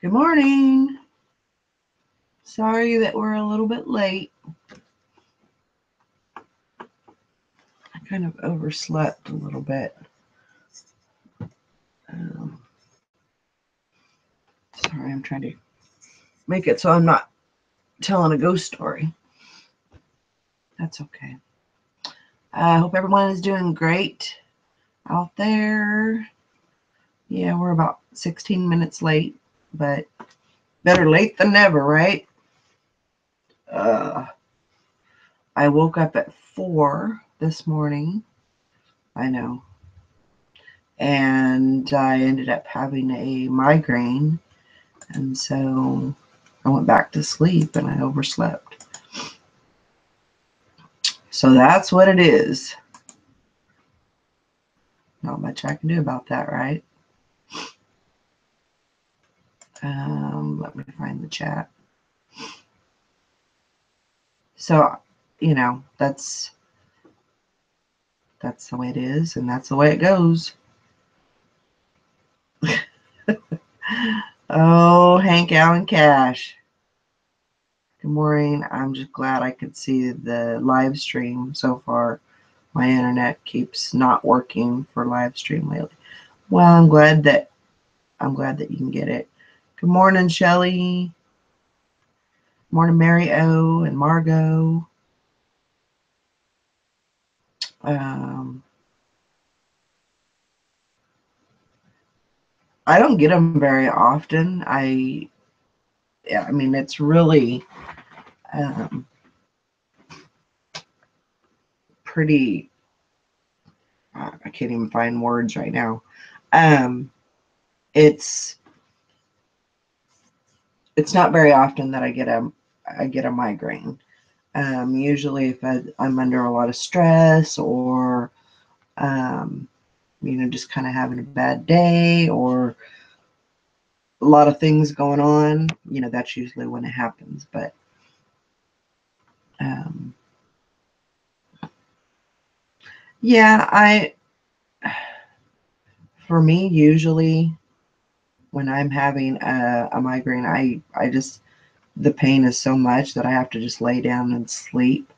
Good morning. Sorry that we're a little bit late. I kind of overslept a little bit. Sorry, I'm trying to make it so I'm not telling a ghost story. That's okay. I hope everyone is doing great out there. Yeah, we're about 16 minutes late, but better late than never, right? I woke up at 4 this morning. I know. And I ended up having a migraine. And so I went back to sleep and I overslept. So that's what it is. Not much I can do about that, right? Let me find the chat. So, you know, that's the way it is, and that's the way it goes. Oh, Hank Allen Cash. Good morning. I'm just glad I could see the live stream so far. My internet keeps not working for live stream lately. Well, I'm glad that you can get it. Good morning, Shelly. Morning, Mary O and Margot. I don't get them very often. I mean, it's really pretty. I can't even find words right now. It's not very often that I get a migraine. Usually, if I'm under a lot of stress or just kind of having a bad day or a lot of things going on, that's usually when it happens. But yeah, for me, usually when I'm having a migraine, I just, the pain is so much that I have to just lay down and sleep.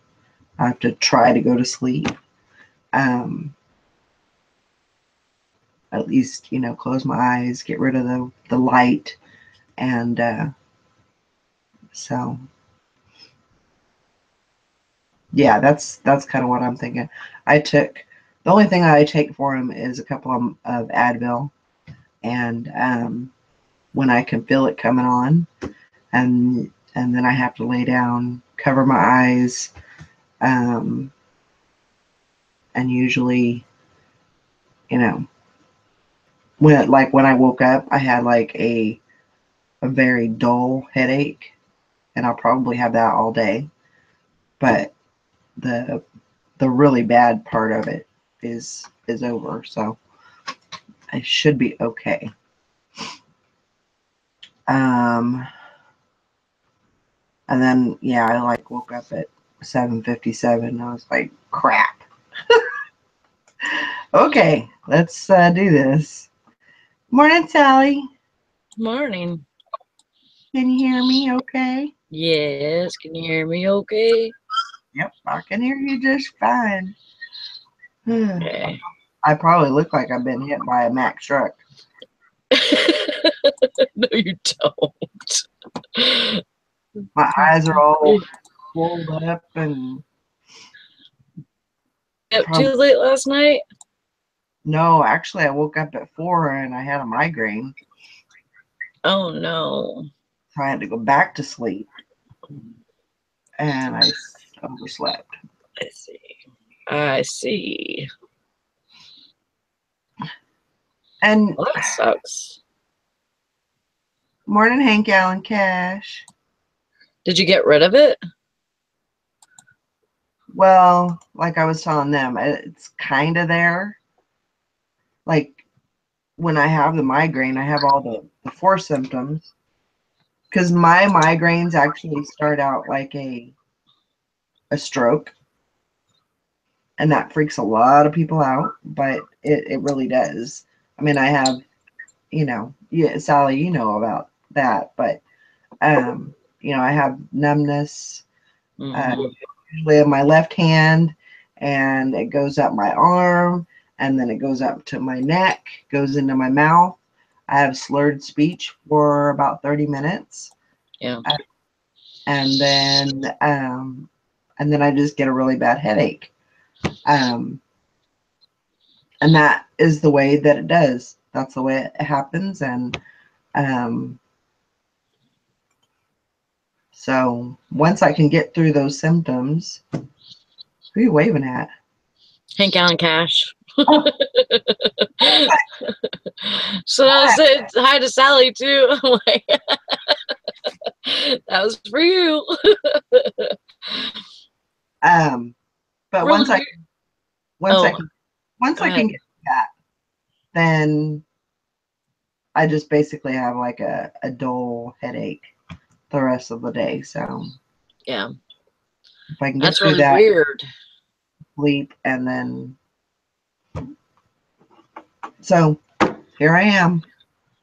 I have to try to go to sleep. At least, close my eyes, get rid of the light. And so, yeah, that's kind of what I'm thinking. The only thing I take for him is a couple of Advil. And when I can feel it coming on, and then I have to lay down, cover my eyes, and usually, when I woke up, I had like a very dull headache, and I'll probably have that all day. But the really bad part of it is over, so I should be okay. And then I woke up at 7:57. I was like, crap. Okay, let's do this. Morning, Sally. Morning. Can you hear me okay? Yes, can you hear me okay? Yep, I can hear you just fine. Okay. I probably look like I've been hit by a Mack truck. No, you don't. My eyes are all rolled up and. Up too late last night? No, actually, I woke up at 4 and I had a migraine. Oh no. So I had to go back to sleep. And I overslept. I see. And well, that sucks. Morning, Hank Allen Cash. Did you get rid of it? Well, like I was telling them, it's kind of there. Like when I have the migraine, I have all the 4 symptoms. Because my migraines actually start out like a stroke. And that freaks a lot of people out, but it really does. I mean, I have, Sally, you know about that, but I have numbness Mm-hmm. usually in my left hand, and it goes up my arm, and then it goes up to my neck, goes into my mouth. I have slurred speech for about 30 minutes. Yeah. And then I just get a really bad headache. Um, and that is the way that it does. That's the way it happens. And um, so once I can get through those symptoms, who are you waving at? Hangout and Cash. Oh, So I said hi to Sally too. I'm like, that was for you. but Really once I weird. once I Oh, can once go I can ahead. get that, then I just basically have like a dull headache the rest of the day. So Yeah, if I can get that's through really that, weird. sleep, and then so here I am.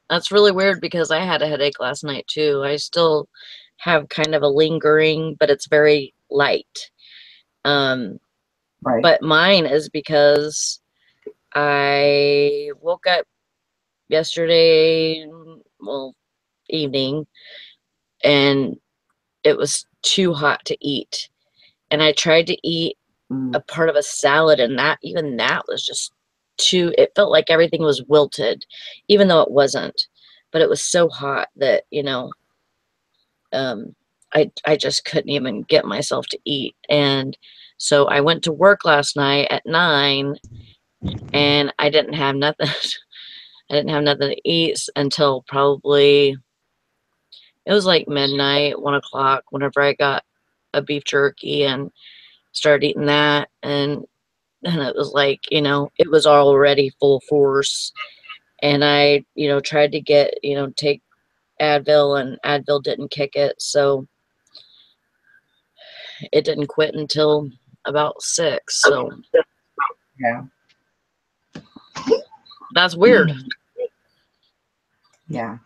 That's really weird because I had a headache last night too. I still have kind of a lingering, but it's very light. Um, Right. but mine is because I woke up yesterday, well, evening, and it was too hot to eat. And I tried to eat a part of a salad, and even that was just too, it felt like everything was wilted, even though it wasn't. But it was so hot that, um, I just couldn't even get myself to eat. And so I went to work last night at 9, and I didn't have nothing. I didn't have nothing to eat until probably it was like midnight, 1 o'clock, whenever I got a beef jerky and started eating that. And it was like, it was already full force. And I, tried to get, take Advil, and Advil didn't kick it. So it didn't quit until about 6. So Yeah. that's weird. Yeah.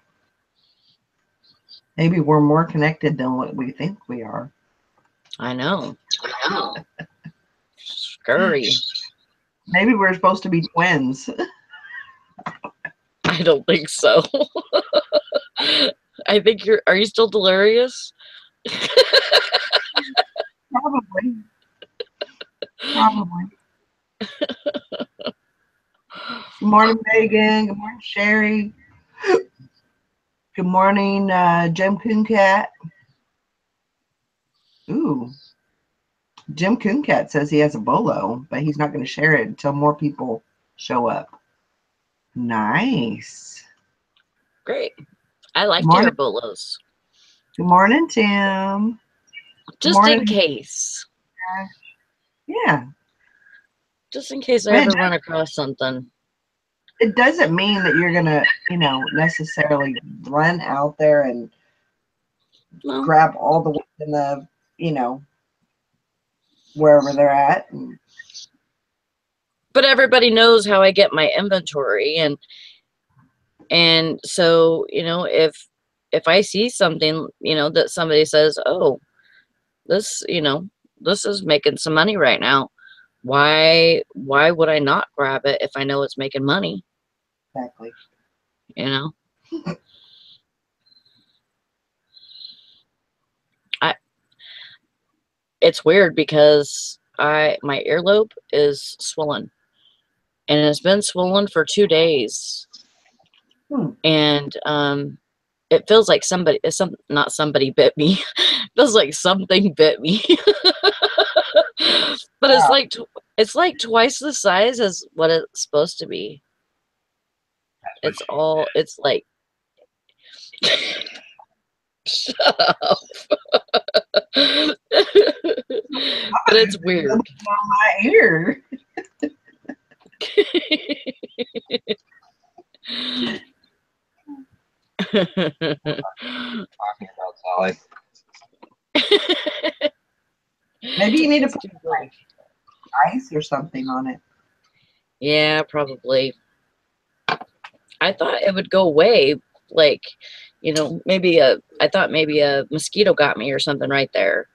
Maybe we're more connected than what we think we are. I know. Scurry. Maybe we're supposed to be twins. I don't think so. I think are you still delirious? Probably. Probably. Good morning, Megan. Good morning, Sherry. Good morning, Jim Cooncat. Ooh, Jim Cooncat says he has a bolo, but he's not going to share it until more people show up. Nice. Great. I like Good to morning. hear bolos. Good morning, Tim. Good Just in morning. case. Yeah. Just in case I But ever run across something. it doesn't mean that you're going to, necessarily run out there and No. grab all the ones in the, wherever they're at. But everybody knows how I get my inventory, and so, if I see something, that somebody says, "Oh, this, this is making some money right now. Why would I not grab it if I know it's making money?" Exactly. You know? I It's weird because my earlobe is swollen, and it's been swollen for 2 days. And it feels like not somebody bit me. It feels like something bit me. But Wow. it's like twice the size as what it's supposed to be. It's like shut up. But it's weird. On my ear. Talking about Sally. Maybe you need to It's put too funny. ice or something on it. Yeah, probably. I thought it would go away, like, you know, I thought maybe a mosquito got me or something right there.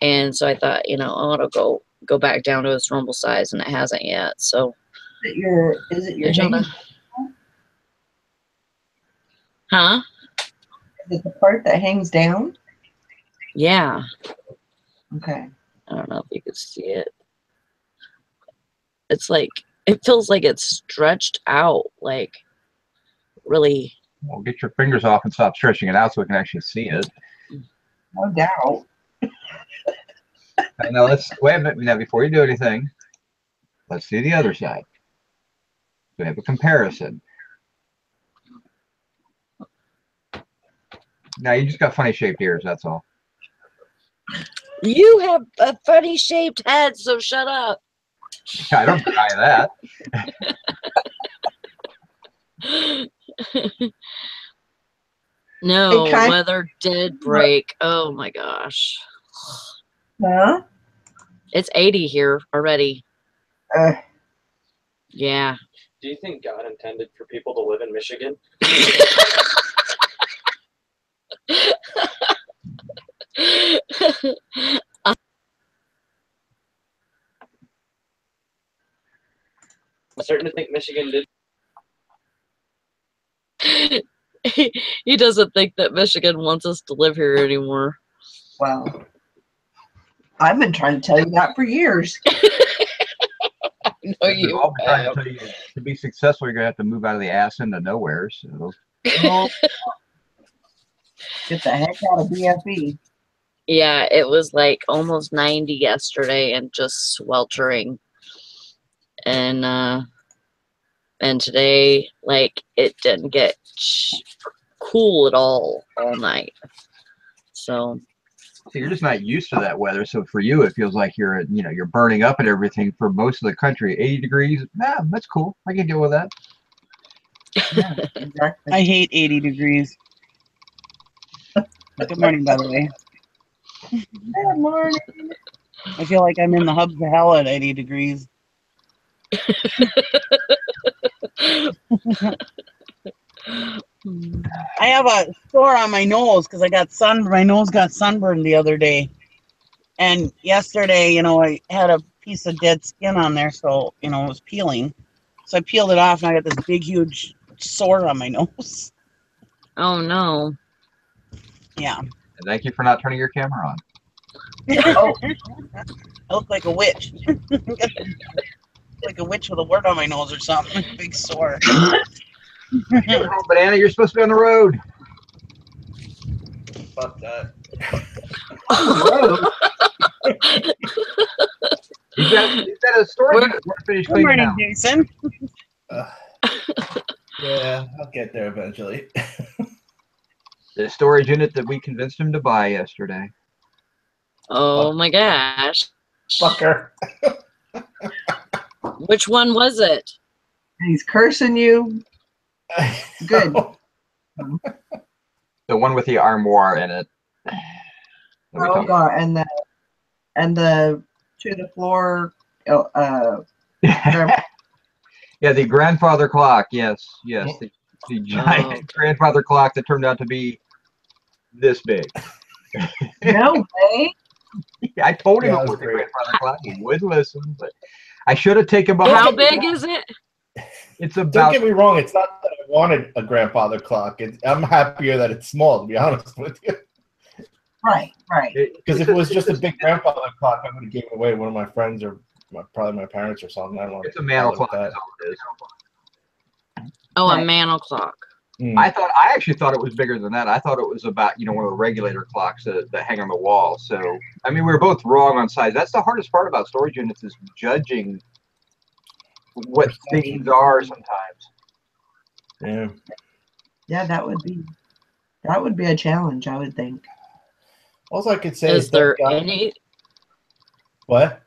And so I thought, you know, oh, it'll go back down to its normal size, and it hasn't yet. So Is it your there's hang? another, huh? Is it the part that hangs down? Yeah. Okay. I don't know if you can see it. It's like, it feels like it's stretched out, like really. Well, get your fingers off and stop stretching it out so we can actually see it. No doubt. Now let's wait a minute. Now before you do anything, let's see the other side. We have a comparison. Now you just got funny shaped ears. That's all. You have a funny shaped head, so shut up. I don't deny that. No, weather did break. Oh my gosh. Huh? It's 80 here already. Uh, Yeah. Do you think God intended for people to live in Michigan? I'm certain to think Michigan did. He doesn't think that Michigan wants us to live here anymore. well, I've been trying to tell you that for years. No, We've all been trying to tell you to be successful, you're gonna have to move out of the ass into nowhere. So Get the heck out of BFE. Yeah, it was like almost 90 yesterday and just sweltering. And today, like, it didn't get cool at all night. So you're just not used to that weather. So for you, it feels like you're burning up and everything. For most of the country, 80 degrees, that's cool. I can deal with that. Yeah, exactly. I hate 80 degrees. Good morning, by the way. Good morning. I feel like I'm in the hubs of hell at 80 degrees. I have a sore on my nose because I got my nose got sunburned the other day. And yesterday, I had a piece of dead skin on there, so, it was peeling. So I peeled it off, and I got this big, huge sore on my nose. oh no. Yeah. And thank you for not turning your camera on. Oh, I look like a witch. Like a witch with a wart on my nose or something. Big sore. Oh, Banana, you're supposed to be on the road. Fuck that. You've got a story to finish Good cleaning morning, out. Jason. Yeah, I'll get there eventually. The storage unit that we convinced him to buy yesterday. Oh my gosh. Fucker. Which one was it? he's cursing you. Good. The one with the armoire in it. Oh God, and the to the floor. Yeah, the grandfather clock. Yes. The giant grandfather clock that turned out to be this big. No way. I told him Yeah, it it was was a great. grandfather clock. He wouldn't listen, but I should have taken him. How big is it? It's Don't about. get me wrong, it's not that I wanted a grandfather clock. I'm happier that it's small, to be honest with you. Right. Because if it was just a big grandfather clock, I would have given it away to one of my friends or probably my parents or something. I don't want It's a mantle clock. that. That's all it is. Oh, Right. a mantle clock. I actually thought it was bigger than that. I thought it was about, one of the regulator clocks that hang on the wall. So, I mean, we were both wrong on size. That's the hardest part about storage units is judging what things are sometimes. Yeah. Yeah, that would be a challenge, I would think. All I could say Is there What?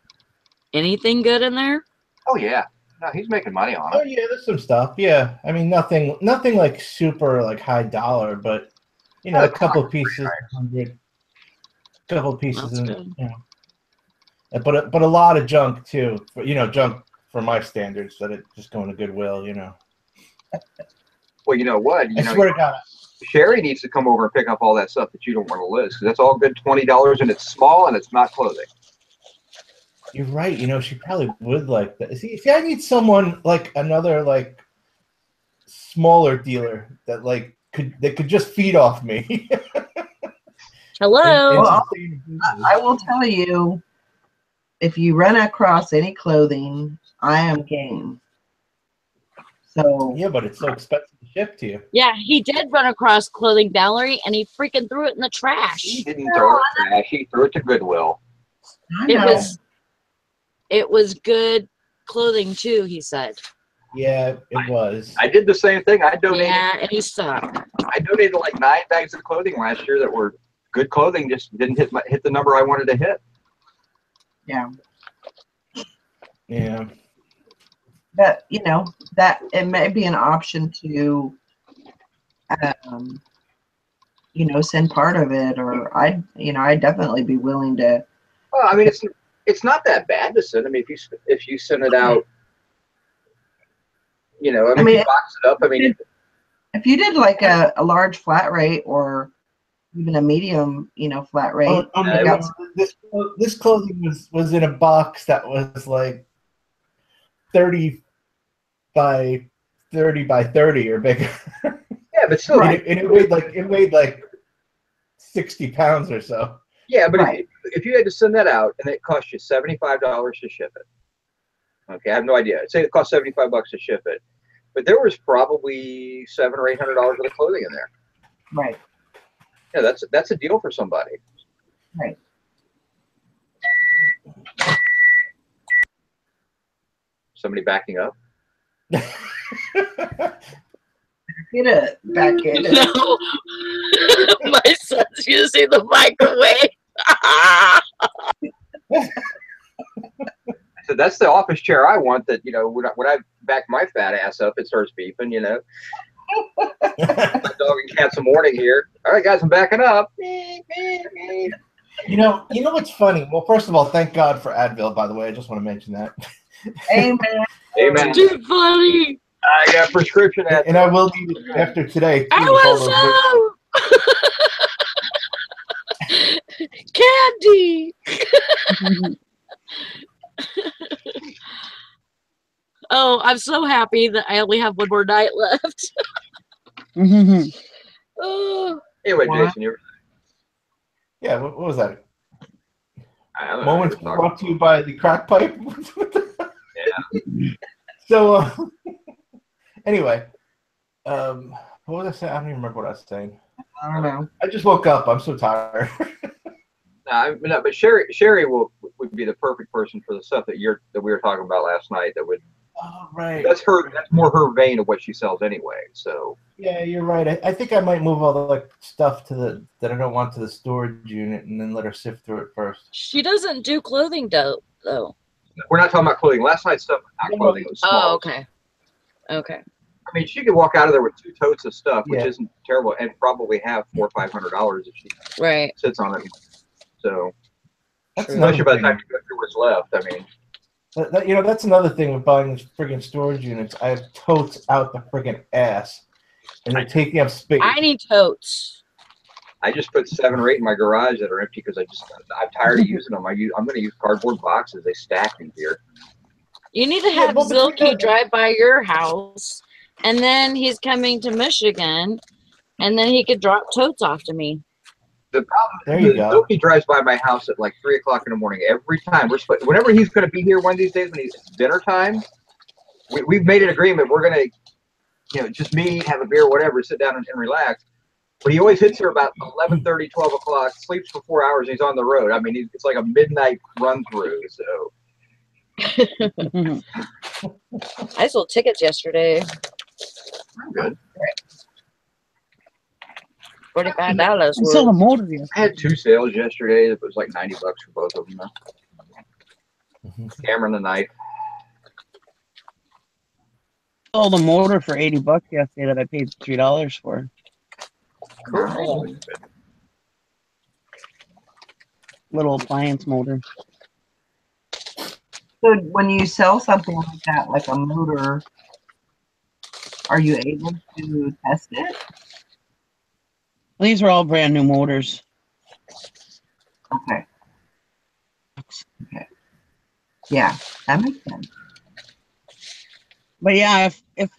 anything good in there? Oh, yeah. No, he's making money on Oh it. yeah, there's some stuff. Yeah, I mean nothing like super like high dollar, but a couple of pieces, 100, couple of pieces, That's and good. but a lot of junk too. Junk for my standards that it just going to Goodwill. Well, you know what? I swear to God, Sherry needs to come over and pick up all that stuff that you don't want to list, because that's all good $20 and it's small and it's not clothing. You're right. You know, she probably would like that. See, I need someone like another like smaller dealer that could just feed off me. Hello. Well, I will tell you, if you run across any clothing, I am game. So yeah, but it's so expensive to ship to you. Yeah, he did run across clothing, Valerie, and he freaking threw it in the trash. He didn't throw it in trash. He threw it to Goodwill. I know. It was good clothing too, he said. Yeah, it was. I did the same thing. I donated. Yeah, and he sucked. I donated like 9 bags of clothing last year that were good clothing, just didn't hit the number I wanted to hit. Yeah. Yeah. But you know that it may be an option to, send part of it, or I'd definitely be willing to. Well, I mean, it's not that bad to send. I mean, if you send it out, if you box it up, I mean, if you did like a large flat rate or even a medium, flat rate. This clothing was in a box that was like 30 by 30 by 30 or bigger. Yeah, but still, and it weighed like 60 pounds or so. Yeah, but if you had to send that out and it cost you $75 to ship it, okay, I have no idea. Say it cost $75 to ship it, but there was probably $700 or $800 worth of clothing in there. Right. Yeah, that's a deal for somebody. Right. Somebody backing up. Get it back in. No, my son's using the microwave. So that's the office chair I want. That when I back my fat ass up, it starts beeping. My dog and cat's a morning here. All right, guys, I'm backing up. You know what's funny? Well, first of all, thank God for Advil. By the way, I just want to mention that. Amen. Amen. Too funny. I got prescription Advil. And I will need it after today. Too, I was candy. Oh, I'm so happy that I only have one more night left. Oh. Anyway, Jason, you were. Yeah, what was that? I don't know. Moments brought to you by the crack pipe. Yeah. So, anyway, what was I saying? I don't even remember what I was saying. I don't know. I just woke up. I'm so tired. No, but Sherry would be the perfect person for the stuff that we were talking about last night. That would. Oh, right. That's more her vein of what she sells anyway. So. Yeah, you're right. I think I might move all the stuff that I don't want to the storage unit, and then let her sift through it first. She doesn't do clothing though. We're not talking about clothing. Last night's stuff was not clothing. It was small. Oh, okay. Okay. I mean, she could walk out of there with 2 totes of stuff, which isn't terrible, and probably have $400 or $500 if she sits on it. So, especially by the time you go through what's left, I mean. That's another thing with buying these friggin' storage units. I have totes out the friggin' ass, and they're taking up space. I need totes. I just put 7 or 8 in my garage that are empty because I'm tired of using them. I'm going to use cardboard boxes. They stack in here. You need to have Zilke drive by your house, and then he's coming to Michigan, and then he could drop totes off to me. The problem is Zilke drives by my house at like 3 o'clock in the morning every time. Whenever he's going to be here one of these days when it's dinner time, we've made an agreement. We're going to, just me, have a beer, whatever, sit down and relax. But he always hits here about 11:30, 12 o'clock, sleeps for 4 hours, and he's on the road. I mean, it's like a midnight run through. So. I sold tickets yesterday. Good. $45. Sold a motor. I had 2 sales yesterday. It was like $90 for both of them. Camera and the knife. Sold a motor for $80 yesterday that I paid $3 for. Cool. Little appliance motor. So when you sell something like that, like a motor, are you able to test it? These are all brand new motors. Okay. Okay. Yeah, that makes sense. But yeah, if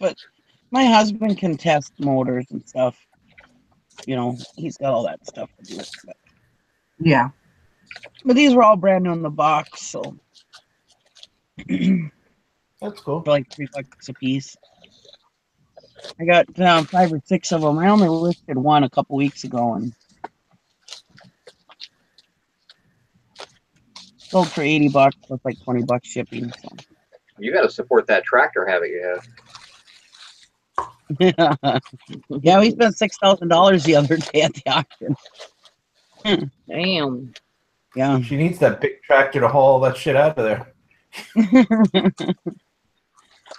my husband can test motors and stuff, you know, he's got all that stuff to do. Yeah. But these were all brand new in the box, so That's cool. for like $3 a piece. I got 5 or 6 of them. I only listed one a couple weeks ago and sold for $80 plus like $20 shipping. So You got to support that tractor habit you have. yeah, we spent $6,000 the other day at the auction. Damn. Yeah. She needs that big tractor to haul that shit out of there.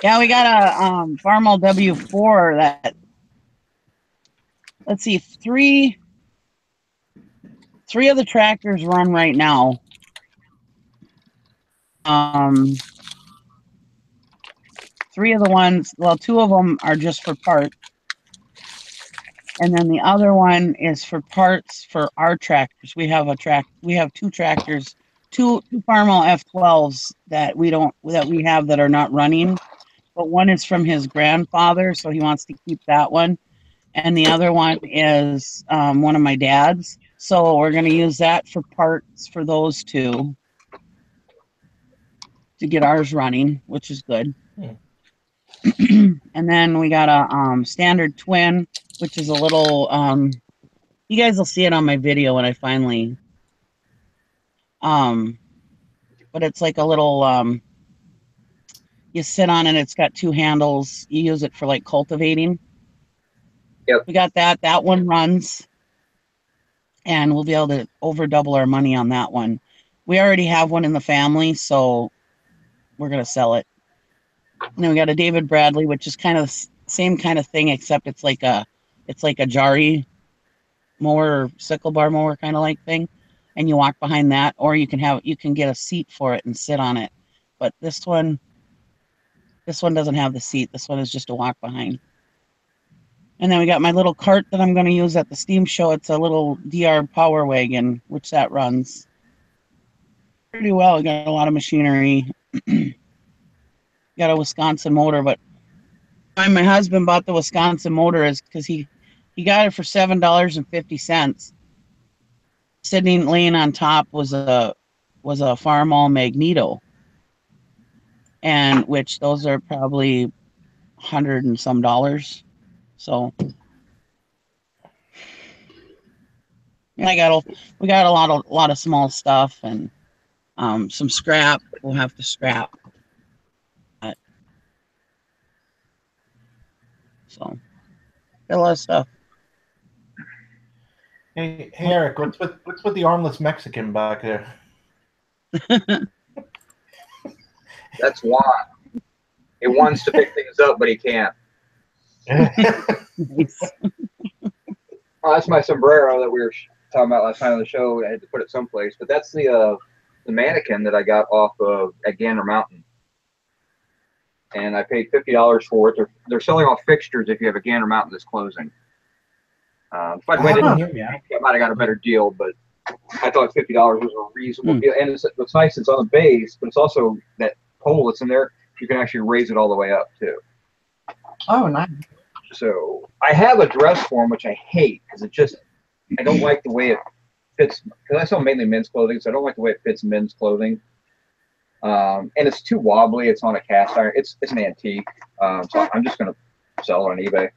Yeah, we got a Farmall W4 that, let's see, three of the tractors run right now. 3 of the ones, well, 2 of them are just for parts. And then the other one is for parts for our tractors. We have 2 tractors, two Farmall F12s that we have that are not running. But one is from his grandfather, so he wants to keep that one. And the other one is one of my dad's. So we're going to use that for parts for those 2 to get ours running, which is good. And then we got a standard twin, which is a little you guys will see it on my video when I finally but it's like a little you sit on it, it's got 2 handles. You use it for like cultivating. Yep. We got that one runs, and we'll be able to over double our money on that one. We already have one in the family, so we're going to sell it. And then we got a David Bradley, which is kind of the same kind of thing, except it's like a Jari mower, sickle bar mower kind of like thing. And you walk behind that, or you can get a seat for it and sit on it. But this one doesn't have the seat. This one is just a walk behind. And then we got my little cart that I'm going to use at the steam show. It's a little DR Power Wagon, which that runs pretty well. We got a lot of machinery. Got a Wisconsin motor, but why my husband bought the Wisconsin motor is because he got it for $7.50. Sitting laying on top was a Farmall Magneto, and which those are probably $100 and some. So yeah, we got a lot of small stuff and some scrap. We'll have to scrap. So got a lot of stuff. Hey Eric, what's with the armless Mexican back there? That's why. He wants to pick things up, but he can't. Nice. Oh, that's my sombrero that we were talking about last night on the show. I had to put it someplace, but that's the mannequin that I got off of at Gander Mountain, and I paid $50 for it. They're selling off fixtures if you have a Gander Mountain that's closing. By the way, I might have got a better deal, but I thought $50 was a reasonable deal. And it's nice. It's on the base, but it's also that pole that's in there. You can actually raise it all the way up too. Oh, nice. So I have a dress form, which I hate because I don't like the way it fits. Because I sell mainly men's clothing, so I don't like the way it fits men's clothing. And it's too wobbly. It's on a cast iron. It's an antique. So I'm just gonna sell it on eBay.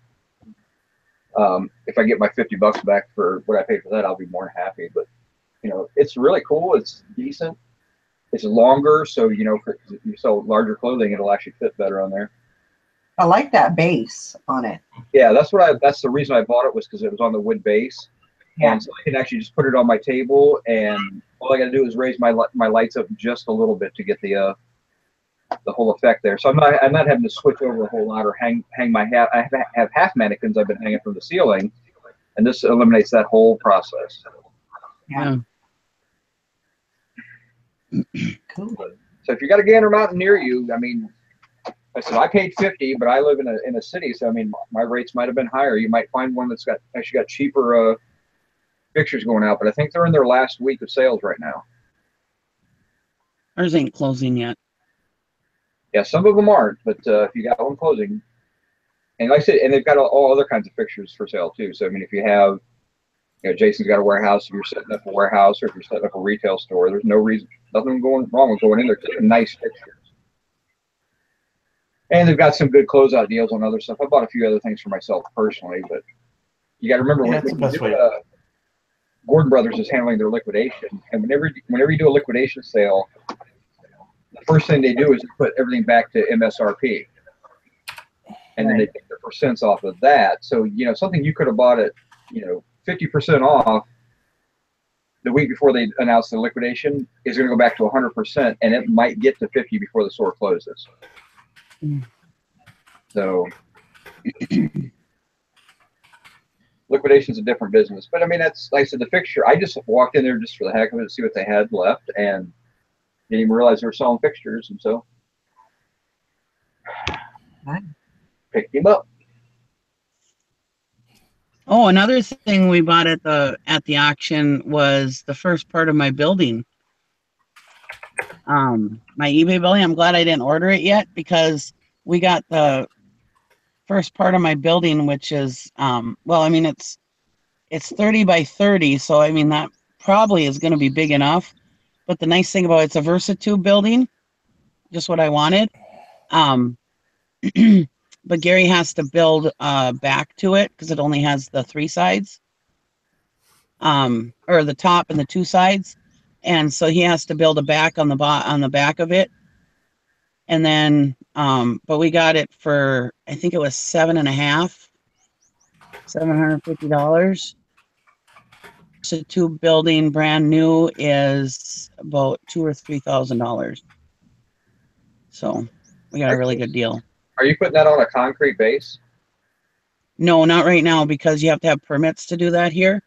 If I get my $50 back for what I paid for that, I'll be more than happy. But it's really cool. It's decent. It's longer, so if you sell larger clothing, it'll actually fit better on there. I like that base on it. Yeah, that's the reason I bought it, was because it was on the wood base. Yeah. And so I can actually just put it on my table, and all I got to do is raise my lights up just a little bit to get the whole effect there. So I'm not having to switch over a whole lot or hang my hat. I have half mannequins I've been hanging from the ceiling, and this eliminates that whole process. Yeah. Cool. So if you got a Gander Mountain near you, I mean, I said I paid $50, but I live in a city, so I mean my rates might have been higher. You might find one that's actually got cheaper fixtures going out, but I think they're in their last week of sales right now. Ours ain't closing yet. Yeah, some of them aren't, but if you got one closing, and like I said, and they've got all other kinds of fixtures for sale too. So I mean, if you have, Jason's got a warehouse. If you're setting up a warehouse, or if you're setting up a retail store, there's nothing going wrong with going in there. They're nice fixtures, and they've got some good closeout deals on other stuff. I bought a few other things for myself personally, but you got to remember Yeah, that's the best way. Gordon Brothers is handling their liquidation, and whenever you do a liquidation sale, the first thing they do is put everything back to MSRP, and then they take their percents off of that. So something you could have bought at 50% off the week before they announce the liquidation is going to go back to 100%, and it might get to 50 before the store closes. So liquidation's a different business, but I mean, that's, like I said, the fixture. I just walked in there just for the heck of it to see what they had left, and didn't even realize they were selling fixtures, and so picked him up. Oh, another thing we bought at the auction was the first part of my building. My eBay building. I'm glad I didn't order it yet, because we got the first part of my building, which is well, I mean, it's 30 by 30, so I mean that probably is going to be big enough. But the nice thing about it's a VersaTube building, just what I wanted. But Gary has to build back to it because it only has the 3 sides, or the top and the 2 sides, and so he has to build a back on the back of it. And then, but we got it for, I think it was $750. So tube building brand new is about $2,000 or $3,000. So we got a really good deal. Are you putting that on a concrete base? No, not right now, because you have to have permits to do that here.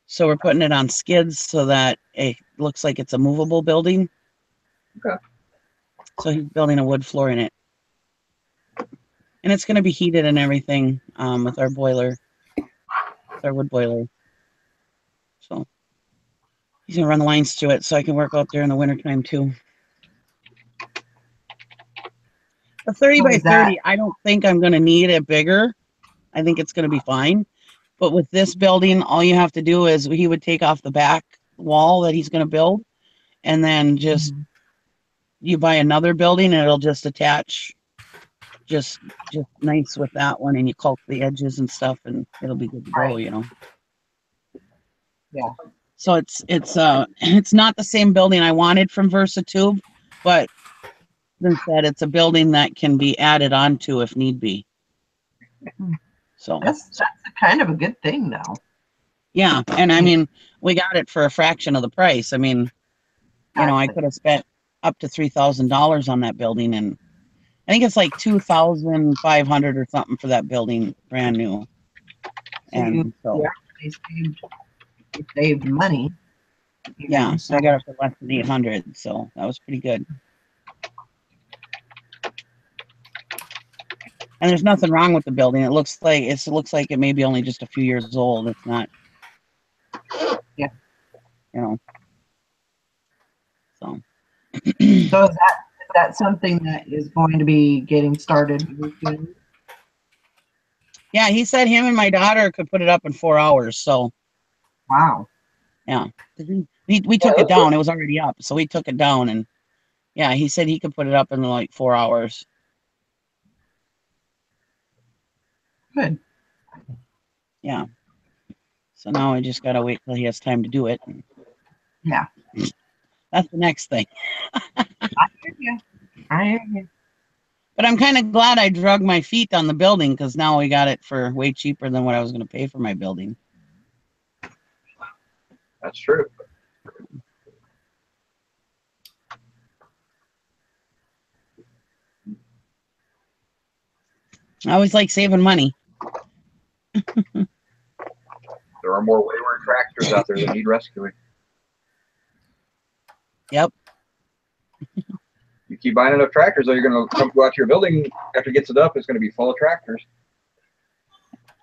So we're putting it on skids so that it looks like it's a movable building. Okay. So he's building a wood floor in it. And it's going to be heated and everything with our boiler, with our wood boiler. So he's going to run the lines through it so I can work out there in the wintertime too. The 30 by 30, I don't think I'm going to need it bigger. I think it's going to be fine. But with this building, all you have to do is he would take off the back wall that he's going to build, and then just you buy another building and it'll just attach just nice with that one, and you caulk the edges and stuff, and it'll be good to go, Yeah. So it's not the same building I wanted from VersaTube, but instead it's a building that can be added onto if need be. So that's kind of a good thing, though. Yeah, and I mean, we got it for a fraction of the price. I mean, I could have spent up to $3,000 on that building, and I think it's like $2,500 or something for that building, brand new. And so they saved money. Yeah, so I got it for less than $800, so that was pretty good. And there's nothing wrong with the building. It looks like it may be only just a few years old. It's not. Yeah. So. So is that something that is going to be getting started soon? Yeah, he said him and my daughter could put it up in 4 hours. So. Wow. Yeah. We took it down. It was already up, so we took it down, and yeah, he said he could put it up in like 4 hours. Good. Yeah. So now I just gotta wait till he has time to do it. Yeah. That's the next thing. I hear you. But I'm kind of glad I drug my feet on the building, because now we got it for way cheaper than what I was going to pay for my building. That's true. I always like saving money. There are more wayward tractors out there that need rescuing. Yep. You keep buying enough tractors, though, you're going to go out to your building after it gets it up. It's going to be full of tractors.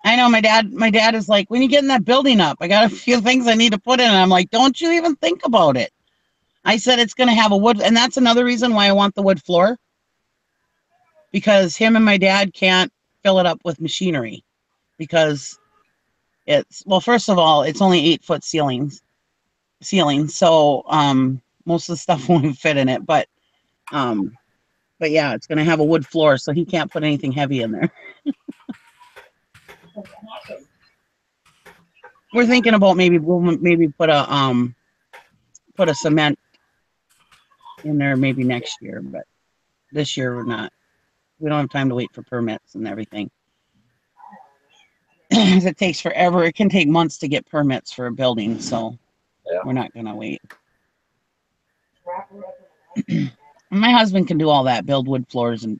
I know my dad is like, when you getting that building up? I got a few things I need to put in. And I'm like, don't you even think about it. I said it's going to have a wood, and that's another reason why I want the wood floor, because him and my dad can't fill it up with machinery, because it's, well, first of all, it's only 8-foot ceilings, so most of the stuff won't fit in it, but yeah, it's going to have a wood floor, so he can't put anything heavy in there. We're thinking about we'll maybe put a cement in there maybe next year, but this year we're not. We don't have time to wait for permits and everything. It takes forever. It can take months to get permits for a building, so Yeah. we're not gonna wait. My husband can do all that, build wood floors, and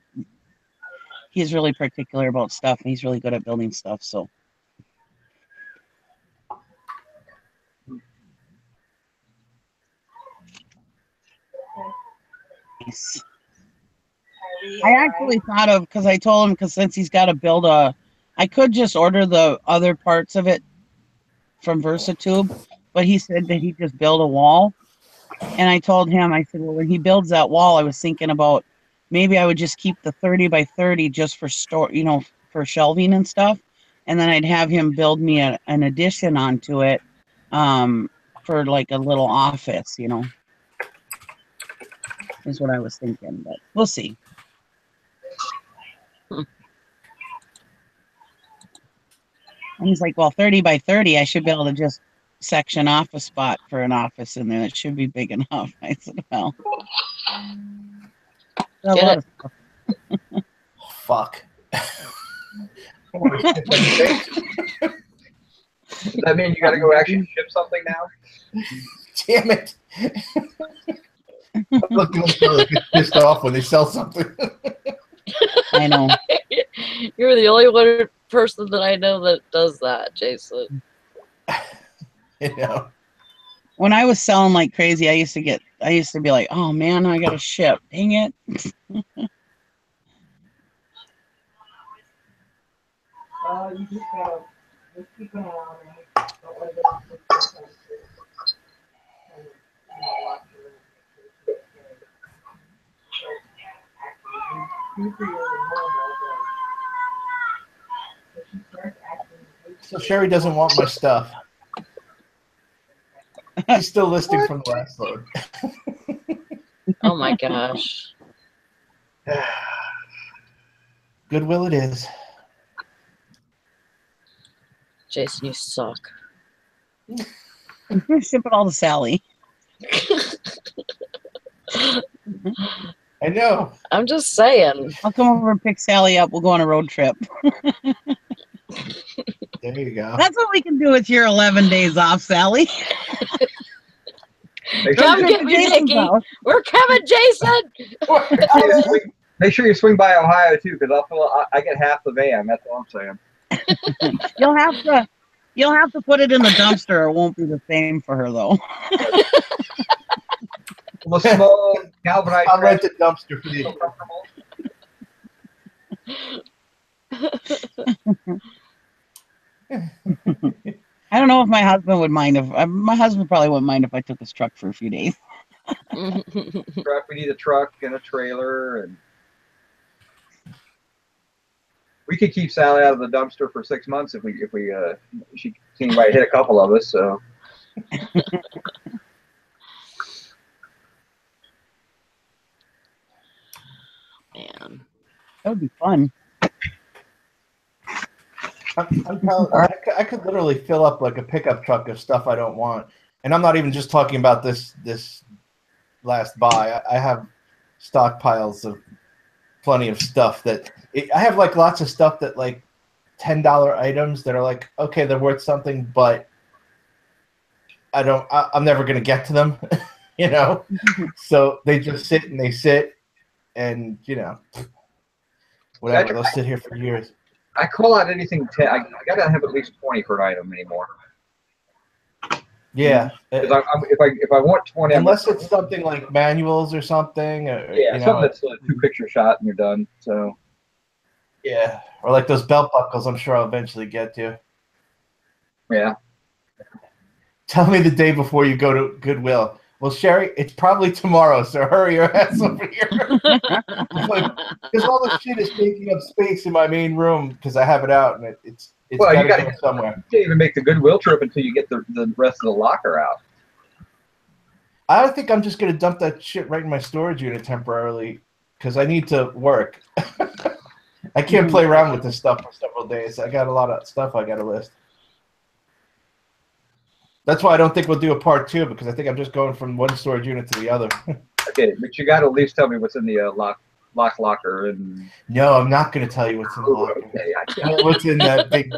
he's really particular about stuff, and he's really good at building stuff, so. I actually thought of, because I told him, because since he's got to build I could just order the other parts of it from Versatube, but he said that he'd just build a wall. And I told him, I said, well, when he builds that wall, I was thinking about maybe I would just keep the 30 by 30 just for store, for shelving and stuff. And then I'd have him build me an addition onto it for like a little office, is what I was thinking, but we'll see. And he's like, well, 30 by 30, I should be able to just section off a spot for an office in there. It should be big enough. I said, well, Get it? Fuck. Does that mean you got to go actually ship something now? Damn it. Look, they get pissed off when they sell something. I know. You're the only person that I know that does that, Jason. When I was selling like crazy, I used to be like, oh man, I got to ship. Dang it. You just gotta keep an eye on it. Don't let it So Sherry doesn't want my stuff. She's still listing from the last load. Oh my gosh. Goodwill it is. Jason, you suck. I'm going to ship it all to Sally. I know. I'm just saying. I'll come over and pick Sally up. We'll go on a road trip. There you go. That's what we can do with your 11 days off, Sally. Come get me, Nikki. We're coming, Jason. Make sure you swing by Ohio too, because I get half the van. That's all I'm saying. You'll have to put it in the dumpster. It won't be the same for her though. The small galvanized. I'll rent a dumpster for you. I don't know if my husband would mind my husband probably wouldn't mind if I took his truck for a few days. Truck. We need a truck and a trailer, and we could keep Sally out of the dumpster for 6 months if she seemed like hit a couple of us. So. Man, that would be fun. I could literally fill up like a pickup truck of stuff I don't want, and I'm not even just talking about this last buy. I have stockpiles of plenty of stuff I have like lots of stuff that like $10 items that are like, okay, they're worth something, but I'm never gonna get to them, So they just sit and whatever. They'll sit here for years. I call out anything 10. I gotta have at least 20 per item anymore. Yeah. If I want 20, unless it's something like manuals or something. Something that's a 2-picture shot and you're done. So. Yeah, or like those belt buckles. I'm sure I'll eventually get to. Yeah. Tell me the day before you go to Goodwill. Well, Sherry, it's probably tomorrow, so hurry your ass over here. Because all the shit is taking up space in my main room because I have it out, and it's Well, got you to go somewhere. can't even make the Goodwill trip until you get the rest of the locker out. I think I'm just going to dump that shit right in my storage unit temporarily because I need to work. I can't play around with this stuff for several days. I got a lot of stuff I got to list. That's why I don't think we'll do a part 2 because I think I'm just going from one storage unit to the other. Okay, but you got to at least tell me what's in the locker. And No, I'm not going to tell you what's in the locker. Okay, What's in that big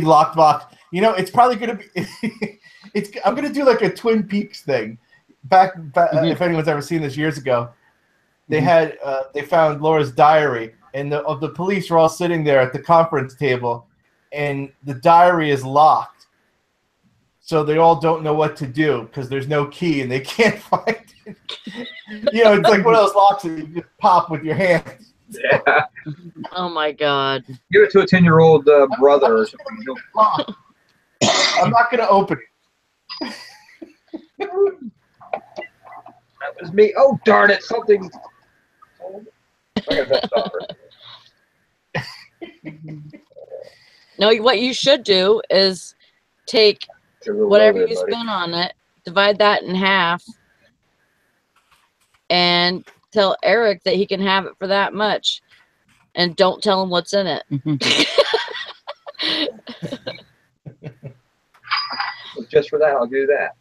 locked box? You know, it's probably going to be. I'm going to do like a Twin Peaks thing. Back if anyone's ever seen this years ago, they had they found Laura's diary, and the police were all sitting there at the conference table, and the diary is locked. So they all don't know what to do because there's no key and they can't find it. You know, it's like one of those locks that you just pop with your hand. Yeah. Oh my God. Give it to a 10-year-old brother or something. I'm not going to open it. That was me. Oh, darn it. Something. I got that No, what you should do is take whatever you spend on it, divide that in half, and tell Eric that he can have it for that much, and don't tell him what's in it. Just for that, I'll do that.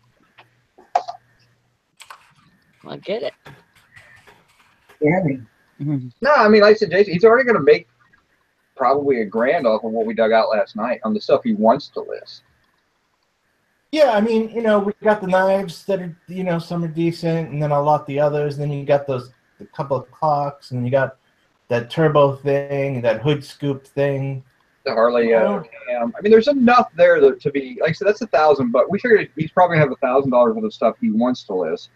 I'll get it. Yeah. No, I mean, like I said, Jason, he's already going to make probably $1,000 off of what we dug out last night on the stuff he wants to list. Yeah, I mean, you know, we got the knives that are, you know, some are decent, and then a lot the others. And then you got a couple of clocks, and then you got that turbo thing, that hood scoop thing. The Harley cam. I mean, there's enough there to be, like I said, that's $1,000, but we figured he's probably going to have $1,000 worth of stuff he wants to list.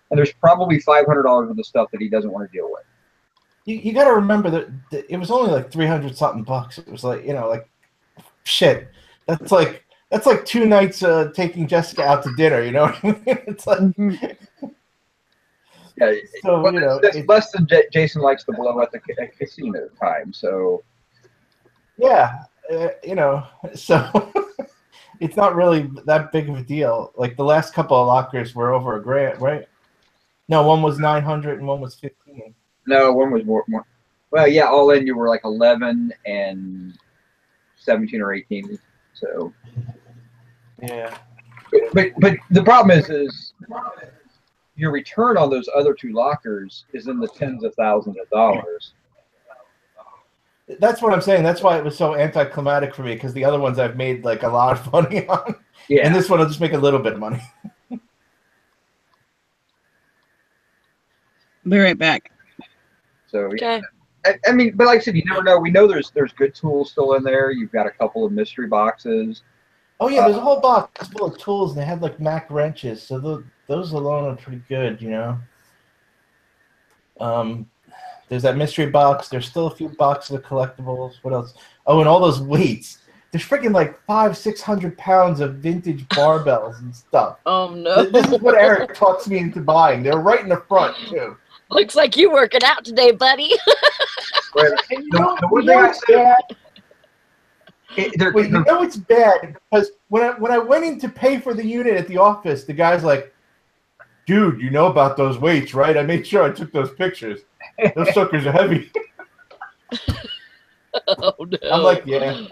And there's probably $500 worth of stuff that he doesn't want to deal with. You got to remember that it was only like 300 something bucks. It was like, you know, like shit. That's like 2 nights taking Jessica out to dinner. You know what I mean? It's like, yeah. So well, you know, it's less than Jason likes to blow at the casino time. So yeah, you know, so it's not really that big of a deal. Like the last couple of lockers were over $1,000, right? No, one was 900 and one was 15. no, one was more. Well, yeah, all in you were like 11 and 17 or 18. So yeah. But the problem is your return on those other 2 lockers is in the tens of thousands of dollars. That's what I'm saying. That's why it was so anticlimactic for me, because the other ones I've made like a lot of money on. Yeah. And this one I'll just make a little bit of money. Be right back. So Okay. I mean, but like I said, you never know. We know there's good tools still in there. You've got a couple of mystery boxes. Oh yeah, there's a whole box full of tools, and they had like Mac wrenches. So those alone are pretty good, you know. There's that mystery box. There's still a few boxes of collectibles. What else? Oh, and all those weights. There's freaking like 500-600 pounds of vintage barbells and stuff. Oh no. This is what Eric talks me into buying. They're right in the front too. Looks like you working out today, buddy. But And you know it's bad? You know it's bad because when I went in to pay for the unit at the office, the guy's like, "Dude, you know about those weights, right? I made sure I took those pictures. Those suckers are heavy." Oh no. I'm like, "Yeah."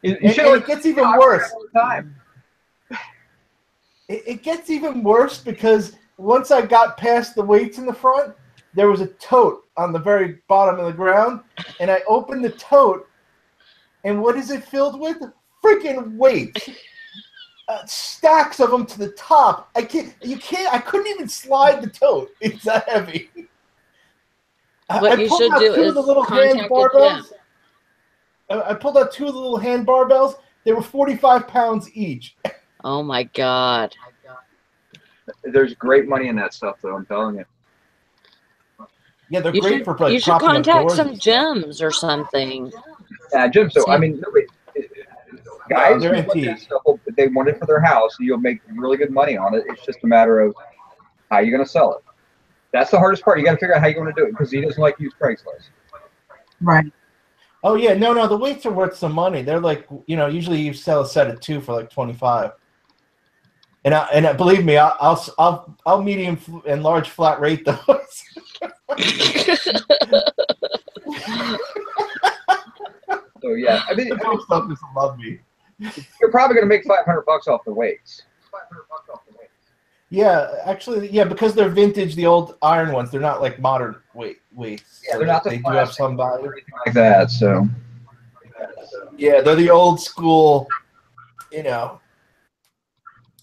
it gets even worse. It gets even worse because once I got past the weights in the front, there was a tote on the very bottom of the ground, and I opened the tote, and what is it filled with? Freaking weights. Stacks of them to the top. I couldn't even slide the tote. It's that heavy. What you should do is contact the gym. I pulled out 2 of the little hand barbells. They were 45 pounds each. Oh my God. There's great money in that stuff, though. I'm telling you. Yeah, they're You great should for like you should propping up contact doors some and stuff. gyms or something. Yeah, Jim. So I See, mean, nobody, No, guys they're who want that antique. stuff, they want it for their house. You'll make really good money on it. It's just a matter of how you're going to sell it. That's the hardest part. You got to figure out how you're going to do it because he doesn't like to use Craigslist. Right. Oh yeah, no, the weights are worth some money. They're like, usually you sell a set of 2 for like 25. And believe me, I'll medium and large flat rate those. So yeah, I mean, The post office will love me. you're probably going to make $500 off the weights. Yeah, actually, yeah, because they're vintage, the old iron ones, they're not like modern weights. Yeah, So they're not the they do have plastic some value. or anything like that. So Yeah, they're the old school,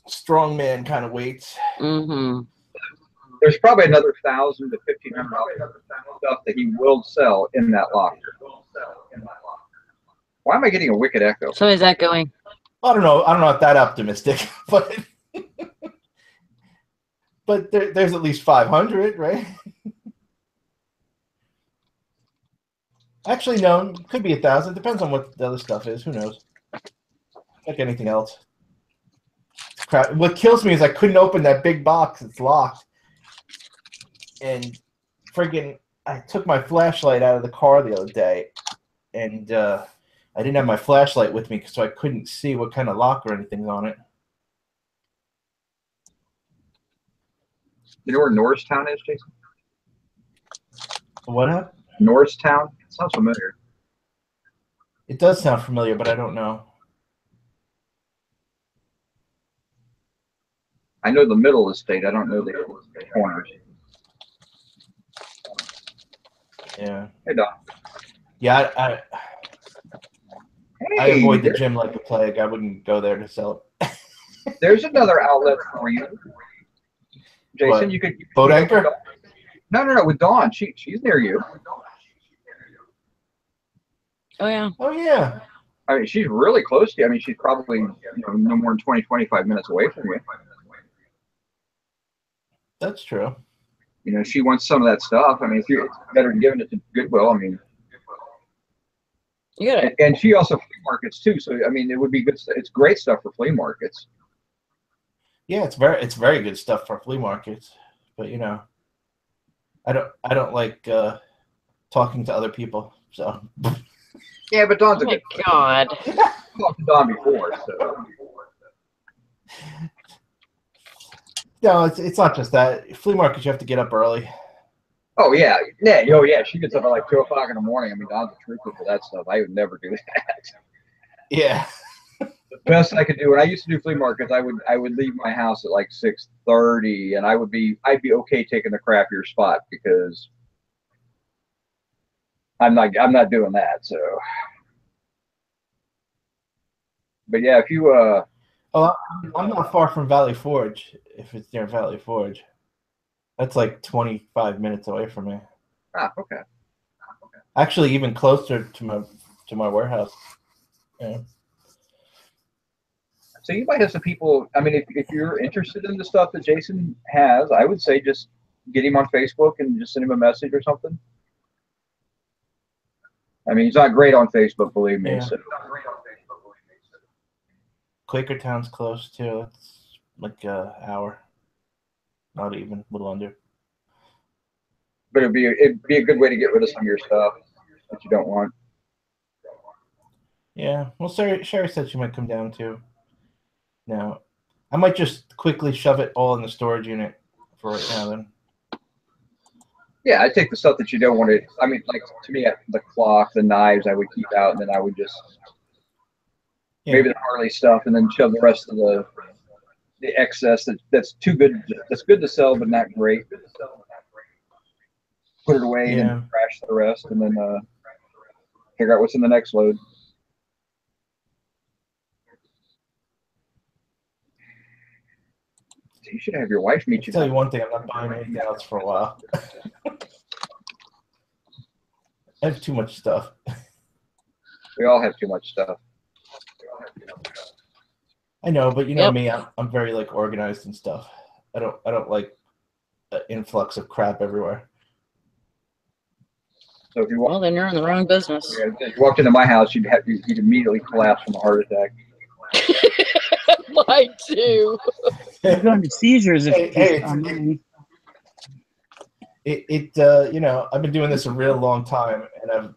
strongman kind of weights. mm-hmm. there's probably another $1,000 to $1,500 stuff that he will sell in that locker. Why am I getting a wicked echo? Somebody's echoing. I don't know if that optimistic, but there's at least 500, right? Actually, no, it could be 1,000. Depends on what the other stuff is. Who knows? Like anything else. Crap. What kills me is I couldn't open that big box. It's locked. And friggin', I took my flashlight out of the car the other day, and I didn't have my flashlight with me, so I couldn't see what kind of lock or anything's on it. You know where Norristown is, Jason? What happened? Norristown? Sounds familiar. It does sound familiar, but I don't know. I know the middle of the state. I don't know the corners. Yeah. Hey, Don. Yeah, I Hey, avoid the gym like the plague. I wouldn't go there to sell it. there's another outlet for you, Jason. What? You could Boat anchor? No. With Dawn, she's near you. Oh yeah. Oh yeah. I mean, she's really close to you. I mean, she's probably no more than 20, 25 minutes away from you. That's true. She wants some of that stuff. I mean, it's better than giving it to Goodwill. I mean, You got it. and she also flea markets too. So I mean, it would be good. It's great stuff for flea markets. Yeah, it's very good stuff for flea markets. But I don't like talking to other people. So Yeah, but Dawn's Oh a my good. God. I've talked to Dawn before, so. no, it's not just that. Flea markets, you have to get up early. Oh yeah. She gets up at like 2:00 in the morning. I mean, Dawn's a trooper for that stuff. I would never do that. Yeah. The best I could do when I used to do flea markets, I would leave my house at like 6:30, and I'd be okay taking the crappier spot because I'm not doing that. So, but yeah, if you Oh, I'm not far from Valley Forge. If it's near Valley Forge, that's like 25 minutes away from me. okay. Actually, even closer to my warehouse. Yeah. So you might have some people. I mean, if you're interested in the stuff that Jason has, I would say just get him on Facebook and just send him a message or something. I mean, he's not great on Facebook, believe me. Yeah. So. Quakertown's close too. It's like an hour, not even, a little under. But it'd be a good way to get rid of some of your stuff that you don't want. Yeah. Well, Sherry said she might come down too. Now, I might just quickly shove it all in the storage unit for right now. Then. Yeah, I take the stuff that you don't want to. I mean, like to me, the clock, the knives, I would keep out, and then I would just maybe the Harley stuff, and then shove the rest of the excess that's too good. That's good to sell, but not great. Put it away, and then trash the rest, and then figure out what's in the next load. You should have your wife meet you. I'll tell you one thing: I'm not buying anything else for a while. I have too much stuff. We all have too much stuff. I know, but you know me, I'm very like organized and stuff. I don't like an influx of crap everywhere. So if you Well, then you're in the wrong business. if you walked into my house, you'd immediately collapse from a heart attack. Mine too. You're going to seizures if Hey, you hey, keep on mine. you know, I've been doing this a real long time, and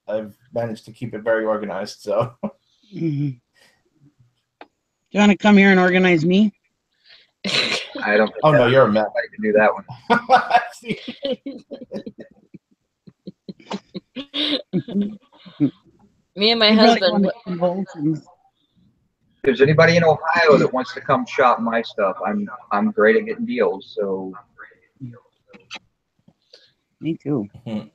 I've managed to keep it very organized. So, Do you want to come here and organize me? I don't. oh no, you're a mess. I can do that one. Me and my You're really husband. going to convulsions. If there's anybody in Ohio that wants to come shop my stuff, I'm great at getting deals. So Me too. Me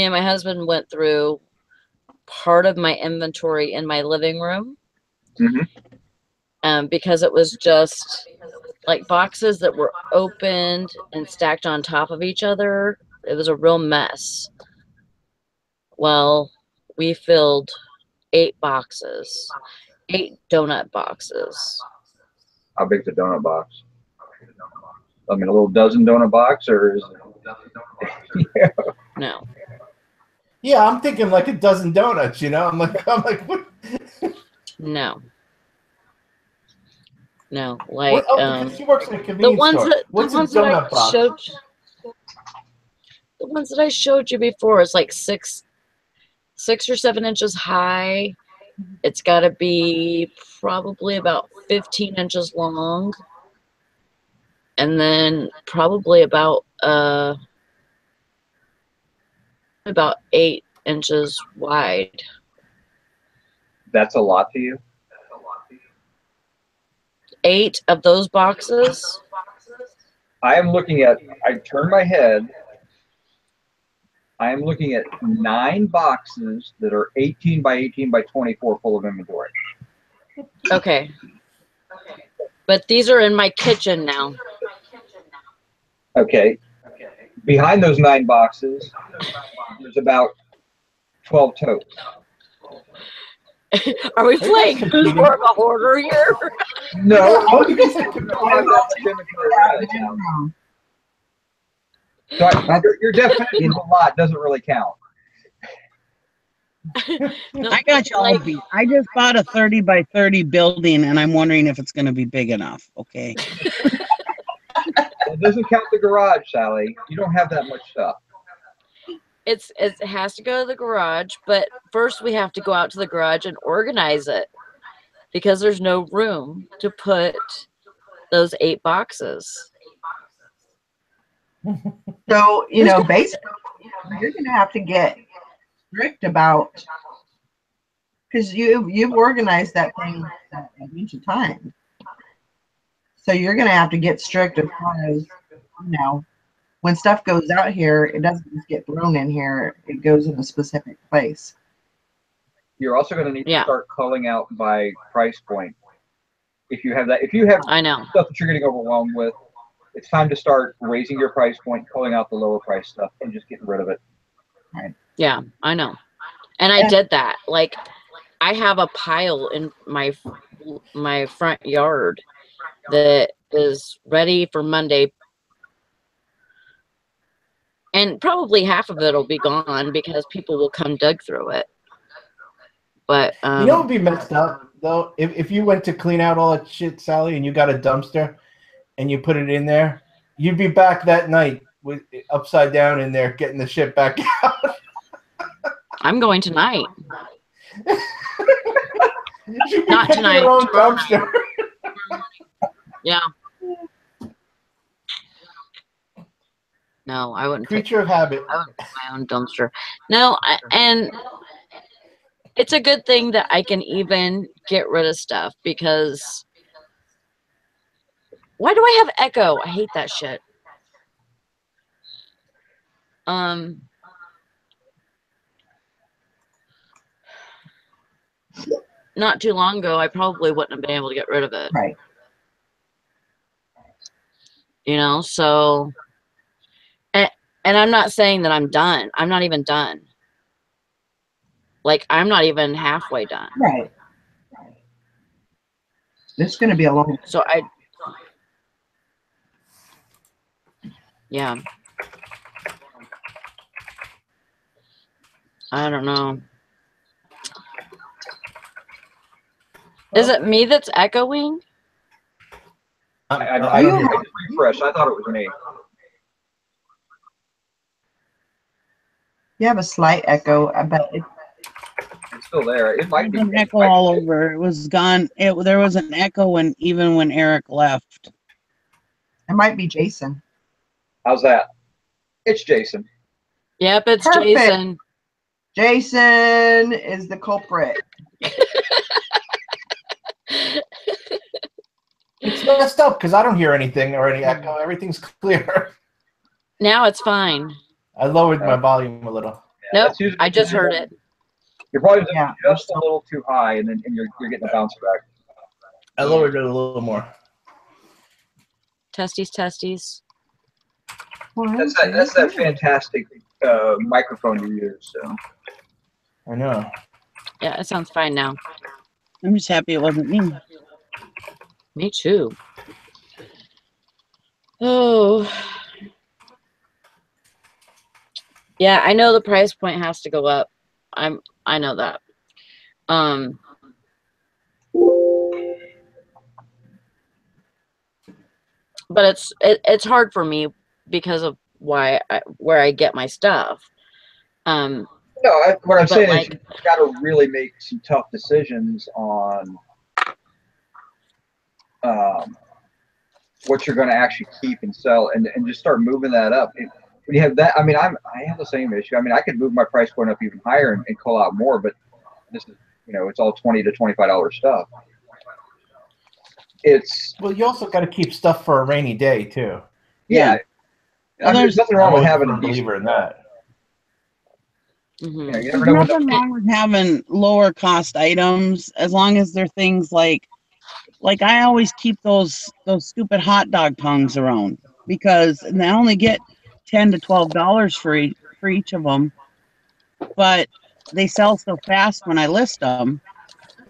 and my husband went through part of my inventory in my living room. Because it was just like boxes that were opened and stacked on top of each other. It was a real mess. Well, we filled 8 boxes, 8 donut boxes. how big's a donut box? I mean, a little dozen donut box, or is it? No. Yeah, I'm thinking like a dozen donuts. You know, I'm like, what? No. No, What? like Oh, because she works in a the convenience ones store. that What's the a ones that I donut box? showed, the ones that I showed you before is like 6 or 7 inches high. It's got to be probably about 15 inches long, and then probably about 8 inches wide. That's a lot to you? 8 of those boxes. I am looking at. I turn my head. I am looking at 9 boxes that are 18 by 18 by 24 full of inventory. Okay. But these are in my kitchen now. Okay. Behind those 9 boxes, there's about 12 totes. Are we playing who's more of a hoarder here? No, Oh, you guys are so your definition of a lot doesn't really count. No, I got you all beat. I just bought a 30 by 30 building, and I'm wondering if it's going to be big enough. Okay. It doesn't count the garage, Sally. You don't have that much stuff. it has to go to the garage, but first we have to go out to the garage and organize it because there's no room to put those 8 boxes. So, you know, basically, you're going to have to get strict about, because you've organized that thing a bunch of times. So you're going to have to get strict as far as, you know, when stuff goes out here, it doesn't just get thrown in here. It goes in a specific place. You're also going to need to start culling out by price point. If you have that, if you have I know stuff that you're getting overwhelmed with, it's time to start raising your price point, culling out the lower price stuff, and just getting rid of it. Right. Yeah, I know. And I did that. Like, I have a pile in my front yard that is ready for Monday. And probably half of it will be gone because people will come dig through it. But you know what would be messed up though? If you went to clean out all that shit, Sally, and you got a dumpster and you put it in there, you'd be back that night with upside down in there getting the shit back out. I'm going tonight. Not tonight. Your own dumpster. Yeah. No, I wouldn't. Creature of habit. I wouldn't put my own dumpster. No, and it's a good thing that I can even get rid of stuff because why do I have echo? I hate that shit. Not too long ago, I probably wouldn't have been able to get rid of it. Right. You know, so, and I'm not saying that I'm done. I'm not even done. Like, I'm not even halfway done. Right. It's going to be a long. So yeah. I don't know. Is it me that's echoing? I I don't hear just refreshed. I thought it was me. You have a slight echo. I bet it's Still there. It might be an echo all over. It was gone. There was an echo even when Eric left. it might be Jason. How's that? It's Jason. Yep, it's Perfect. Jason. Jason is the culprit. It's messed up because I don't hear anything or any echo. Everything's clear. Now it's fine. I lowered my volume a little. Yeah, Nope, I just heard it. Your volume's Yeah. just a little too high, and you're getting a bounce back. I lowered it a little more. Testes, testes. That's that fantastic microphone you use. So. I know. Yeah, it sounds fine now. I'm just happy it wasn't me. Me too. Oh. Yeah, I know the price point has to go up. I know that. But it's hard for me because of where I get my stuff. No, what I'm saying like, is you've got to really make some tough decisions on what you're going to actually keep and sell, and just start moving that up. And when you have that, I mean, I have the same issue. I mean, I could move my price point up even higher and call out more, but this is, it's all $20 to $25 stuff. Well, you also got to keep stuff for a rainy day too. Yeah. I mean, there's nothing wrong with having a believer in that. Mm-hmm. You There's never know when nothing wrong with having lower cost items as long as they're things like I always keep those stupid hot dog tongs around because I only get $10 to $12 for each of them, but they sell so fast when I list them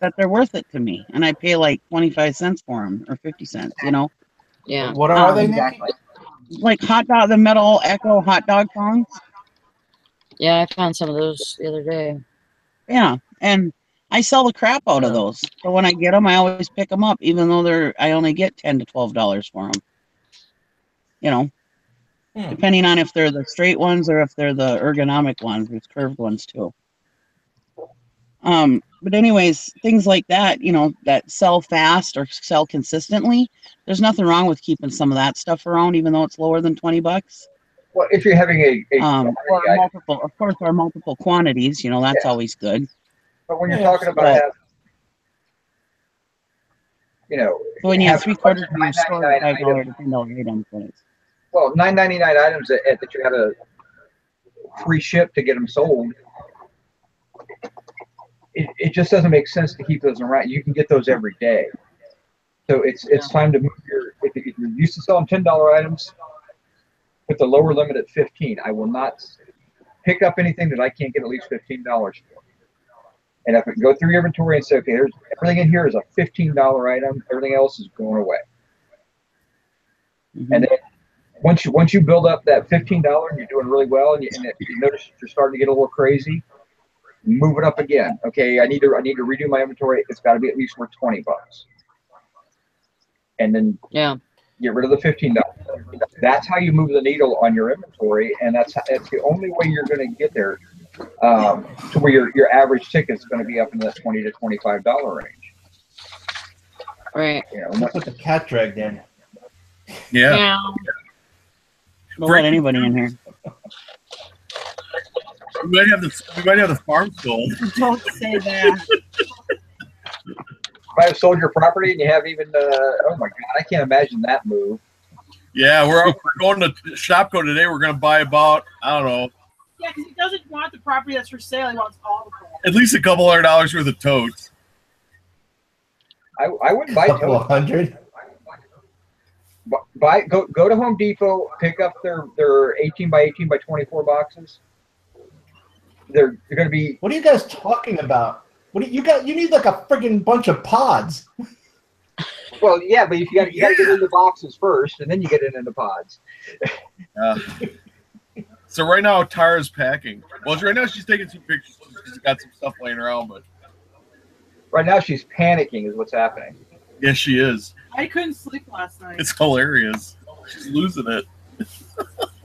that they're worth it to me, and I pay like 25 cents for them or 50 cents. Yeah. What are they, exactly? Like the metal Echo hot dog tongs. Yeah, I found some of those the other day. Yeah, and I sell the crap out of those. So when I get them, I always pick them up, even though I only get $10 to $12 for them. Depending on if they're the straight ones or if they're the ergonomic ones. There's curved ones too. But anyways, things like that, that sell fast or sell consistently. There's nothing wrong with keeping some of that stuff around, even though it's lower than $20. Well, if you're having or multiple quantities, that's always good. But when you're talking about when you have 3/4 of your store at $5 to $10 items, well, $9.99 items that you had a free ship to get them sold. It just doesn't make sense to keep those around. You can get those every day. So it's time to move if you're used to selling $10 items, put the lower limit at 15. I will not pick up anything that I can't get at least $15 for. And if I go through your inventory and say, okay, everything in here is a $15 item, everything else is going away. Mm-hmm. And then once you build up that $15 and you're doing really well, and you notice you're starting to get a little crazy, move it up again. Okay, I need to redo my inventory. It's got to be at least worth $20. And then get rid of the $15. That's how you move the needle on your inventory, and that's the only way you're going to get there to where your average ticket is going to be up in that $20 to $25 range. Right. That's what the cat dragged in. Yeah. Don't let anybody in here. We might have the farm sold. Don't say that. Might have sold your property and you have even oh my god, I can't imagine that move. Yeah, we're going to Shopko today. We're going to buy about, I don't know. Yeah, because he doesn't want the property that's for sale. He wants all the property. At least a couple $100 worth of totes. I wouldn't buy couple totes. $100. Go to Home Depot, pick up their 18 by 18 by 24 boxes. They're going to be. What are you guys talking about? What do you got? You need like a friggin' bunch of pods. Well, yeah, but you got to get in the boxes first, and then you get it in the pods. So right now, Tara's packing. Well, right now she's taking some pictures. She's got some stuff laying around, but Right now she's panicking is what's happening. yes, she is. I couldn't sleep last night. It's hilarious. She's losing it.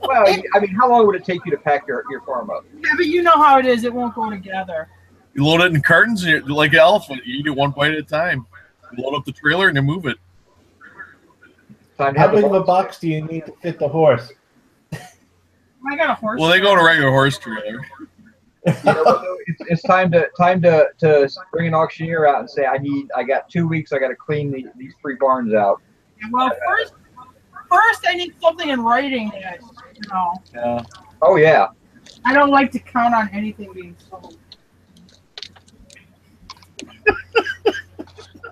Well, I mean, how long would it take you to pack your farm up? Yeah, but you know how it is. It won't go together. You load it in cartons like an elephant. You eat it one bite at a time. You load up the trailer and then move it. Time to How have big the of a box do you need to fit the horse? I got a horse. Well, they go in a regular horse trailer. You know, it's time to bring an auctioneer out and say I got 2 weeks. I got to clean these 3 barns out. Yeah, well, first I need something in writing that you know. Yeah. Oh yeah. I don't like to count on anything being sold.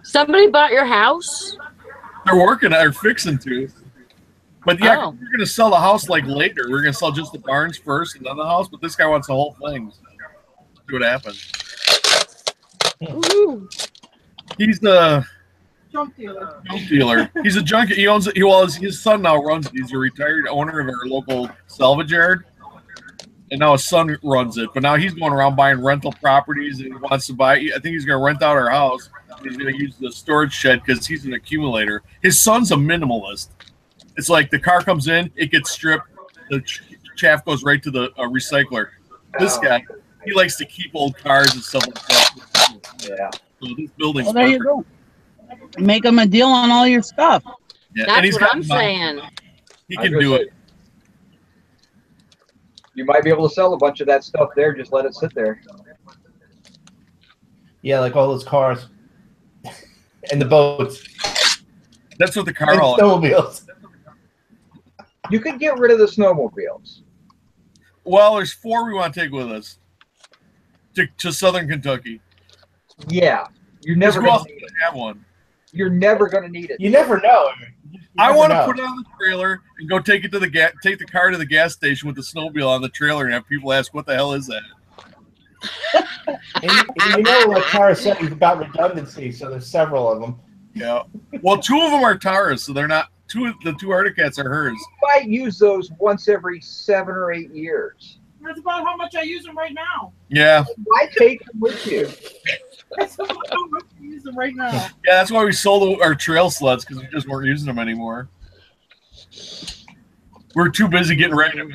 Somebody bought your house? They're working. They're fixing to. But yeah, Oh. we're gonna sell the house like later. We're gonna sell just the barns first and then the house. But this guy wants the whole thing. See what happens. Ooh. He's the Junk dealer. junk dealer. He's a junkie. He owns it. His son now runs it. He's a retired owner of our local salvage yard. And now his son runs it. But now he's going around buying rental properties and he wants to buy. I think he's going to rent out our house. He's going to use the storage shed because he's an accumulator. His son's a minimalist. It's like the car comes in, it gets stripped, the chaff goes right to the recycler. This guy, he likes to keep old cars and stuff like that. Yeah. So this building's Well, there you perfect. go. Make them a deal on all your stuff. Yeah. That's and he's what got I'm money. saying. He I was can gonna do say, it. You might be able to sell a bunch of that stuff there. Just let it sit there. Yeah, like all those cars and the boats That's what the and car all. snowmobiles. You could get rid of the snowmobiles. Well, there's 4 we want to take with us to Southern Kentucky. Yeah. You're Because never who gonna else need doesn't it. have one? You're never gonna need it. You never know. I want to put it on the trailer and go take it to take the car to the gas station with the snowmobile on the trailer and have people ask, "What the hell is that?" And you know what Tara said about redundancy, so there's several of them. Yeah. Well, 2 of them are Tara's, so they're not. The 2 Arctic Cats are hers. You might use those once every 7 or 8 years. That's about how much I use them right now. Yeah. Why take them with you? That's about how much I use them right now. Yeah, that's why we sold our trail sleds because we just weren't using them anymore. We're too busy getting ready to move.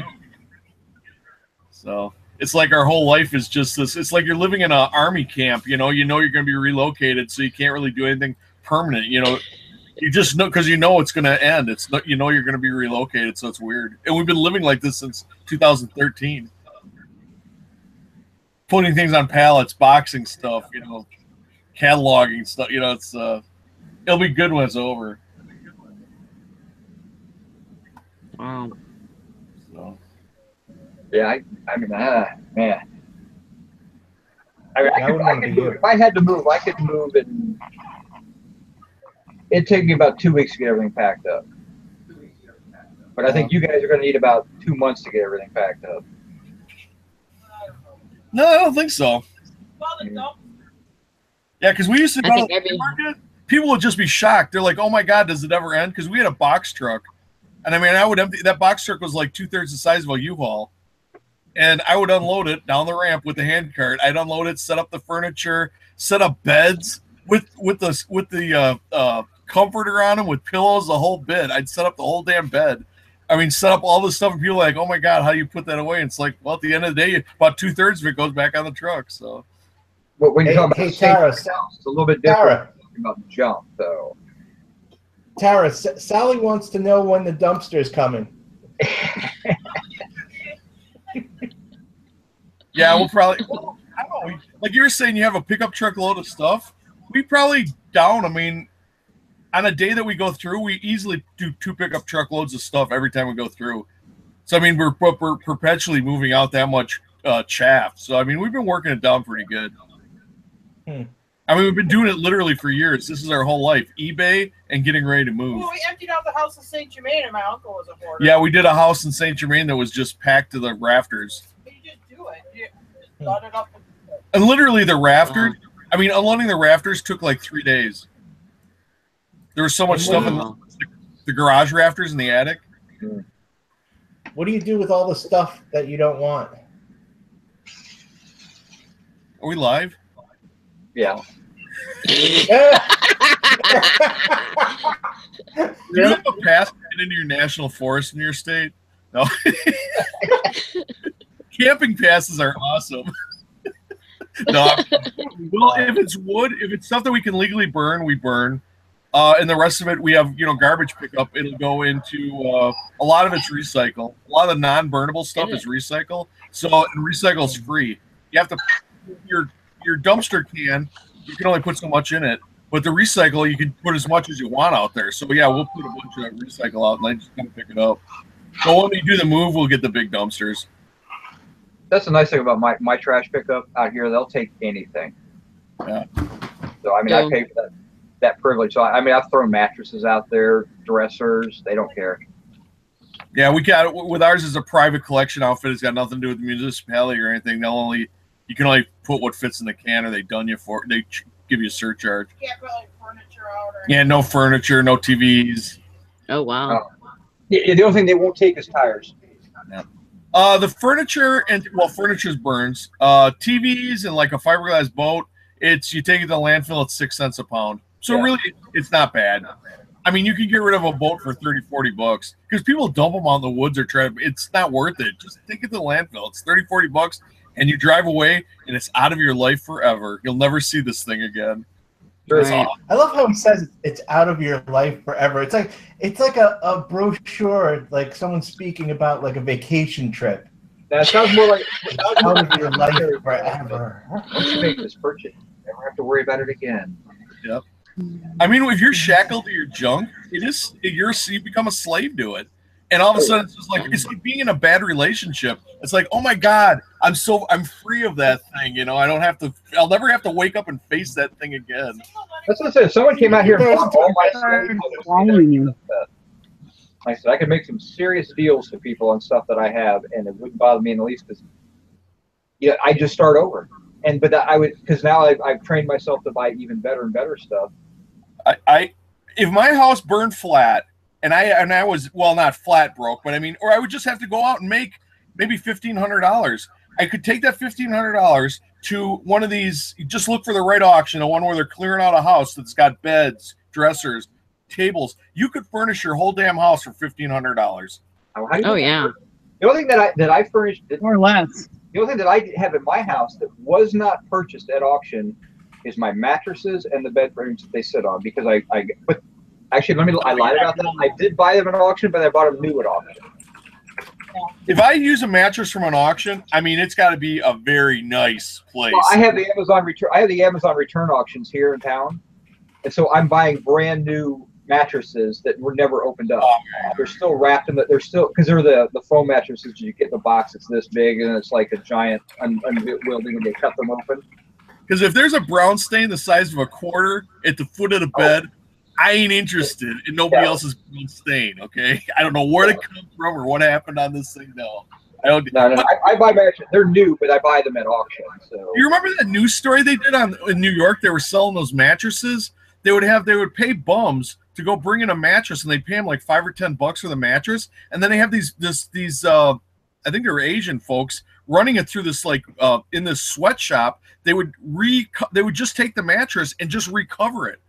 So it's like our whole life is just this. It's like you're living in an army camp. You know you're going to be relocated, so you can't really do anything permanent. You just know because it's going to end. It's not, you're going to be relocated, so it's weird. And we've been living like this since 2013. Putting things on pallets, boxing stuff, cataloging stuff. It's it'll be good when it's over. Wow. So. Yeah, I mean, man. I I wouldn't want to be you. if I had to move, I could move and it'd take me about 2 weeks to get everything packed up. But I think you guys are going to need about 2 months to get everything packed up. No, I don't think so. Well, then don't. Yeah, because we used to I go think to the maybe- market. People would just be shocked. They're like, "Oh my God, does it ever end?" Because we had a box truck, and I mean, I would empty that box truck was like 2/3 the size of a U-Haul, and I would unload it down the ramp with the hand cart. I'd unload it, set up the furniture, set up beds with the comforter on them with pillows, the whole bed. I'd set up the whole damn bed. I mean, set up all this stuff, and people are like, "Oh my God, how do you put that away?" And it's like, well, at the end of the day, about 2/3 of it goes back on the truck. So But when you Hey, talk about hey, safe Tara. house, it's a little bit different Tara. than talking about junk, though. Tara, Sally wants to know when the dumpster's coming. yeah, we'll probably. I don't know. Like you were saying, you have a pickup truck load of stuff. We probably down. I mean, on a day that we go through, we easily do 2 pickup truck loads of stuff every time we go through. So I mean, we're perpetually moving out that much chaff. So I mean, we've been working it down pretty good. I mean, we've been doing it literally for years. This is our whole life: eBay and getting ready to move. Well, we emptied out the house in St. Germain, and my uncle was a hoarder. Yeah, we did a house in St. Germain that was just packed to the rafters. You just do it. You just load it up. And literally the rafters, I mean, unloading the rafters took like 3 days. There was so much stuff in the garage rafters in the attic. What do you do with all the stuff that you don't want? Are we live? Yeah. Do you have a pass to get into your national forest in your state? No. Camping passes are awesome. No, well, if it's wood, if it's stuff that we can legally burn, we burn. And the rest of it, we have, garbage pickup. It'll go into a lot of it's recycle. A lot of the non-burnable stuff is recycle. So recycle is free. You have to your dumpster can. You can only put so much in it, but the recycle you can put as much as you want out there. So yeah, we'll put a bunch of recycle out, and I just kind of pick it up. But when we do the move, we'll get the big dumpsters. That's the nice thing about my trash pickup out here. They'll take anything. Yeah. So I mean, I pay for that privilege. So I mean, I've thrown mattresses out there, dressers. They don't care. Yeah, we got with ours is a private collection outfit. It's got nothing to do with the municipality or anything. You can only put what fits in the can, or they done you for. They give you a surcharge. You can't put like furniture out or Yeah, no furniture, no TVs. Oh wow. Yeah, the only thing they won't take is tires. Yeah. The furniture furniture's burns. TVs and like a fiberglass boat, you take it to the landfill, it's 6 cents a pound. So really, it's not bad. I mean, you can get rid of a boat for $30-$40 because people dump them out in the woods or it's not worth it. Just take it to the landfill. It's $30-$40 and you drive away and it's out of your life forever. You'll never see this thing again. Right. I love how it says it's out of your life forever. It's like a brochure, like someone speaking about like a vacation trip. That sounds more like out of your life forever. Once you make this purchase, you never have to worry about it again. Yep. I mean, if you're shackled to your junk, you become a slave to it. And all of a sudden, it's like being in a bad relationship. It's like, oh my God, I'm free of that thing. I'll never have to wake up and face that thing again. That's what I said. If someone came out here and bought all my stuff, like I said, I could make some serious deals to people on stuff that I have, and it wouldn't bother me in the least because, I just start over. But I would, because now I've trained myself to buy even better and better stuff. If my house burned flat, and I was, well, not flat broke, but I mean, or I would just have to go out and make maybe $1,500. I could take that $1,500 to one of these, just look for the right auction, the one where they're clearing out a house that's got beds, dressers, tables. You could furnish your whole damn house for $1,500. Oh yeah. The only thing that I furnished, or less. The only thing that I have in my house that was not purchased at auction is my mattresses and the bed frames that they sit on, because I lied about that. I did buy them at auction, but I bought them new at auction. If I use a mattress from an auction, I mean, it's got to be a very nice place. Well, I have the Amazon return auctions here in town, and so I'm buying brand new mattresses that were never opened up. They're still wrapped in they're still, because they're the foam mattresses. You get in the box, it's this big, and it's like a giant unwielding when they cut them open. Because if there's a brown stain the size of a quarter at the foot of the bed, I ain't interested in nobody else's brown stain. Okay, I don't know where it comes from or what happened on this thing. No, I don't. No. I buy mattresses. They're new, but I buy them at auction. So you remember that news story they did in New York? They were selling those mattresses. They would pay bums to go bring in a mattress, and they'd pay them like $5 or $10 for the mattress. And then they have these I think they were Asian folks running it through this in this sweatshop. They would just take the mattress and just recover it.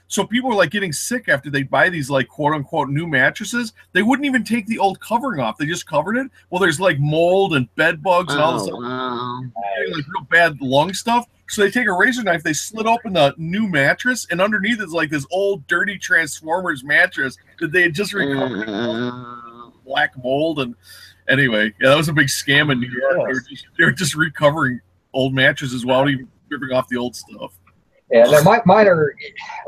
So people were like getting sick after they buy these like quote unquote new mattresses. They wouldn't even take the old covering off. They just covered it. Well, there's like mold and bed bugs and all this stuff. Wow. Like real bad lung stuff. So they take a razor knife, they slit open the new mattress, and underneath is like this old dirty Transformers mattress that they had just recovered. Black mold. And anyway, yeah, that was a big scam in New York. They were just recovering old mattresses while even ripping off the old stuff. Yeah, mine are,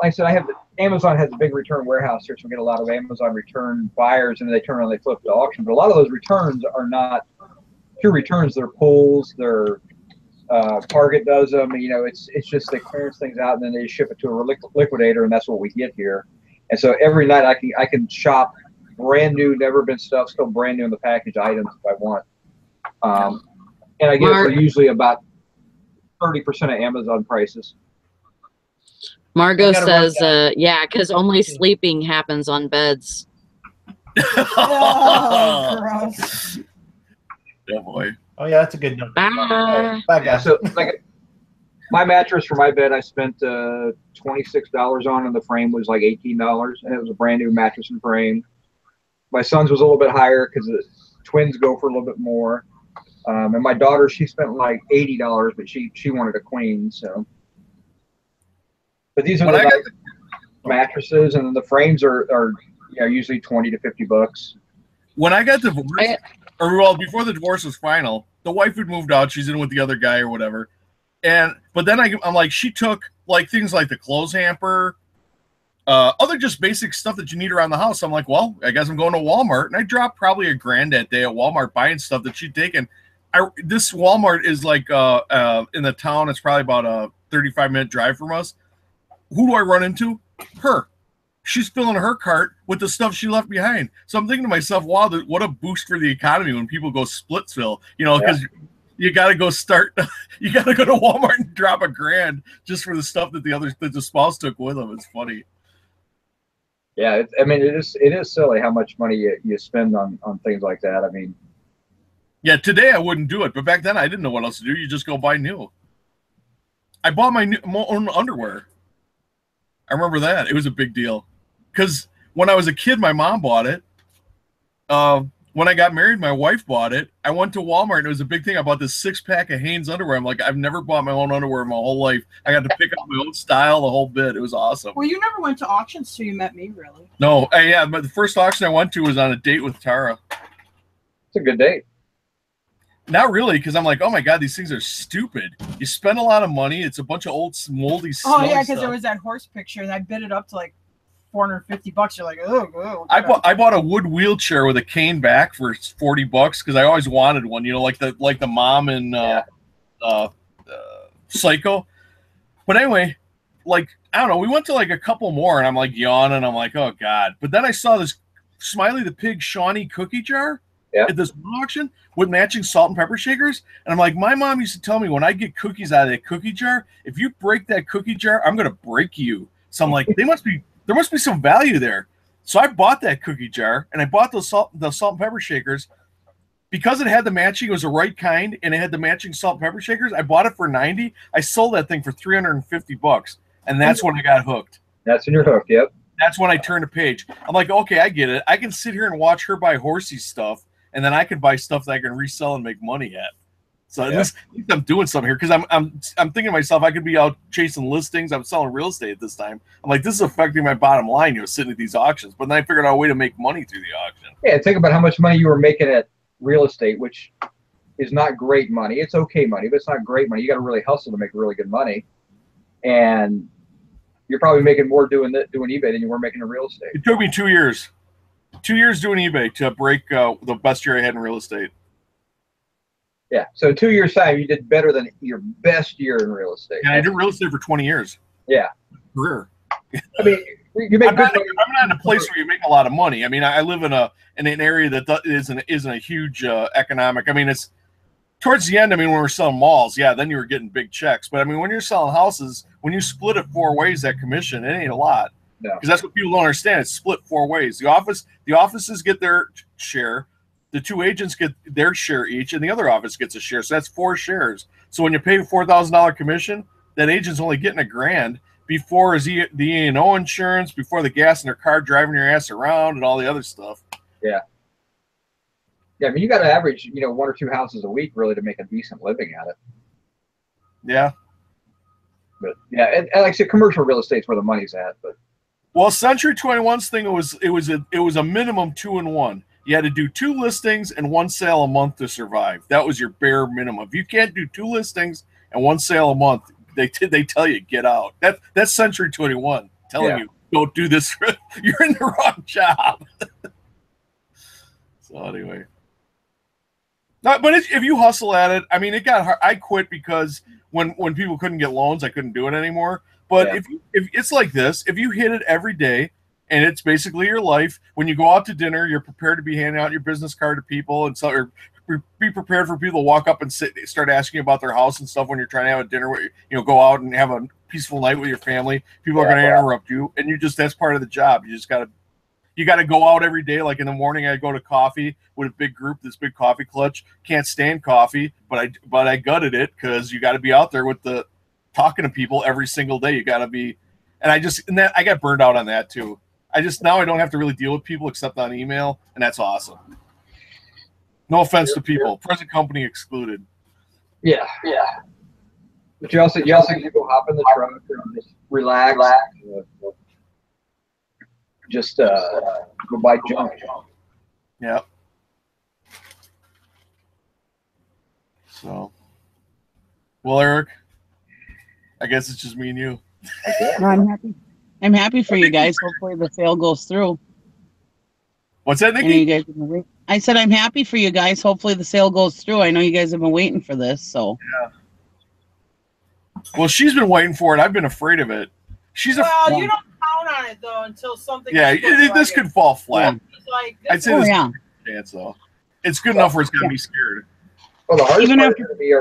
like I said, Amazon has a big return warehouse here, so we get a lot of Amazon return buyers, and they turn around and they flip to auction. But a lot of those returns are not pure returns. They're pulls. They're Target does them. It's just they clearance things out and then they ship it to a liquidator, and that's what we get here. And so every night I can shop brand new, never been stuff, still brand new in the package items if I want. And I get it for usually about 30% of Amazon prices. Margot says, yeah, because only sleeping happens on beds. Oh, gross. Oh boy. Oh yeah, that's a good note. Bye. Bye, Yeah, guys. so like my mattress for my bed, I spent $26 on, and the frame was like $18, and it was a brand new mattress and frame. My son's was a little bit higher because the twins go for a little bit more. And my daughter, she spent like $80, but she wanted a queen. So, but these are When the I nice got mattresses, and then the frames are usually 20 to 50 bucks. when I got divorced, or well, before the divorce was final, the wife had moved out. She's in with the other guy or whatever. But then I'm like, she took like things like the clothes hamper, other just basic stuff that you need around the house. I'm like, well, I guess I'm going to Walmart, and I dropped probably $1,000 that day at Walmart buying stuff that she'd taken. This Walmart is like in the town. It's probably about a 35-minute drive from us. Who do I run into? Her. She's filling her cart with the stuff she left behind. So I'm thinking to myself, wow, what a boost for the economy when people go Splitsville, because you got to go you got to go to Walmart and drop $1,000 just for the stuff that the spouse took with them. It's funny. Yeah, it is silly how much money you spend on things like that. I mean, yeah, today I wouldn't do it, but back then I didn't know what else to do. You just go buy new. I bought my own underwear. I remember that. It was a big deal. Because when I was a kid, my mom bought it. When I got married, my wife bought it. I went to Walmart, and it was a big thing. I bought this 6-pack of Hanes underwear. I'm like, I've never bought my own underwear in my whole life. I got to pick out my own style, the whole bit. It was awesome. Well, you never went to auctions till you met me, really. No, yeah, but the first auction I went to was on a date with Tara. it's a good date. Not really, because I'm like, oh my God, these things are stupid. You spend a lot of money. It's a bunch of old moldy stuff. Oh, yeah, because there was that horse picture, and I bid it up to like $450. You're like, oh. I bought a wood wheelchair with a cane back for $40 because I always wanted one. Like the mom in Psycho. But anyway, like I don't know. We went to like a couple more, and I'm like yawning. I'm like, oh God. But then I saw this Smiley the Pig Shawnee cookie jar at this auction with matching salt and pepper shakers. And I'm like, my mom used to tell me when I get cookies out of that cookie jar, if you break that cookie jar, I'm gonna break you. So I'm like, there must be some value there. So I bought that cookie jar, and I bought the salt and pepper shakers because it had the matching. It was the right kind, and it had the matching salt and pepper shakers. I bought it for $90. I sold that thing for $350, and that's when I got hooked. That's when you're hooked. Yep. That's when I turned a page. I'm like, okay, I get it. I can sit here and watch her buy horsey stuff, and then I can buy stuff that I can resell and make money at. So at least I'm doing something here, because I'm thinking to myself, I could be out chasing listings. I'm selling real estate at this time. I'm like, this is affecting my bottom line, sitting at these auctions. But then I figured out a way to make money through the auction. Yeah, think about how much money you were making at real estate, which is not great money. It's okay money, but it's not great money. You got to really hustle to make really good money. And you're probably making more doing eBay than you were making in real estate. It took me 2 years. 2 years doing eBay to break the best year I had in real estate. Yeah. So in 2 years' time, you did better than your best year in real estate. And I did real estate for 20 years. Yeah. Career. I mean, you make I'm not in a place where you make a lot of money. I mean, I live in an area that isn't a huge economic. I mean, it's towards the end. I mean, when we're selling malls, then you were getting big checks. But I mean, when you're selling houses, when you split it 4 ways, that commission, it ain't a lot. No. Because that's what people don't understand. It's split 4 ways. The offices get their share. The 2 agents get their share each, and the other office gets a share. So that's 4 shares. So when you pay $4,000 commission, that agent's only getting $1,000 before the E&O insurance, before the gas in their car driving your ass around, and all the other stuff. Yeah. Yeah, I mean, you got to average, 1 or 2 houses a week really to make a decent living at it. Yeah. But yeah, and like I said, commercial real estate's where the money's at. But well, Century 21's thing it was a minimum 2-in-1. You had to do 2 listings and 1 sale a month to survive. That was your bare minimum. If you can't do 2 listings and 1 sale a month, they tell you get out. That's Century 21 telling you don't do this. You're in the wrong job. So anyway, but if you hustle at it, I mean, it got hard. I quit because when people couldn't get loans, I couldn't do it anymore. But if it's like this, if you hit it every day, and it's basically your life. When you go out to dinner, you're prepared to be handing out your business card to people, and so or be prepared for people to walk up and start asking you about their house and stuff when you're trying to have a dinner. Go out and have a peaceful night with your family. People are going to interrupt you, and that's part of the job. You just got to You got to go out every day. Like in the morning, I go to coffee with a big group, this big coffee clutch. Can't stand coffee, but I gutted it because you got to be out there with the talking to people every single day. You got to be, and I got burned out on that too. Now I don't have to really deal with people except on email, and that's awesome. No offense to people, present company excluded. Yeah. But you also get to go hop in the truck and just relax. Just go buy junk. Yeah. So, well, Eric, I guess it's just me and you. No, I'm happy. I'm happy for you guys. Hopefully the sale goes through. What's that, I know Nikki? you guys have been waiting. I said I'm happy for you guys. Hopefully the sale goes through. I know you guys have been waiting for this. So. Yeah. Well, she's been waiting for it. I've been afraid of it. You don't count on it though until something. Yeah, this could fall flat. Yeah. Like, I'd say this is a chance though. It's good enough where it's got me scared. Well, the hardest part is going to be,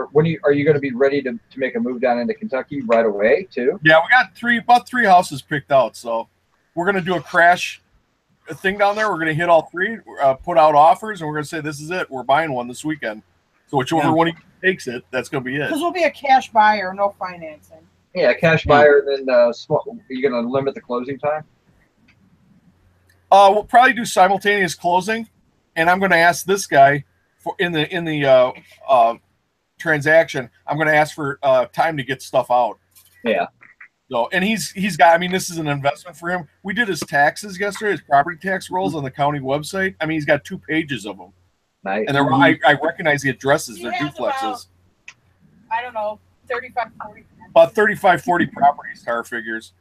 are you going to be ready to make a move down into Kentucky right away too? Yeah, we got about three houses picked out, so we're going to do a crash thing down there. We're going to hit all three, put out offers, and we're going to say this is it. We're buying one this weekend. So whichever one takes it, that's going to be it. Because we'll be a cash buyer, no financing. Yeah, cash buyer. Then are you going to limit the closing time? We'll probably do simultaneous closing, and I'm going to ask this guy for in the transaction. I'm going to ask for time to get stuff out. Yeah. So, and he's got. I mean, this is an investment for him. We did his taxes yesterday, his property tax rolls on the county website. I mean, he's got 2 pages of them. Nice. And I recognize the addresses. They're duplexes. About, I don't know, 35, 40. About 35, 40 properties, car figures.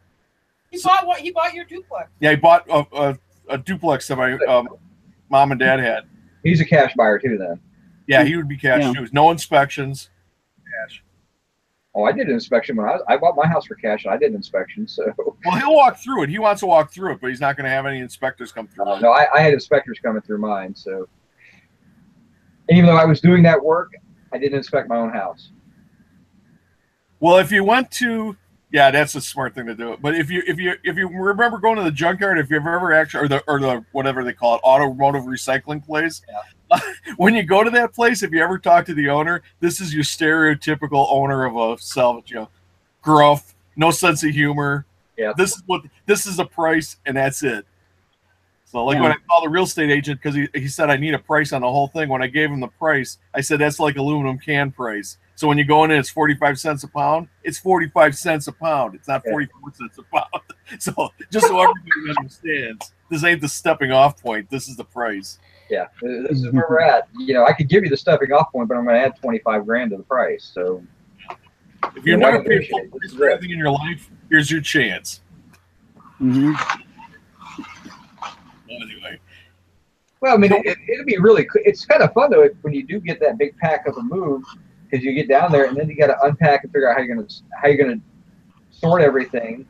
He bought what? He bought your duplex. Yeah, he bought a duplex that my mom and dad had. He's a cash buyer too, then. Yeah, he would be cash too. No inspections. Cash. Oh, I did an inspection when I bought my house for cash. And I did an inspection, so. Well, he'll walk through it. He wants to walk through it, but he's not going to have any inspectors come through. No, I had inspectors coming through mine, so. And even though I was doing that work, I didn't inspect my own house. Well, if you went to, yeah, that's a smart thing to do. But if you remember going to the junkyard, if you've ever actually, or the whatever they call it, automotive recycling place, when you go to that place, if you ever talk to the owner, this is your stereotypical owner of a salvage, gruff, no sense of humor. Yeah, this is a price, and that's it. So, like when I called the real estate agent because he said I need a price on the whole thing. When I gave him the price, I said that's like aluminum can price. So when you go in, it's 45 cents a pound. It's 45 cents a pound. It's not 44 cents a pound. So just so everybody understands, this ain't the stepping off point. This is the price. Yeah, this is where we're at. I could give you the stepping off point, but I'm going to add 25 grand to the price. So if you've never paid full price for anything in your life, here's your chance. Mm-hmm. Anyway. Well, I mean, it'll be really. It's kind of fun though when you do get that big pack of a move, because you get down there and then you got to unpack and figure out how you're gonna sort everything.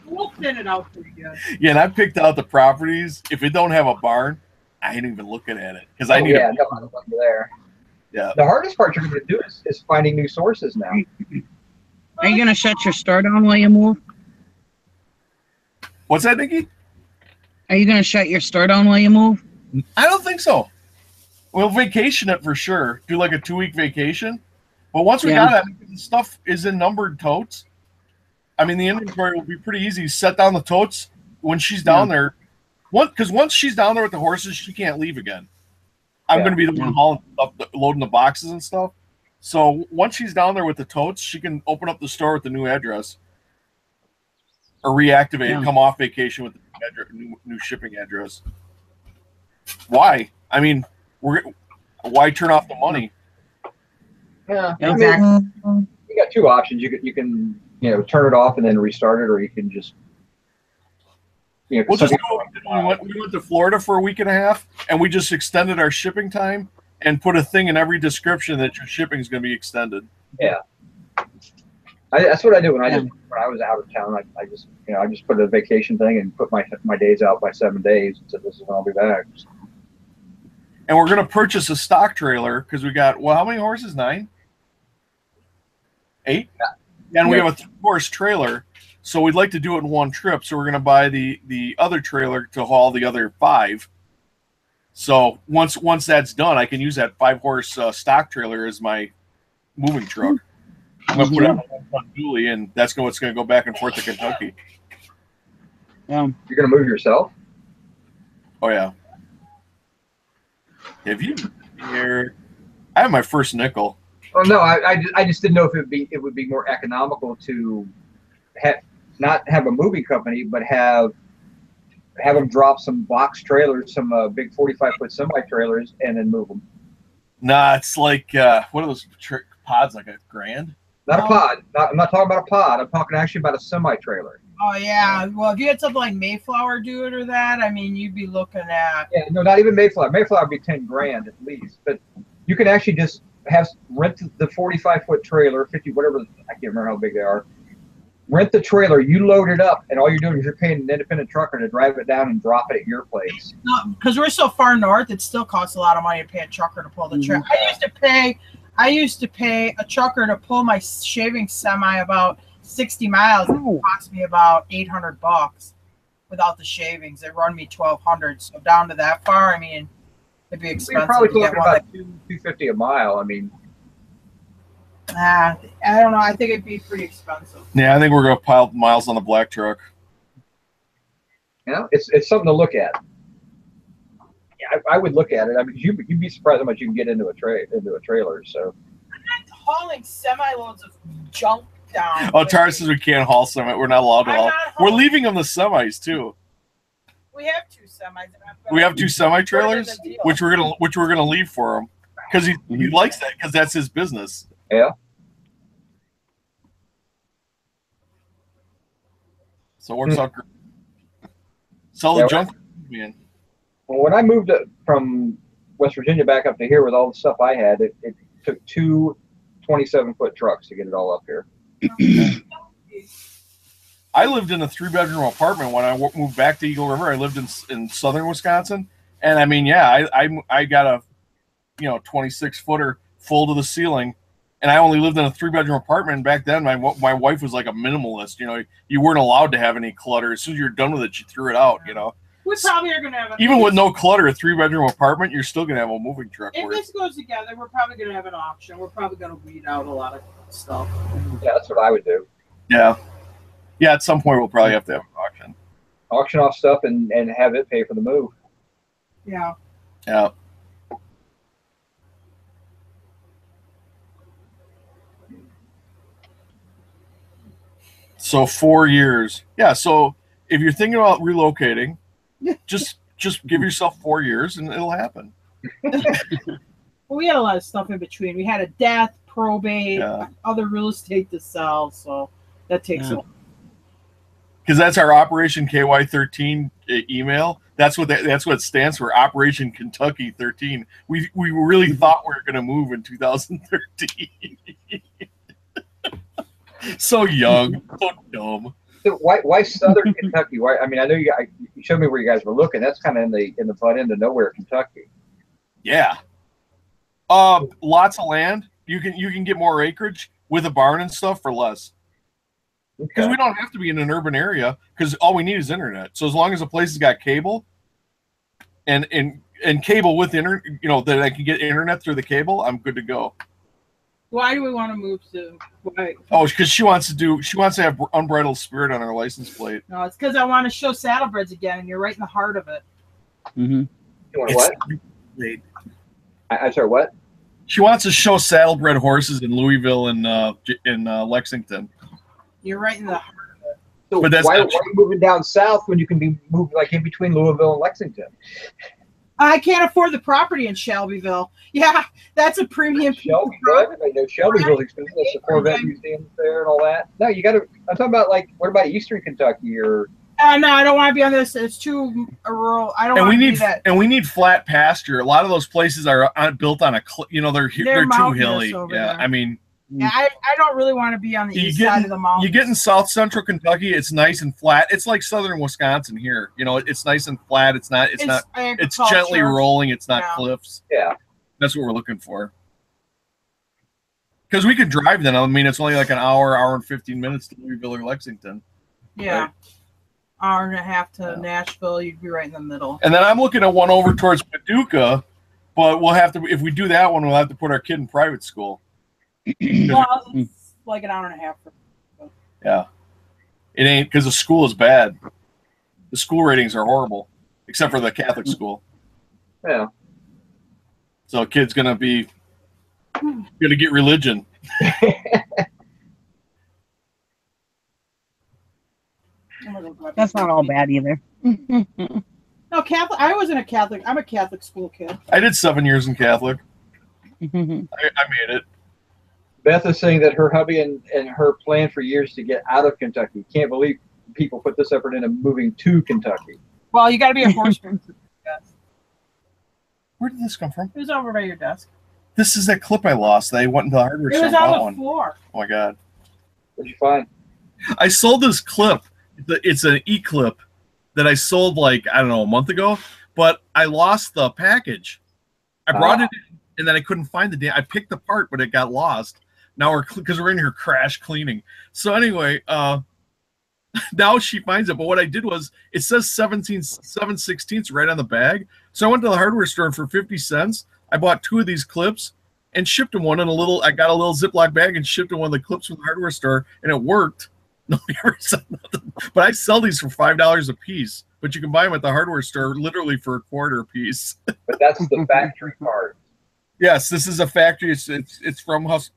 We'll thin it out pretty good. Yeah, and I picked out the properties. If it don't have a barn, I ain't even looking at it because I need. Yeah, no, there. Yeah. The hardest part you're going to do is finding new sources now. Are you going to shut your store down while you move? What's that, Nikki? Are you going to shut your store down while you move? I don't think so. We'll vacation it for sure. Do like a 2-week vacation. But once we got it, the stuff is in numbered totes. I mean, the inventory will be pretty easy. Set down the totes when she's down there. Because once she's down there with the horses, she can't leave again. I'm going to be the one hauling stuff, loading the boxes and stuff. So once she's down there with the totes, she can open up the store with the new address. Or reactivate and come off vacation with the new shipping address. Why? I mean, why turn off the money? Yeah, exactly. You got 2 options. You can turn it off and then restart it, or you can just we'll just go. We went to Florida for a week and a half, and we just extended our shipping time and put a thing in every description that your shipping is going to be extended. Yeah. That's what I did when I was out of town. I just put a vacation thing and put my days out by 7 days and said, this is when I'll be back. And we're going to purchase a stock trailer because we got, how many horses? 9? 8? Yeah. And we have a 3-horse trailer. So we'd like to do it in one trip. So we're going to buy the other trailer to haul the other 5. So once that's done, I can use that 5-horse stock trailer as my moving truck. I'm going to put it on a 1-ton dually, and that's what's going to go back and forth to Kentucky. Yeah. You're going to move yourself? Oh, yeah. Have you here? I have my first nickel. Oh no, I just didn't know if it would be more economical to not have a moving company, but have them drop some box trailers, some big 45-foot semi trailers, and then move them. Nah, it's like what are those pods? Like $1,000? Not a pod. I'm not talking about a pod. I'm talking actually about a semi trailer. Oh yeah. Well, if you had something like Mayflower do it or that, I mean, you'd be looking at. Yeah, no, not even Mayflower. Mayflower would be $10,000 at least, but you can actually just rent the 45-foot trailer, 50, whatever. I can't remember how big they are. Rent the trailer, you load it up, and all you're doing is you're paying an independent trucker to drive it down and drop it at your place. No, because we're so far north, it still costs a lot of money to pay a trucker to pull the trailer. I used to pay a trucker to pull my shaving semi about 60 miles. And it cost me about $800 without the shavings. It run me $1,200. So down to that far, I mean, it'd be expensive. You're probably to get talking one about $250 a mile. I mean, I don't know. I think it'd be pretty expensive. Yeah, I think we're going to pile miles on the black truck. you know, it's something to look at. Yeah, I would look at it. I mean, you'd be surprised how much you can get into a trailer. So I'm not hauling semi-loads of junk down. Oh, Tara says we can't haul semi. We're not allowed to haul. We're leaving them the semis too. We have 2 semis. We have 2 semi trailers, which we're gonna leave for him because he likes that because that's his business. yeah. So it works out great. Sell the junk, man. Well, when I moved from West Virginia back up to here with all the stuff I had, it took 2 27-foot trucks to get it all up here. I lived in a 3-bedroom apartment when I moved back to Eagle River. I lived in southern Wisconsin, and I mean, yeah, I got a 26-footer full to the ceiling, and I only lived in a 3-bedroom apartment. And back then, my wife was like a minimalist. You know, you weren't allowed to have any clutter. As soon as you're done with it, you threw it out. You know. We probably are going to have even with no clutter, a 3-bedroom apartment, you're still going to have a moving truck. If this goes together, we're probably going to have an auction. We're probably going to weed out a lot of stuff. Yeah, that's what I would do. Yeah. Yeah, at some point we'll probably have to have an auction. Auction off stuff and have it pay for the move. Yeah. Yeah. So 4 years. Yeah, so if you're thinking about relocating, just give yourself 4 years and it'll happen. Well, we had a lot of stuff in between. We had a death, probate, other real estate to sell, so that takes a while. Because that's our Operation KY13 email. That's what it stands for, Operation Kentucky 13. We really thought we were going to move in 2013. So young, so dumb. So why Southern Kentucky? Why? I mean, I know you showed me where you guys were looking. That's kind of in the butt end of nowhere, Kentucky. Yeah. Lots of land. You can get more acreage with a barn and stuff for less. Because we don't have to be in an urban area because all we need is internet. So as long as a place has got cable and cable with internet, that I can get internet through the cable, I'm good to go. Why do we want to move to? Why? Oh, because she wants to have unbridled spirit on her license plate. No, it's because I want to show saddlebreds again, and you're right in the heart of it. Mm-hmm. You want what? I'm sorry, what? She wants to show saddlebred horses in Louisville and in Lexington. You're right in the heart of it. So but why are you moving down south when you can be moved like in between Louisville and Lexington? I can't afford the property in Shelbyville. Yeah, that's a premium. Shelbyville, everybody knows Shelbyville's expensive. There's the Corvette Museum there and all that. No, you got to. I'm talking about what about Eastern Kentucky or? No, I don't want to be on this. It's too rural. I don't want to do that. And we need flat pasture. A lot of those places are built on they're too hilly. Yeah, there. I mean. Yeah, I don't really want to be on the east side of the mountain. You get in South Central Kentucky, it's nice and flat. It's like southern Wisconsin here. It's nice and flat. It's gently rolling. It's not cliffs. Yeah. That's what we're looking for. Because we could drive then. I mean, it's only like an hour and 15 minutes to Louisville or Lexington. Yeah. Right. Hour and a half to Yeah. Nashville, you'd be right in the middle. And then I'm looking at one over towards Paducah, but we'll have to, if we do that one, we'll have to put our kid in private school. Well, it's like an hour and a half. Yeah. It ain't, because the school is bad. The school ratings are horrible, except for the Catholic school. Yeah. So a kid's gonna get religion. That's not all bad either. No, Catholic. I wasn't a Catholic. I'm a Catholic school kid. I did 7 years in Catholic. I made it. Beth is saying that her hubby and her plan for years to get out of Kentucky. Can't believe people put this effort into moving to Kentucky. Well, you got to be a horseman. Yes. Where did this come from? It was over by your desk. This is that clip I lost. I went into the hardware It store was and on bought the one. floor. Oh my god. What'd you find? I sold this clip. It's an e-clip that I sold like, I don't know, a month ago, but I lost the package. I brought it in and then I couldn't find the damn. I picked the part, but it got lost. Now because we're in here crash cleaning. So anyway, now she finds it. But what I did was, it says 7/16 right on the bag. So I went to the hardware store and for 50 cents, I bought 2 of these clips and shipped them one in a little. I got a little Ziploc bag and shipped them one of the clips from the hardware store, and it worked. Nobody ever said nothing. But I sell these for $5 a piece. But you can buy them at the hardware store literally for a quarter a piece. But that's the factory part. Yes, this is a factory. It's from Hus.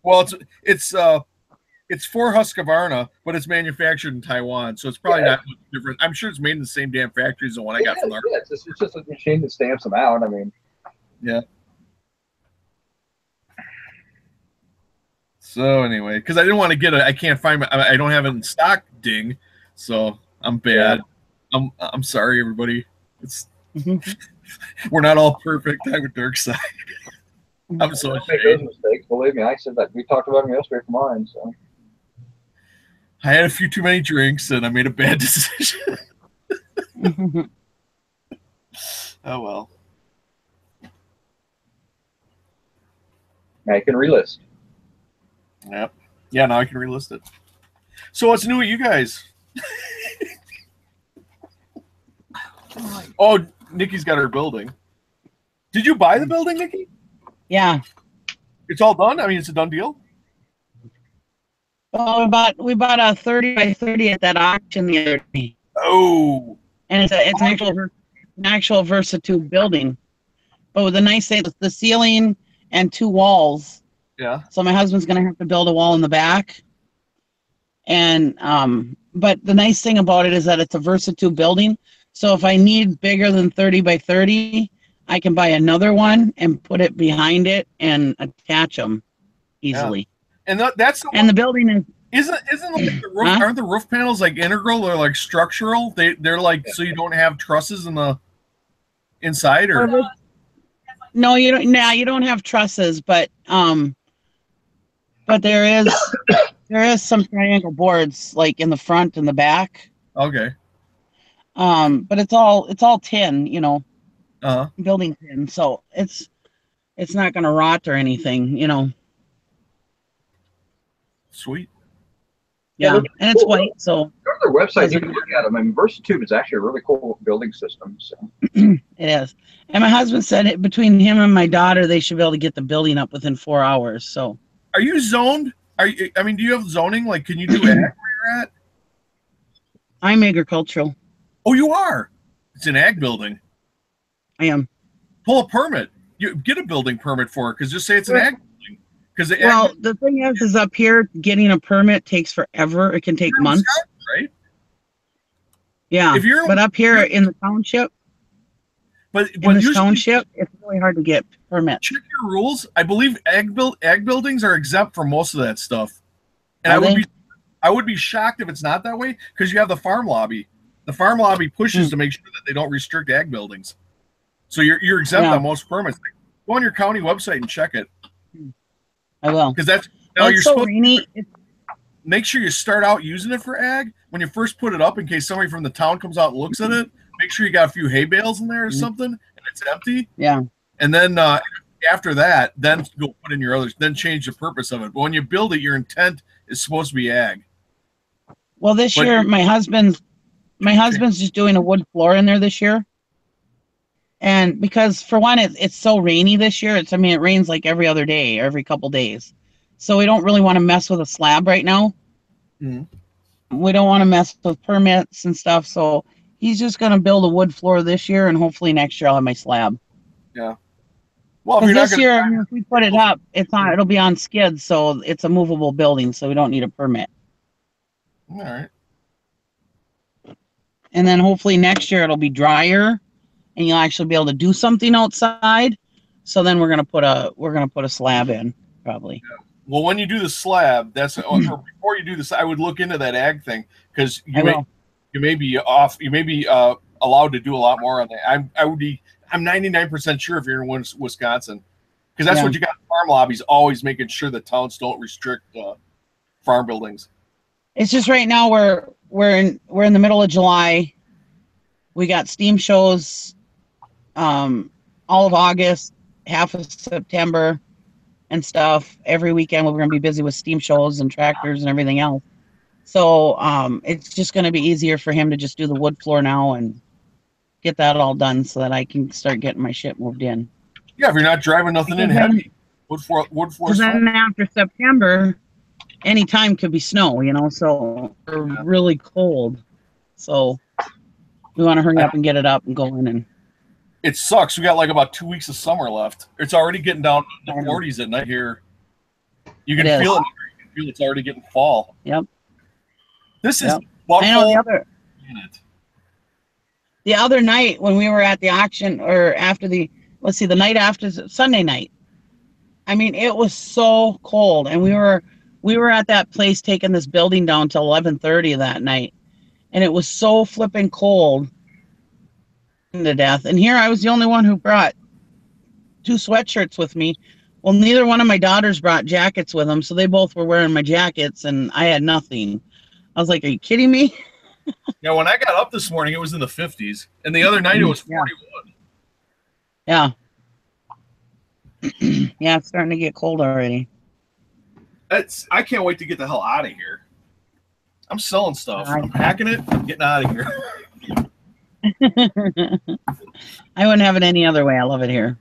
Well, it's for Husqvarna, but it's manufactured in Taiwan, so it's probably not much different. I'm sure it's made in the same damn factory as the one I got from the hardware. It's just a machine that stamps them out. I mean, yeah. So anyway, because I didn't want to get it, I can't find I don't have it in stock. Ding. So I'm bad. Yeah. I'm sorry, everybody. It's we're not all perfect. I have a dark side. I'm so make those mistakes. Believe me, I said that. We talked about them yesterday for mine. So I had a few too many drinks and I made a bad decision. Oh well. Now you can relist. Yep. Yeah, now I can relist it. So what's new with you guys? Oh, Nikki's got her building. Did you buy the building, Nikki? Yeah. It's all done? I mean, it's a done deal? Well, we bought a 30 by 30 at that auction the other day. Oh. And it's an actual versatile building. But with the nice thing, the ceiling and 2 walls. Yeah. So my husband's going to have to build a wall in the back. And but the nice thing about it is that it's a versatile building. So if I need bigger than 30 by 30, I can buy another one and put it behind it and attach them easily. Yeah. And that's the and the building is isn't like the roof, aren't the roof panels like integral or like structural? They're like so you don't have trusses in the inside or no, you don't. Nah, you don't have trusses, but there is some triangle boards like in the front and the back. Okay. But it's all tin, you know. Building tin, so it's not gonna rot or anything, you know. Sweet. Yeah, and it's white, so go to their website. You can look at them. I mean, Versatube is actually a really cool building system. So it is. And my husband said between him and my daughter, they should be able to get the building up within 4 hours. So, are you zoned? Do you have zoning? Like, can you do ag where you're at? I'm agricultural. Oh, you are. It's an ag building. I am. Pull a permit. You get a building permit for it because just say it's an ag building. Because the thing is up here getting a permit takes forever. It can take months. Right. Yeah. But up here in the township. But in this township, it's really hard to get permits. Check your rules. I believe ag buildings are exempt from most of that stuff. And I would be shocked if it's not that way because you have the farm lobby. The farm lobby pushes to make sure that they don't restrict ag buildings. So you're exempt on most permits. Go on your county website and check it. I will. Because that's now you're so supposed rainy. to make sure you start out using it for ag. When you first put it up, in case somebody from the town comes out and looks at it, make sure you got a few hay bales in there or something, and it's empty. Yeah. And then after that, then go put in your others. Then change the purpose of it. But when you build it, your intent is supposed to be ag. Well, this But- year my husband's just doing a wood floor in there this year. And because for one, it's so rainy this year. It rains like every other day, every couple days. So we don't really want to mess with a slab right now. Mhm. We don't want to mess with permits and stuff. So he's just going to build a wood floor this year, and hopefully next year I'll have my slab. Yeah. Well, if Because you're not this gonna, year, if we put it up, it'll be on skids, so it's a movable building, so we don't need a permit. all right. And then hopefully next year it'll be drier, and you'll actually be able to do something outside. So then we're gonna put a slab in probably. Well, when you do the slab, or before you do this, I would look into that ag thing because you may be off. You may be allowed to do a lot more on that. I'm 99% sure if you're in Wisconsin, because that's what you got. Farm lobbies always making sure that towns don't restrict farm buildings. It's just right now we're in the middle of July. We got steam shows, all of August, half of September, and stuff. Every weekend we're going to be busy with steam shows and tractors and everything else. So it's just going to be easier for him to just do the wood floor now and get that all done so that I can start getting my shit moved in. Yeah, if you're not driving nothing in heavy, wood floor. Because then after September, any time could be snow, so we're really cold. So we want to hurry up and get it up and go in. And it sucks. We got like about 2 weeks of summer left. It's already getting down to the 40s at night here. You can feel it. You can feel it's already getting fall. Yep. This is I know the other night when we were at the auction, or after the night after Sunday night. I mean, it was so cold, and we were at that place taking this building down till 11:30 that night, and it was so flipping cold to death. And here I was the only one who brought 2 sweatshirts with me. Well, neither one of my daughters brought jackets with them, so they both were wearing my jackets, and I had nothing. I was like, "Are you kidding me?" Yeah, when I got up this morning, it was in the 50s, and the other night it was 41. Yeah. Yeah, it's starting to get cold already. I can't wait to get the hell out of here. I'm selling stuff. I'm packing it. I'm getting out of here. I wouldn't have it any other way. I love it here.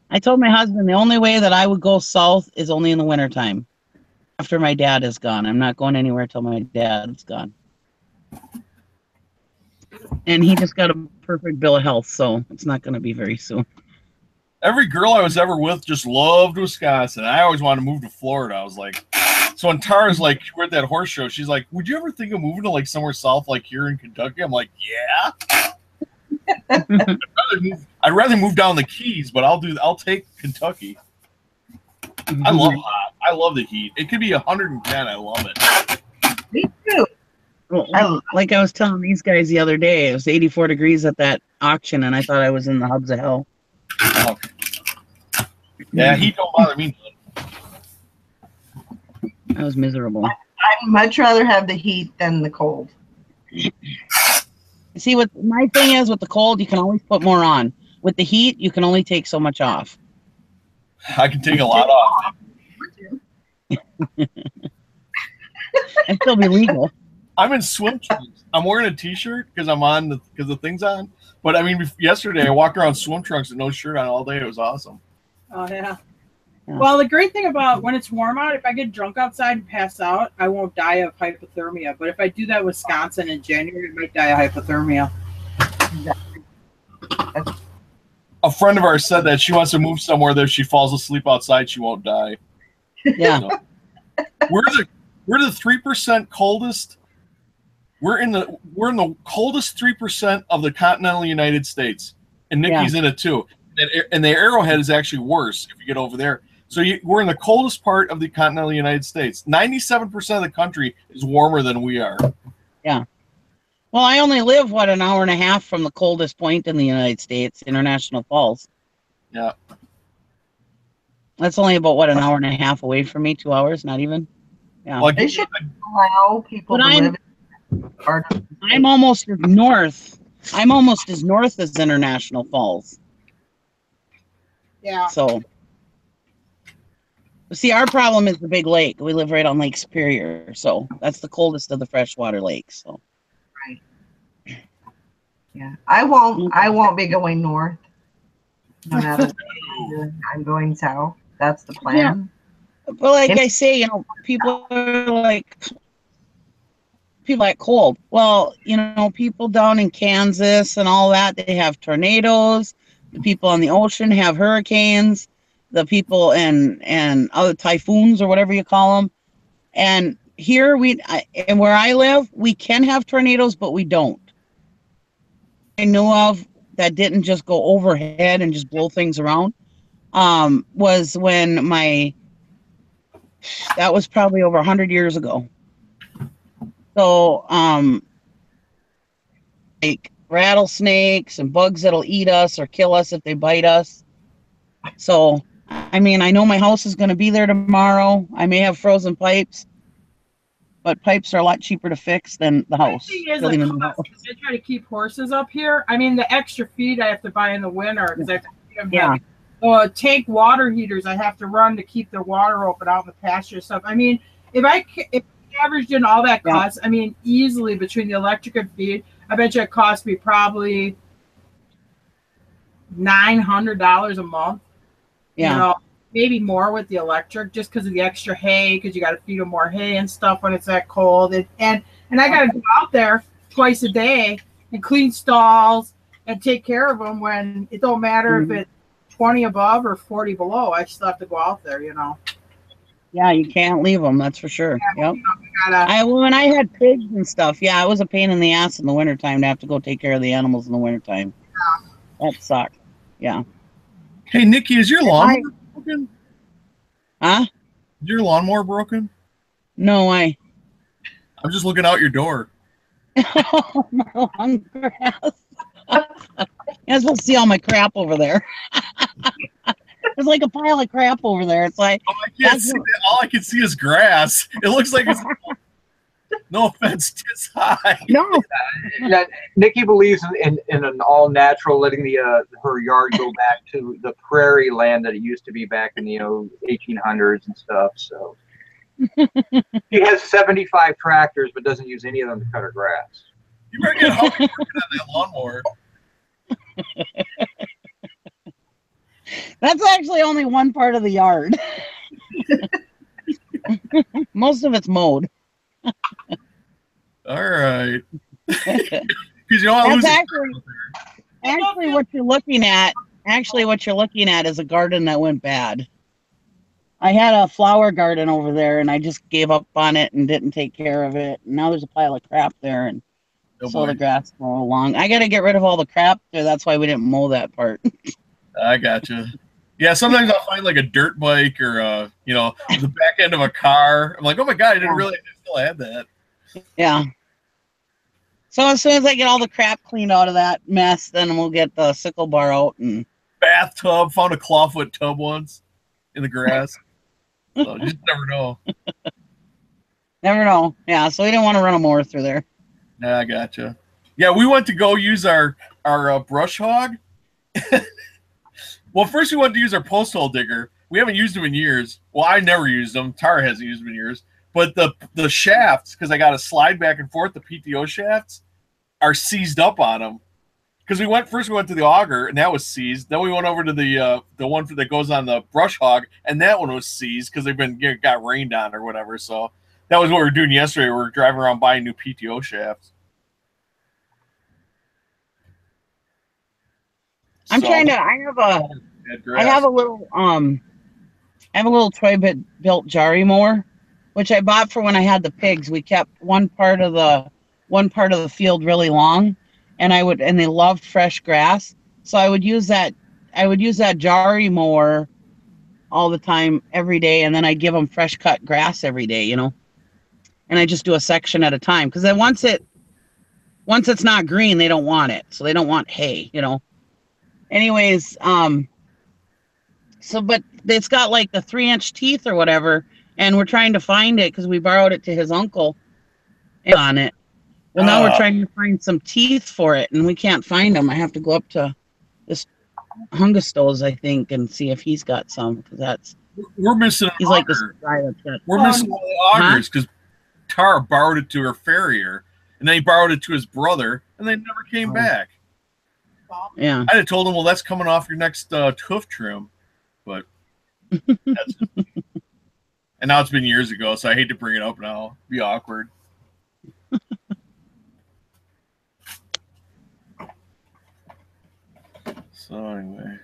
I told my husband the only way that I would go south is only in the wintertime. After my dad is gone. I'm not going anywhere till my dad's gone. And he just got a perfect bill of health, so it's not going to be very soon. Every girl I was ever with just loved Wisconsin. I always wanted to move to Florida. I was like, so when Tara's like, we're at that horse show, she's like, would you ever think of moving to like somewhere south, like here in Kentucky? I'm like, yeah. I'd rather move down the Keys, but I'll take Kentucky. I love hot. I love the heat. It could be 110. I love it. Me too. Well, like I was telling these guys the other day, it was 84 degrees at that auction, and I thought I was in the hubs of hell. Oh. Yeah, heat don't bother me. I was miserable. I'd much rather have the heat than the cold. See, what my thing is with the cold, you can always put more on. With the heat, you can only take so much off. I can take a lot off. And still be legal. I'm in swim trunks. I'm wearing a t-shirt because the thing's on. But I mean, yesterday I walked around swim trunks and no shirt on all day. It was awesome. Oh yeah. Well, the great thing about when it's warm out, if I get drunk outside and pass out, I won't die of hypothermia. But if I do that in Wisconsin in January, I might die of hypothermia. A friend of ours said that she wants to move somewhere that if she falls asleep outside, she won't die. Yeah. So, we're the 3% coldest. We're in the coldest 3% of the continental United States, and Nikki's in it too. And the Arrowhead is actually worse if you get over there. So we're in the coldest part of the continental United States. 97% of the country is warmer than we are. Yeah. Well, I only live, an hour and a half from the coldest point in the United States, International Falls. Yeah. That's only about, an hour and a half away from me, 2 hours, not even. Yeah. They should allow people to live in part of the state. I'm almost as north. I'm almost as north as International Falls. Yeah. So See, our problem is the big lake. We live right on Lake Superior, so that's the coldest of the freshwater lakes. So. Yeah, I won't be going north. No matter what I'm going south. That's the plan. Yeah. But like I say, you know, people are like cold. Well, you know, people down in Kansas and all that, they have tornadoes. The people on the ocean have hurricanes. The people and other typhoons or whatever you call them. And here and where I live, we can have tornadoes, but we don't. I know of that didn't just go overhead and just blow things around. Was when that was probably over 100 years ago. So, like rattlesnakes and bugs that'll eat us or kill us if they bite us. So, I mean, I know my house is going to be there tomorrow. I may have frozen pipes, but pipes are a lot cheaper to fix than the house. Building a new house. I try to keep horses up here. I mean, the extra feed I have to buy in the winter because I have to feed them. Yeah. Tank water heaters I have to run to keep the water open out in the pasture stuff. I mean, if I averaged in all that costs, I mean, easily between the electric and feed, I bet you it cost me probably $900 a month. Yeah. You know, maybe more with the electric just because of the extra hay, because you got to feed them more hay and stuff when it's that cold. And I got to go out there twice a day and clean stalls and take care of them when it don't matter if it's 20 above or 40 below. I still have to go out there, you know. Yeah, you can't leave them, that's for sure. Yeah, yep. You know, when I had pigs and stuff, yeah, it was a pain in the ass in the wintertime to have to go take care of the animals in the wintertime. Yeah. That sucked. Yeah. Hey, Nikki, is your lawnmower broken? Huh? Is your lawnmower broken? No, I'm just looking out your door. Oh, no, on grass. You're supposed to see all my crap over there. There's like a pile of crap over there. It's like all I can see is grass. It looks like it's no offense, it's high. No. Nikki believes in an all natural, letting her yard go back to the prairie land that it used to be back in the 1800s and stuff. So she has 75 tractors, but doesn't use any of them to cut her grass. You better get home working on that lawnmower. That's actually only one part of the yard. Most of it's mowed. All right. Because that's actually what you're looking at. Actually, what you're looking at is a garden that went bad. I had a flower garden over there, and I just gave up on it and didn't take care of it. And now there's a pile of crap there, and the grass grow along. I got to get rid of all the crap there. That's why we didn't mow that part. I gotcha. Yeah, sometimes I'll find like a dirt bike or the back end of a car. I'm like, oh my god, I didn't realize I still had that. Yeah. So as soon as I get all the crap cleaned out of that mess, then we'll get the sickle bar out and bathtub. Found a clawfoot tub once in the grass. So you just never know. Never know. Yeah, so we didn't want to run a mower through there. Yeah, I gotcha. Yeah, we went to go use our brush hog. Well, first we wanted to use our post hole digger. We haven't used them in years. Well, I never used them. Tara hasn't used them in years. But the shafts, because I got to slide back and forth, the PTO shafts are seized up on them. Because we went to the auger, and that was seized. Then we went over to the one that goes on the brush hog, and that one was seized because got rained on or whatever. So that was what we were doing yesterday. We were driving around buying new PTO shafts. I have a little toy built Jari mower, which I bought for when I had the pigs. We kept one part of the field really long, and they loved fresh grass. So I would use that Jari mower all the time, every day, and then I give them fresh cut grass every day, and I just do a section at a time, because then once it's not green, they don't want it. So they don't want hay, Anyways, but it's got like the 3-inch teeth or whatever, and we're trying to find it because we borrowed it to his uncle on it. Well, now we're trying to find some teeth for it, and we can't find them. I have to go up to this Hungasto's, I think, and see if he's got some, because We're missing an He's like this auger. guy that's got. We're missing one of the augers because Tara borrowed it to her farrier, and then he borrowed it to his brother, and they never came back. Yeah. I'd have told him, well, that's coming off your next hoof trim, but that's and now it's been years ago, so I hate to bring it up now. It'd be awkward. So anyway.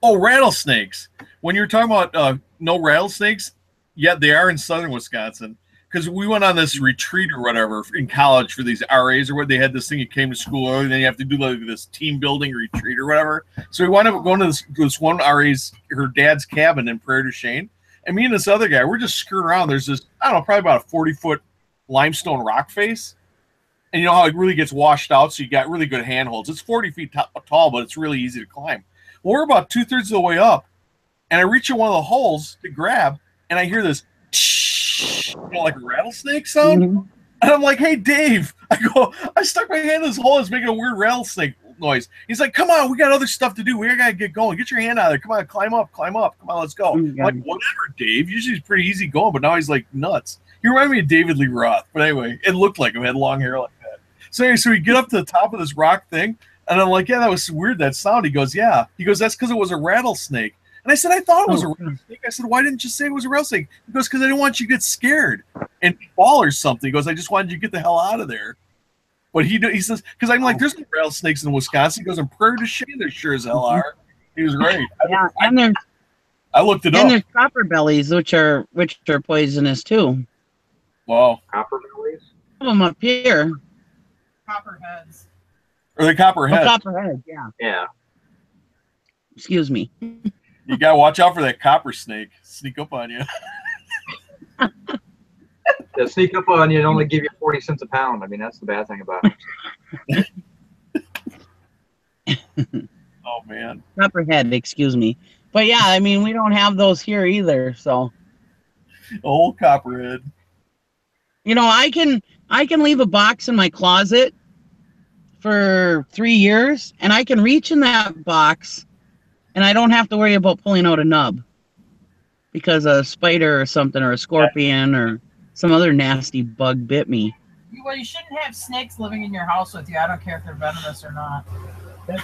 Oh, rattlesnakes. When you were talking about no rattlesnakes, yeah, they are in southern Wisconsin. Because we went on this retreat or whatever in college for these RAs or what they had this thing. You came to school early, and then you have to do like this team building retreat or whatever. So we wound up going to this one RA's, her dad's cabin in Prairie du Chien. And me and this other guy, we're just screwing around. There's this, I don't know, probably about a 40-foot limestone rock face. And you know how it really gets washed out, so you got really good handholds. It's 40 feet tall, but it's really easy to climb. Well, we're about 2/3 of the way up, and I reach in one of the holes to grab, and I hear this, you know, like a rattlesnake sound. Mm-hmm. And I'm like, hey, Dave. I stuck my hand in this hole. It's making a weird rattlesnake noise. He's like, come on, we got other stuff to do. We got to get going. Get your hand out of there. Come on, climb up. Come on, let's go. I'm like, whatever, Dave. Usually he's pretty easy going, but now he's like nuts. He reminded me of David Lee Roth. But anyway, it looked like him. Had long hair like that. So anyway, so we get up to the top of this rock thing, and I'm like, yeah, that was weird, that sound. He goes, yeah. He goes, that's because it was a rattlesnake. And I said, I thought it was a rattlesnake. I said, why didn't you say it was a rattlesnake? He goes, because I didn't want you to get scared and fall or something. He goes, I just wanted you to get the hell out of there. But he says, because I'm like, there's no rattlesnakes in Wisconsin. He goes, in Prairie du Chien, there sure as hell are. He was right. Yeah, and I looked it up. And there's copper bellies, which are poisonous too. Wow. Copper bellies? Some of them up here. Copperheads. Or the copperhead. Copperhead, yeah. Yeah. Excuse me. You gotta watch out for that copper snake. Sneak up on you. They'll sneak up on you and only give you 40 cents a pound. I mean, that's the bad thing about it. Oh, man. Copperhead, excuse me. But yeah, I mean, we don't have those here either, so. Old copperhead. You know, I can leave a box in my closet for 3 years, and I can reach in that box, and I don't have to worry about pulling out a nub because a spider or something or a scorpion or some other nasty bug bit me. Well, you shouldn't have snakes living in your house with you. I don't care if they're venomous or not.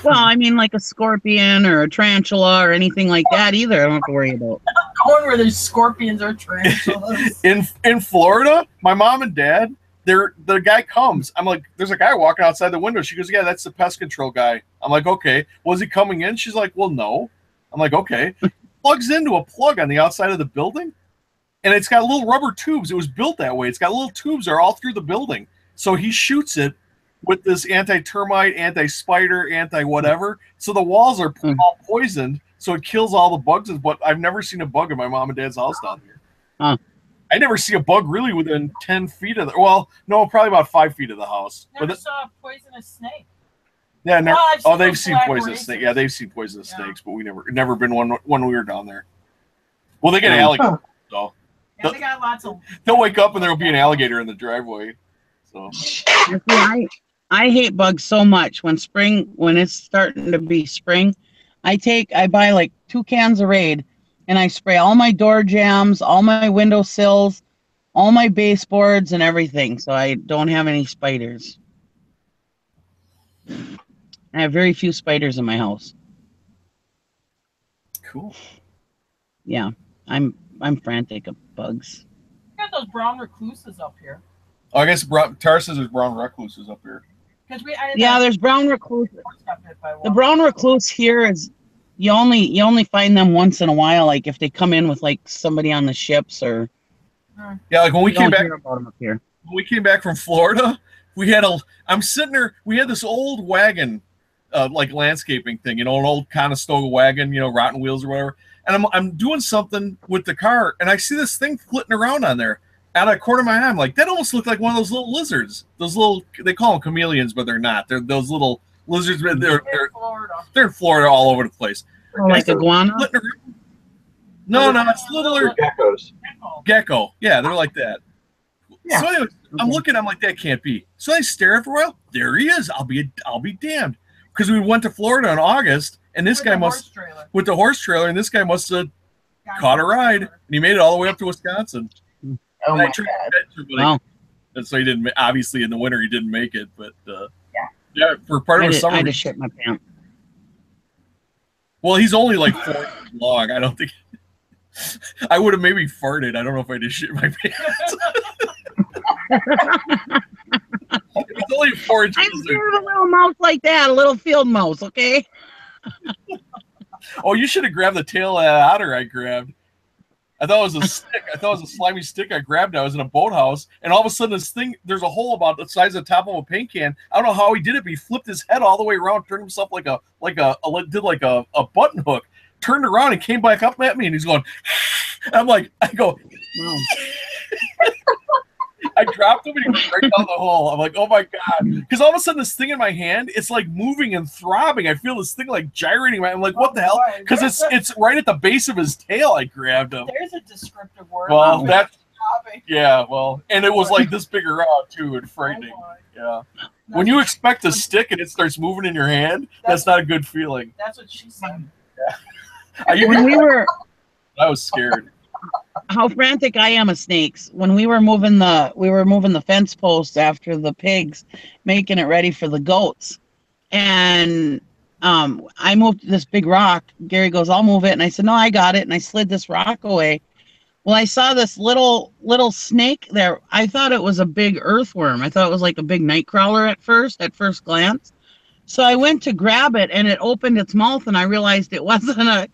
Well, I mean, like a scorpion or a tarantula or anything like that either. I don't have to worry about. Going where there's scorpions or tarantulas. In Florida, my mom and dad, the guy comes. I'm like, there's a guy walking outside the window. She goes, yeah, that's the pest control guy. I'm like, okay. Was he coming in? She's like, well, no. I'm like, okay. Plugs into a plug on the outside of the building, and it's got little rubber tubes. It was built that way. It's got little tubes that are all through the building. So he shoots it with this anti-termite, anti-spider, anti-whatever. So the walls are all poisoned, so it kills all the bugs. But I've never seen a bug in my mom and dad's house down here. Huh. I never see a bug really within 10 feet of the, well, no, probably about 5 feet of the house. Never saw a poisonous snake. Yeah, never. Well, Oh, they've seen black poisonous racers. snakes. Yeah, they've seen poisonous snakes, but we never been one when we were down there. Well, they get alligators, so Yeah, they got lots of. they'll wake up and there'll be an alligator in the driveway. So You see, I hate bugs so much. When it's starting to be spring, I buy like 2 cans of Raid, and I spray all my door jambs, all my window sills, all my baseboards, and everything, so I don't have any spiders. I have very few spiders in my house. cool. Yeah, I'm frantic of bugs. We got those brown recluses up here. Oh, I guess Tara says there's brown recluses up here. Yeah, there's brown recluse. Got bit by The one. brown recluse here is you only find them once in a while, like if they come in with like somebody on the ships or. Yeah, like when we You came don't back. hear about them up here. When we came back from Florida, I'm sitting there, we had this old wagon, like landscaping thing, an old Conestoga wagon, rotten wheels or whatever. And I'm doing something with the car, and I see this thing flitting around on there. Out of the corner of my eye, I'm like, that almost looked like one of those little lizards. Those little, they call them chameleons, but they're not. They're those little lizards. They're in Florida all over the place. Oh, like iguana? No, it's littler. Geckos. Gecko. Yeah, they're like that. Yeah. So anyway, I'm looking. I'm like, that can't be. So I stare for a while. There he is. I'll be damned. Because we went to Florida in August, and this guy must with the horse trailer, and this guy must have caught a ride, and he made it all the way up to Wisconsin. Oh And I my tried God. to catch him, but Wow. and so he didn't. Obviously, in the winter, he didn't make it. But Yeah. yeah, for part of the I summer. just shit my pants. Well, he's only like 4 inches long. I don't think I would have maybe farted. I don't know if I just shit my pants. It's only 4 inches. I'm scared of a little mouse like that, a little field mouse, okay? Oh, you should have grabbed the tail of that otter I grabbed. I thought it was a stick. I thought it was a slimy stick I grabbed. I was in a boathouse, and all of a sudden this thing, there's a hole about the size of the top of a paint can. I don't know how he did it, but he flipped his head all the way around, turned himself like a button hook, turned around and came back up at me, and he's going, and I'm like, I go, Wow. I dropped him and he went right down the hole. I'm like, oh my God. Because all of a sudden this thing in my hand, it's like moving and throbbing. I feel this thing like gyrating. I'm like, what the hell? Because it's right at the base of his tail. I grabbed him. There's a descriptive word. Well, that's, Shopping. yeah, well, and it was like this big around too and frightening. Yeah. When you expect a stick and it starts moving in your hand, that's not a good feeling. That's what she said. When we were I was scared. how frantic I am of snakes. When we were moving the fence posts after the pigs, making it ready for the goats. And I moved this big rock. Gary goes, I'll move it. And I said, no, I got it. And I slid this rock away. Well, I saw this little snake there. I thought it was a big earthworm. I thought it was like a big night crawler at first glance. So I went to grab it, and it opened its mouth, and I realized it wasn't a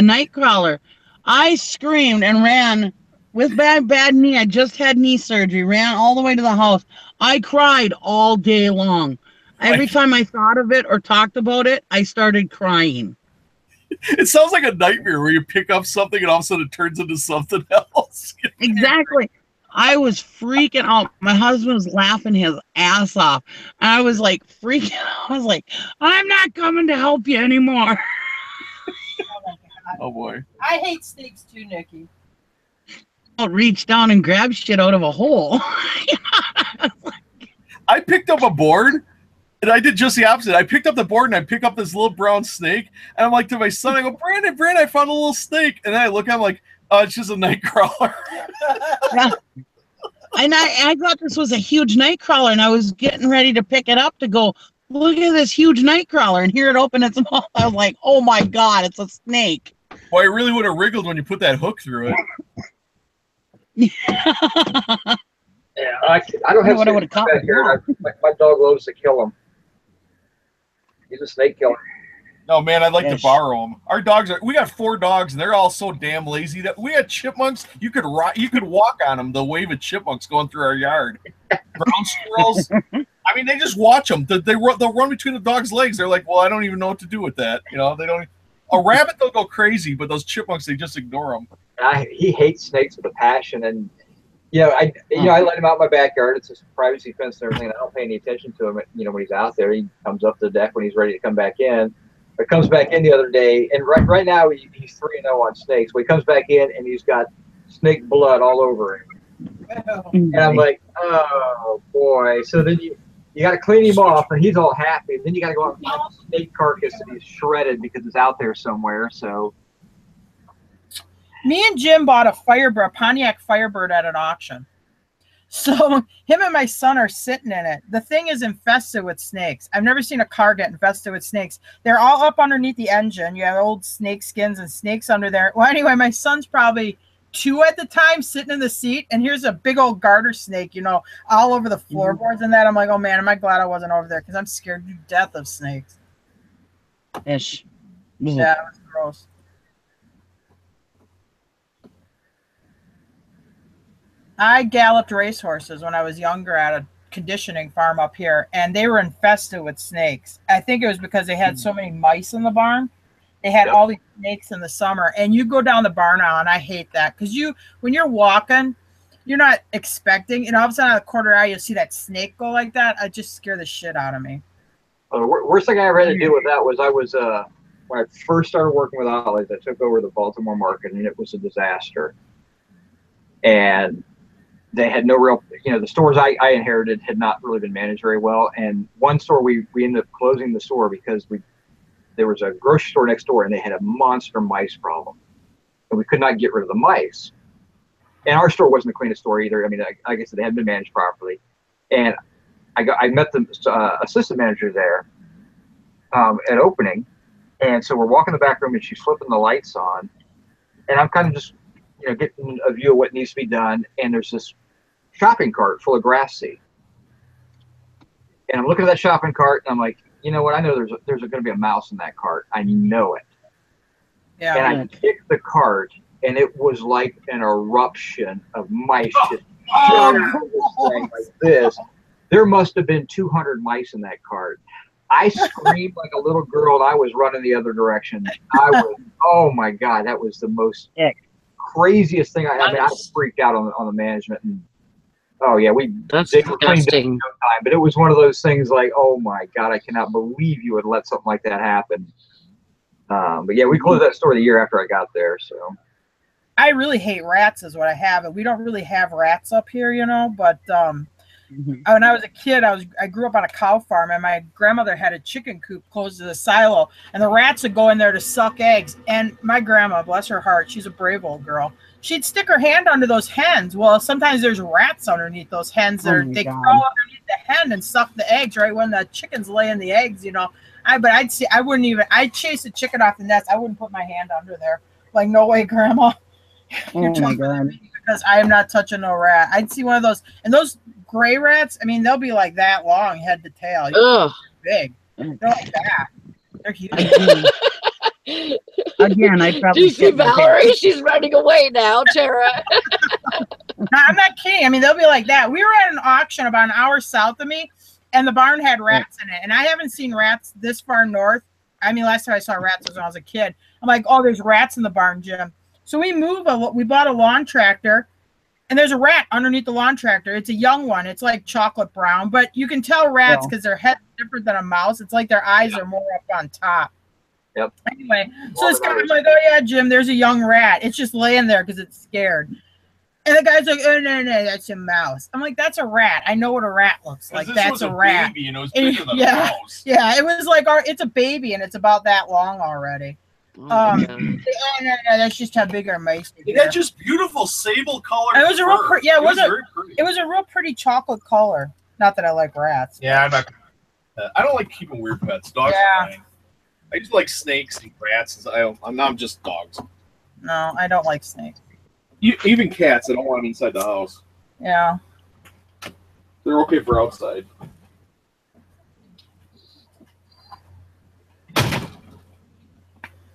night crawler. I screamed and ran with bad knee. I just had knee surgery. Ran all the way to the house. I cried all day long. Every time I thought of it or talked about it, I started crying. It sounds like a nightmare where you pick up something and all of a sudden it turns into something else. Exactly. I was freaking out. My husband was laughing his ass off. I was like freaking out. I was like, I'm not coming to help you anymore. Oh boy. I hate snakes too, Nikki. I'll reach down and grab shit out of a hole. I picked up a board and I did just the opposite. I picked up the board and I picked up this little brown snake. And I'm like to my son, I go, Brandon, I found a little snake. And then I look, I'm like, oh, it's just a night crawler. Yeah. And I thought this was a huge night crawler, and I was getting ready to pick it up to go, look at this huge night crawler, and here it opened its mouth. I was like, oh my God, it's a snake. Boy, it really would have wriggled when you put that hook through it. Yeah, I don't have What I snakes would've caught back here. My dog loves to kill them. He's a snake killer. No, man, I'd like to Yes. borrow them. Our dogs we got 4 dogs, and they're all so damn lazy that we had chipmunks. You could walk on them, the wave of chipmunks going through our yard. Brown squirrels. I mean, they just watch them. They'll run between the dog's legs. They're like, well, I don't even know what to do with that. You know, they don't. A rabbit, they'll go crazy, but those chipmunks, they just ignore them. He hates snakes with a passion, and I let him out in my backyard. It's a privacy fence and everything. I don't pay any attention to him. When he's out there, he comes up the deck when he's ready to come back in. But comes back in the other day, and right now he's 3-0 on snakes. Well, he comes back in and he's got snake blood all over him, and I'm like, oh boy. So then you got to clean him off, and he's all happy. And then you got to go out and find a snake carcass that he's shredded because it's out there somewhere. So. Me and Jim bought a Pontiac Firebird at an auction. So him and my son are sitting in it. The thing is infested with snakes. I've never seen a car get infested with snakes. They're all up underneath the engine. You have old snake skins and snakes under there. Well, anyway, my son's probably 2 at the time sitting in the seat, and here's a big old garter snake, all over the floorboards and that. I'm like, oh man, am I glad I wasn't over there, because I'm scared to death of snakes. Ish. Yeah, it was gross. I galloped racehorses when I was younger at a conditioning farm up here, and they were infested with snakes. I think it was because they had so many mice in the barn. They had all these snakes in the summer, and you go down the barn aisle, and I hate that because when you're walking, you're not expecting, and all of a sudden on the quarter aisle, you'll see that snake go like that. I just scare the shit out of me. The worst thing I ever had to deal with that was when I first started working with Ollie's, I took over the Baltimore market, and it was a disaster. And they had no real, the stores I inherited had not really been managed very well. And one store, we ended up closing the store because there was a grocery store next door, and they had a monster mice problem, and we could not get rid of the mice. And our store wasn't the cleanest store either. I mean, like I said, they hadn't been managed properly. And I met the assistant manager there at opening, and so we're walking the back room, and she's flipping the lights on, and I'm kind of just, you know, getting a view of what needs to be done. And there's this shopping cart full of grass seed, and I'm looking at that shopping cart, and I'm like, you know what? I know there's going to be a mouse in that cart. I know it. Yeah. And I kicked the cart, and it was like an eruption of mice just like this. There must have been 200 mice in that cart. I screamed like a little girl, and I was running the other direction. Oh my God, that was the most craziest thing. I mean, I freaked out on the management, and oh yeah, That's they were cleaned up in disgusting. no time. But it was one of those things like, oh my God, I cannot believe you would let something like that happen. But yeah, we closed that store the year after I got there. So I really hate rats is what I have. And we don't really have rats up here, you know, but when I was a kid, I grew up on a cow farm, and my grandmother had a chicken coop close to the silo, and the rats would go in there to suck eggs. And my grandma, bless her heart, she's a brave old girl, she'd stick her hand under those hens. Well, sometimes there's rats underneath those hens. They crawl underneath the hen and suck the eggs right when the chickens lay in the eggs, you know. I'd chase a chicken off the nest. I wouldn't put my hand under there. Like, no way, Grandma. Oh my God. Because I am not touching no rat. I'd see one of those, and those gray rats, I mean, they'll be like that long, head to tail. Ugh. Big. They're like that. They're huge. Again, I Do probably you see Valerie? She's running away now, Tara. I'm not kidding. I mean, they'll be like that. We were at an auction about an hour south of me, and the barn had rats in it. And I haven't seen rats this far north. I mean, last time I saw rats was when I was a kid. I'm like, oh, there's rats in the barn, Jim. So we bought a lawn tractor, and there's a rat underneath the lawn tractor. It's a young one. It's like chocolate brown, but you can tell rats because their head's different than a mouse. It's like their eyes are more up on top. Yep. Anyway, so this guy's like, oh yeah, Jim, there's a young rat. It's just laying there because it's scared. And the guy's like, oh no, that's a mouse. I'm like, that's a rat. I know what a rat looks like. That's a rat. Baby, you know, it's bigger than a mouse. Yeah, it was like it's a baby, and it's about that long already. Oh, no, that's just how big our mice are. It had just beautiful sable color. It was a real pretty. Yeah, it was a real pretty chocolate color. Not that I like rats. Yeah, I'm not. I don't like keeping weird pets. Dogs are fine. I just like snakes and rats. I'm just dogs. No, I don't like snakes. Even cats, I don't want them inside the house. Yeah. They're okay for outside.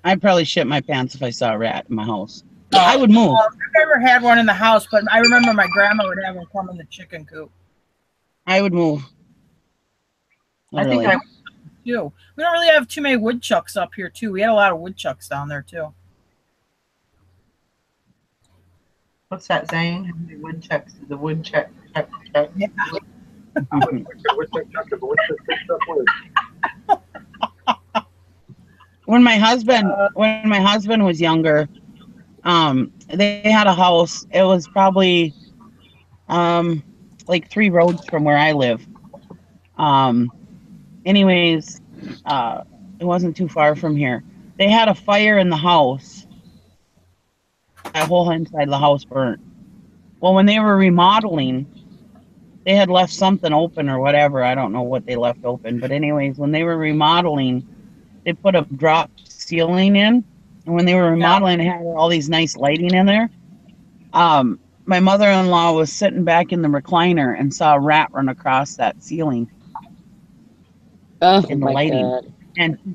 I'd probably shit my pants if I saw a rat in my house. I would move. I've never had one in the house, but I remember my grandma would have them come in the chicken coop. I would move. I think I would too. We don't really have too many woodchucks up here, too. We had a lot of woodchucks down there, too. What's that saying? How many woodchucks? The woodchuck. Yeah. When my husband was younger, they had a house. It was probably like 3 roads from where I live. Anyways, it wasn't too far from here. They had a fire in the house. That whole inside of the house burnt. Well, when they were remodeling, they had left something open or whatever. I don't know what they left open. But anyways, when they were remodeling, they put a drop ceiling in. And when they were remodeling, it had all these nice lighting in there. My mother-in-law was sitting back in the recliner and saw a rat run across that ceiling. Oh, in the my lighting. God.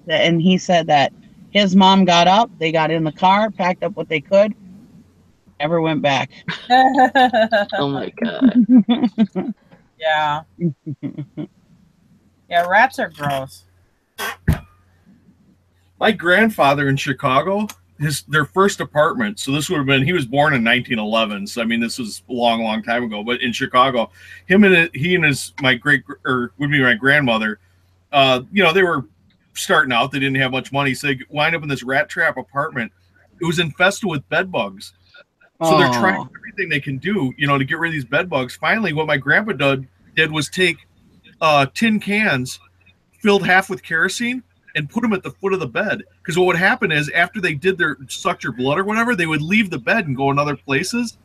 And he said that his mom got up, they got in the car, packed up what they could, never went back. Oh, my God. Yeah. Yeah, rats are gross. My grandfather in Chicago, their first apartment, so this would have been, he was born in 1911, so I mean this was a long, long time ago, but in Chicago, my grandmother, they were starting out, they didn't have much money, so they wind up in this rat trap apartment. It was infested with bed bugs. So they're trying everything they can do, to get rid of these bed bugs. Finally, what my grandpa did was take tin cans, filled half with kerosene, and put them at the foot of the bed. Because what would happen is after they did their sucked your blood or whatever, they would leave the bed and go in other places.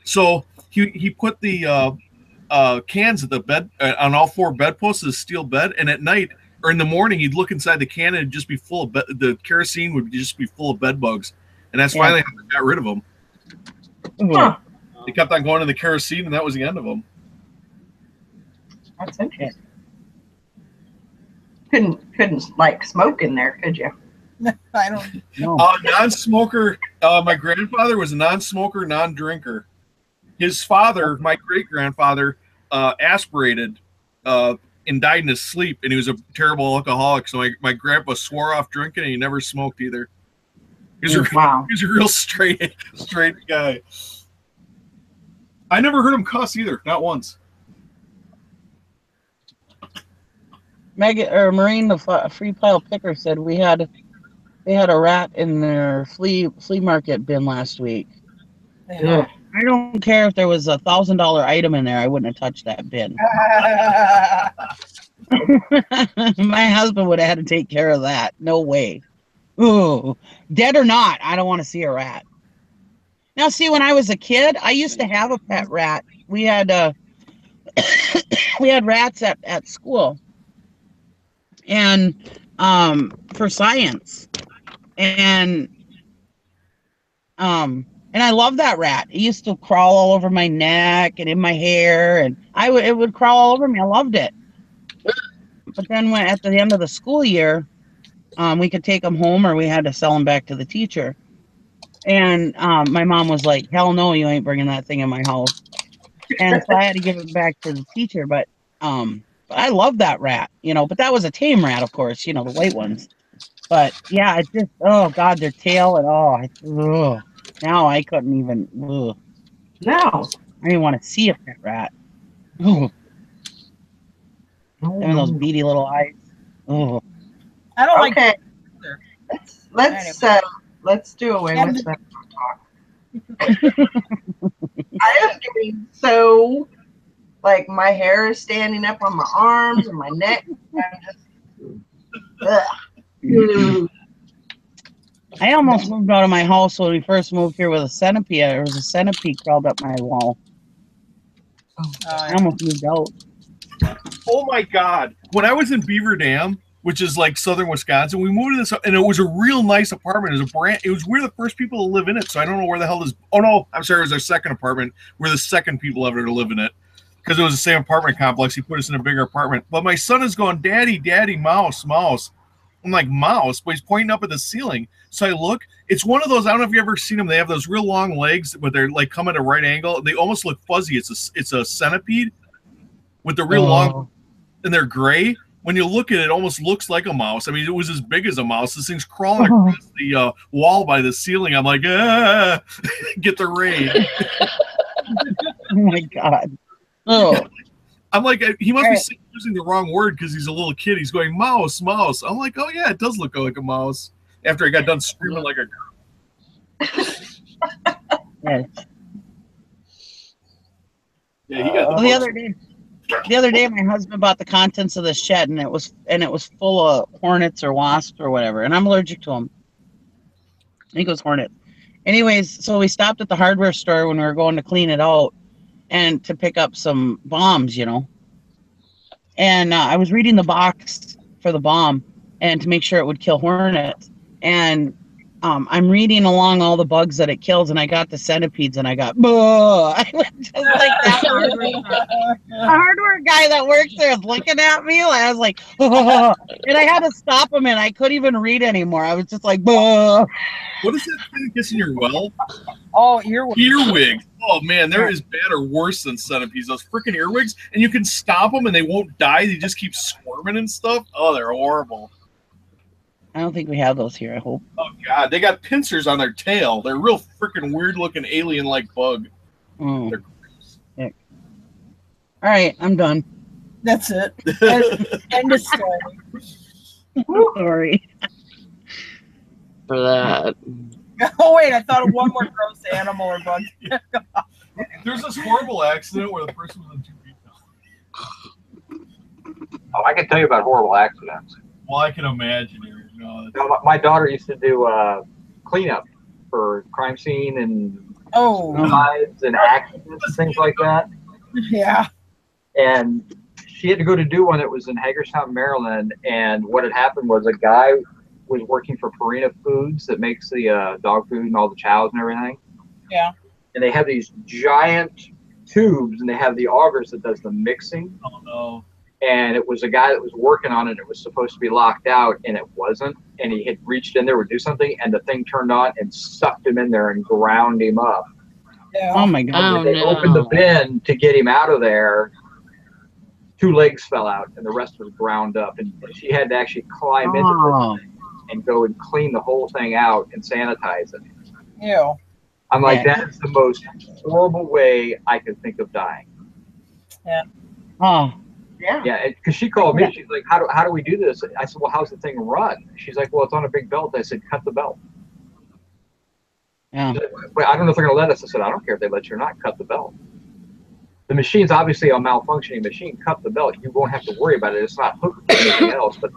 So he put the cans at the bed on all 4 bedposts of the steel bed, and at night or in the morning he'd look inside the can and it'd just be full of the kerosene would just be full of bed bugs, and that's finally how they got rid of them. Huh. They kept on going to the kerosene, and that was the end of them. That's interesting. Couldn't like smoke in there, could you? I don't. No. Non-smoker. My grandfather was a non-smoker, non-drinker. His father, my great-grandfather, aspirated and died in his sleep, and he was a terrible alcoholic. So my grandpa swore off drinking, and he never smoked either. He was a real straight guy. I never heard him cuss either, not once. Megan or Maureen, the free pile picker, said they had a rat in their flea market bin last week. Yeah. I don't care if there was $1,000 item in there. I wouldn't have touched that bin. My husband would have had to take care of that. No way. Ooh, dead or not, I don't want to see a rat. Now, see, when I was a kid, I used to have a pet rat. We had we had rats at school, and for science, and I loved that rat. It used to crawl all over my neck and in my hair, and it would crawl all over me. I loved it. But then when at the end of the school year, we could take them home or we had to sell them back to the teacher. And my mom was like, hell no, you ain't bringing that thing in my house. And so I had to give it back to the teacher. But I love that rat, but that was a tame rat, of course, the white ones. But yeah, it just, oh God, their tail and now I couldn't even, No. I didn't want to see a pet rat. Ugh. And those beady little eyes. Oh. I don't like. Okay. Let's Let's do away with that talk. I am getting so like my hair is standing up on my arms and my neck. I'm just, I almost moved out of my house when we first moved here with a centipede. There was a centipede crawled up my wall. I almost moved out. Oh my God! When I was in Beaver Dam, which is like southern Wisconsin, we moved to this, and it was a real nice apartment. We're the first people to live in it, so I don't know where the hell this. Oh no, I'm sorry, it was our second apartment. We're the second people ever to live in it because it was the same apartment complex. He put us in a bigger apartment. But my son is going, Daddy, mouse. I'm like, mouse, but he's pointing up at the ceiling. So I look. It's one of those. I don't know if you've ever seen them. They have those real long legs, but they're like come at a right angle. They almost look fuzzy. It's a centipede with the real long, and they're gray. When you look at it, it almost looks like a mouse. I mean, it was as big as a mouse. This thing's crawling across the wall by the ceiling. I'm like, get the rain. Oh my God. Oh. I'm like, he must be using the wrong word because he's a little kid. He's going, mouse. I'm like, oh yeah, it does look like a mouse. After I got done screaming like a girl. Yes. Yeah, he got the other day, my husband bought the contents of the shed, and it was full of hornets or wasps or whatever, and I'm allergic to them. He goes hornet. Anyways, so we stopped at the hardware store when we were going to clean it out and to pick up some bombs, And I was reading the box for the bomb and to make sure it would kill hornets. And I'm reading along all the bugs that it kills, and I got the centipedes, and I got, I was just like that hardware guy that works there is looking at me. I was like, and I had to stop him, and I couldn't even read anymore. I was just like, What is that thing that gets in your well? Oh, earwigs. Earwigs. Oh man, they're as bad or worse than centipedes. Those freaking earwigs, and you can stop them, and they won't die. They just keep squirming and stuff. Oh, they're horrible. I don't think we have those here, I hope. Oh, God. They got pincers on their tail. They're real freaking weird-looking alien-like bug. Mm. They're gross. All right, I'm done. That's it. End of story. Sorry. For that. Oh, wait. I thought of one more gross animal or bug. There's this horrible accident where the person was in 2 feet. Oh, I can tell you about horrible accidents. Well, I can imagine. No, my daughter used to do cleanup for crime scene and suicides and accidents and things like that. Yeah. And she had to go to do one that was in Hagerstown, Maryland. And what had happened was a guy was working for Purina Foods that makes the dog food and all the chows and everything. Yeah. And they have these giant tubes, and they have the augers that does the mixing. Oh no. And it was a guy that was working on it. It was supposed to be locked out, and it wasn't. And he had reached in there to do something, and the thing turned on and sucked him in there and ground him up. Yeah. Oh my God. Oh, They opened the bin to get him out of there. 2 legs fell out, and the rest was ground up. And she had to actually climb into the thing and go and clean the whole thing out and sanitize it. Ew. I'm like, that is the most horrible way I could think of dying. Oh. Yeah, because she called me. She's like, how do we do this? I said, well, how's the thing run? She's like, well, it's on a big belt. I said, cut the belt. Yeah. But I don't know if they're going to let us. I said, I don't care if they let you or not. Cut the belt. The machine's obviously a malfunctioning machine. Cut the belt. You won't have to worry about it. It's not hooked to anything else. But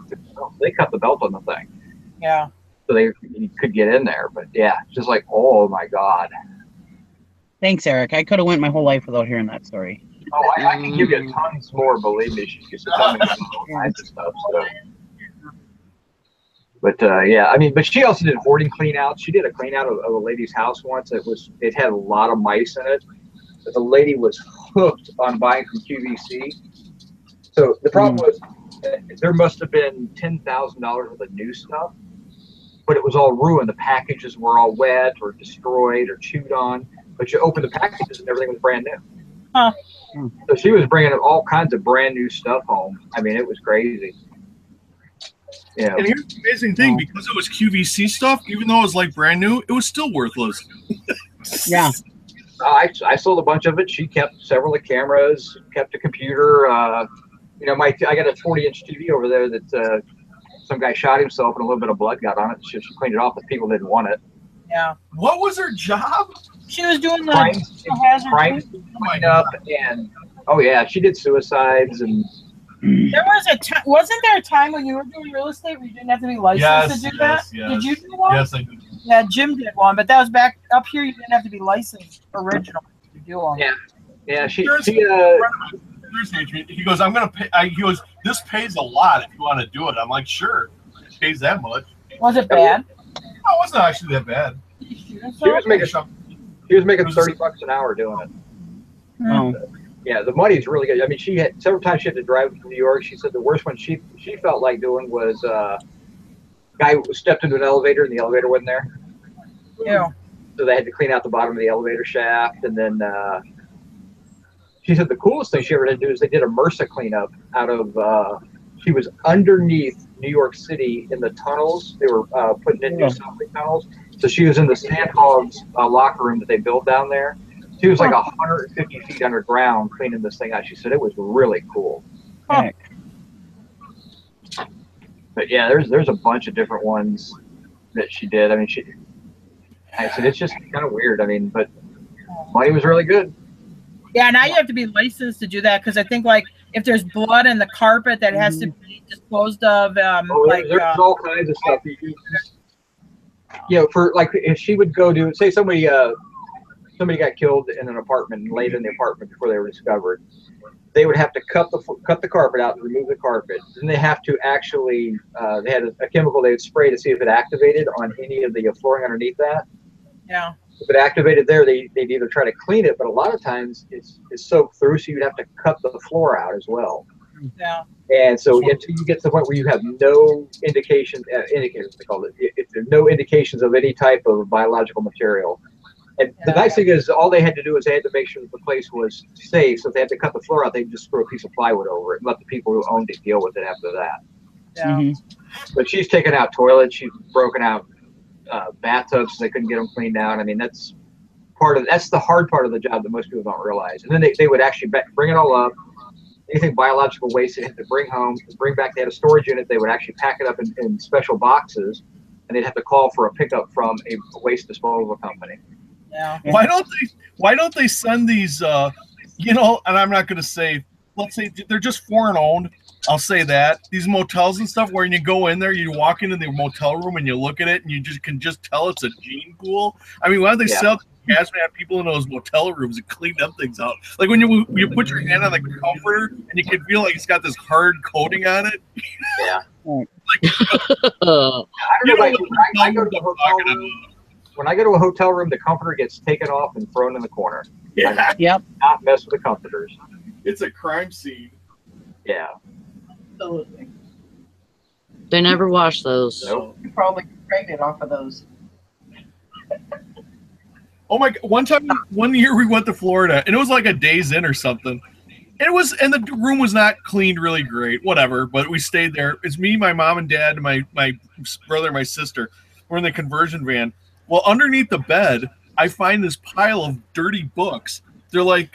they cut the belt on the thing. Yeah. So you could get in there. But yeah, just like, oh my God. Thanks, Eric. I could have went my whole life without hearing that story. Oh, I can give you tons more. Believe me, she used to tell me about all kinds of stuff. So. But yeah, I mean, but she also did hoarding clean outs. She did a clean out of a lady's house once. It had a lot of mice in it. But the lady was hooked on buying from QVC. So the problem was there must have been $10,000 worth of new stuff, but it was all ruined. The packages were all wet or destroyed or chewed on. But you open the packages and everything was brand new. Huh. So she was bringing all kinds of brand new stuff home. I mean, it was crazy. Yeah. And here's the amazing thing, because it was QVC stuff, even though it was like brand new, it was still worthless. Yeah. I sold a bunch of it. She kept several of the cameras, kept a computer. You know, I got a 40-inch TV over there that some guy shot himself and a little bit of blood got on it. She cleaned it off, but people didn't want it. Yeah. What was her job? She was doing the crime cleanup, and oh yeah, she did suicides and. There was a time. Wasn't there a time when you were doing real estate where you didn't have to be licensed to do that? Yes. Did you do one? Yes, I did. Yeah, Jim did one, but that was back up here. You didn't have to be licensed original to do one. Yeah. She he goes, I'm gonna pay. He goes, this pays a lot if you want to do it. I'm like, sure, it pays that much. Was it bad? No, it wasn't actually that bad. She was making $30 an hour doing it. Oh. Yeah, the money's really good. I mean, she had several times she had to drive to New York. She said the worst one she felt like doing was guy stepped into an elevator and the elevator wasn't there. Yeah. So they had to clean out the bottom of the elevator shaft, and then she said the coolest thing she ever did do is they did a MRSA cleanup out of. She was underneath New York City in the tunnels. They were putting in new subway tunnels. So she was in the Sandhogs locker room that they built down there. She was like 150 feet underground cleaning this thing out. She said it was really cool. Heck. But yeah, there's a bunch of different ones that she did. I mean, I said it's just kind of weird. I mean, but money was really good. Yeah, now you have to be licensed to do that because I think like if there's blood in the carpet that has to be disposed of. There's all kinds of stuff. You know, for like if she would go to say somebody got killed in an apartment and laid in the apartment before they were discovered, they would have to cut the carpet out and remove the carpet. Then they have to actually they had a chemical they would spray to see if it activated on any of the flooring underneath that. Yeah. If it activated there, they'd either try to clean it, but a lot of times it's soaked through, so you'd have to cut the floor out as well. Yeah. And so until you get to the point where you have no indications, indicators they call it, if there's no indications of any type of biological material. And the nice thing is all they had to do is they had to make sure that the place was safe. So if they had to cut the floor out, they'd just throw a piece of plywood over it and let the people who owned it deal with it after that. Yeah. But she's taken out toilets. She's broken out bathtubs so they couldn't get them cleaned out. I mean, that's the hard part of the job that most people don't realize. And then they would actually bring it all up. Anything biological waste they had to bring home, bring back. They had a storage unit. They would actually pack it up in special boxes, and they'd have to call for a pickup from a waste disposal company. Yeah. Why don't they send these? And I'm not going to say. Let's say they're just foreign owned, I'll say that. These motels and stuff, where you go in there, you walk into the motel room and you look at it and you can just tell it's a gene pool. I mean, why don't they sell hazmat people in those motel rooms and clean them things out? Like when you put your hand on the comforter and you can feel like it's got this hard coating on it. Yeah. Like, I don't know about you. When I go to a hotel room, the comforter gets taken off and thrown in the corner. Yeah. Yep. Not mess with the comforters. It's a crime scene. Yeah. Absolutely. They never wash those. Nope. You probably get pregnant off of those. Oh my! One year we went to Florida, and it was like a Days Inn or something. And the room was not cleaned really great, whatever. But we stayed there. It's me, my mom and dad, my brother, my sister. We're in the conversion van. Well, underneath the bed, I find this pile of dirty books. They're like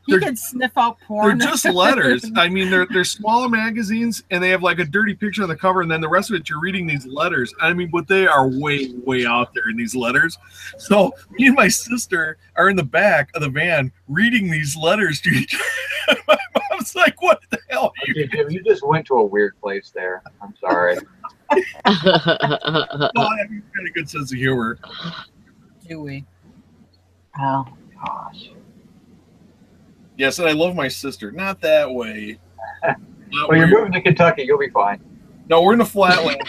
You can sniff out porn. they're just letters. I mean, they're smaller magazines, and they have like a dirty picture on the cover, and then the rest of it you're reading these letters. I mean, but they are way out there in these letters. So me and my sister are in the back of the van reading these letters to each other. My mom's like, "What the hell?" Okay, Jim, you just went to a weird place there. I'm sorry. Well, I have a good sense of humor. Do we? Oh gosh. Yes, and I love my sister. Not that way. Not Well, you're weird. moving to Kentucky. You'll be fine. No, we're in the flatland.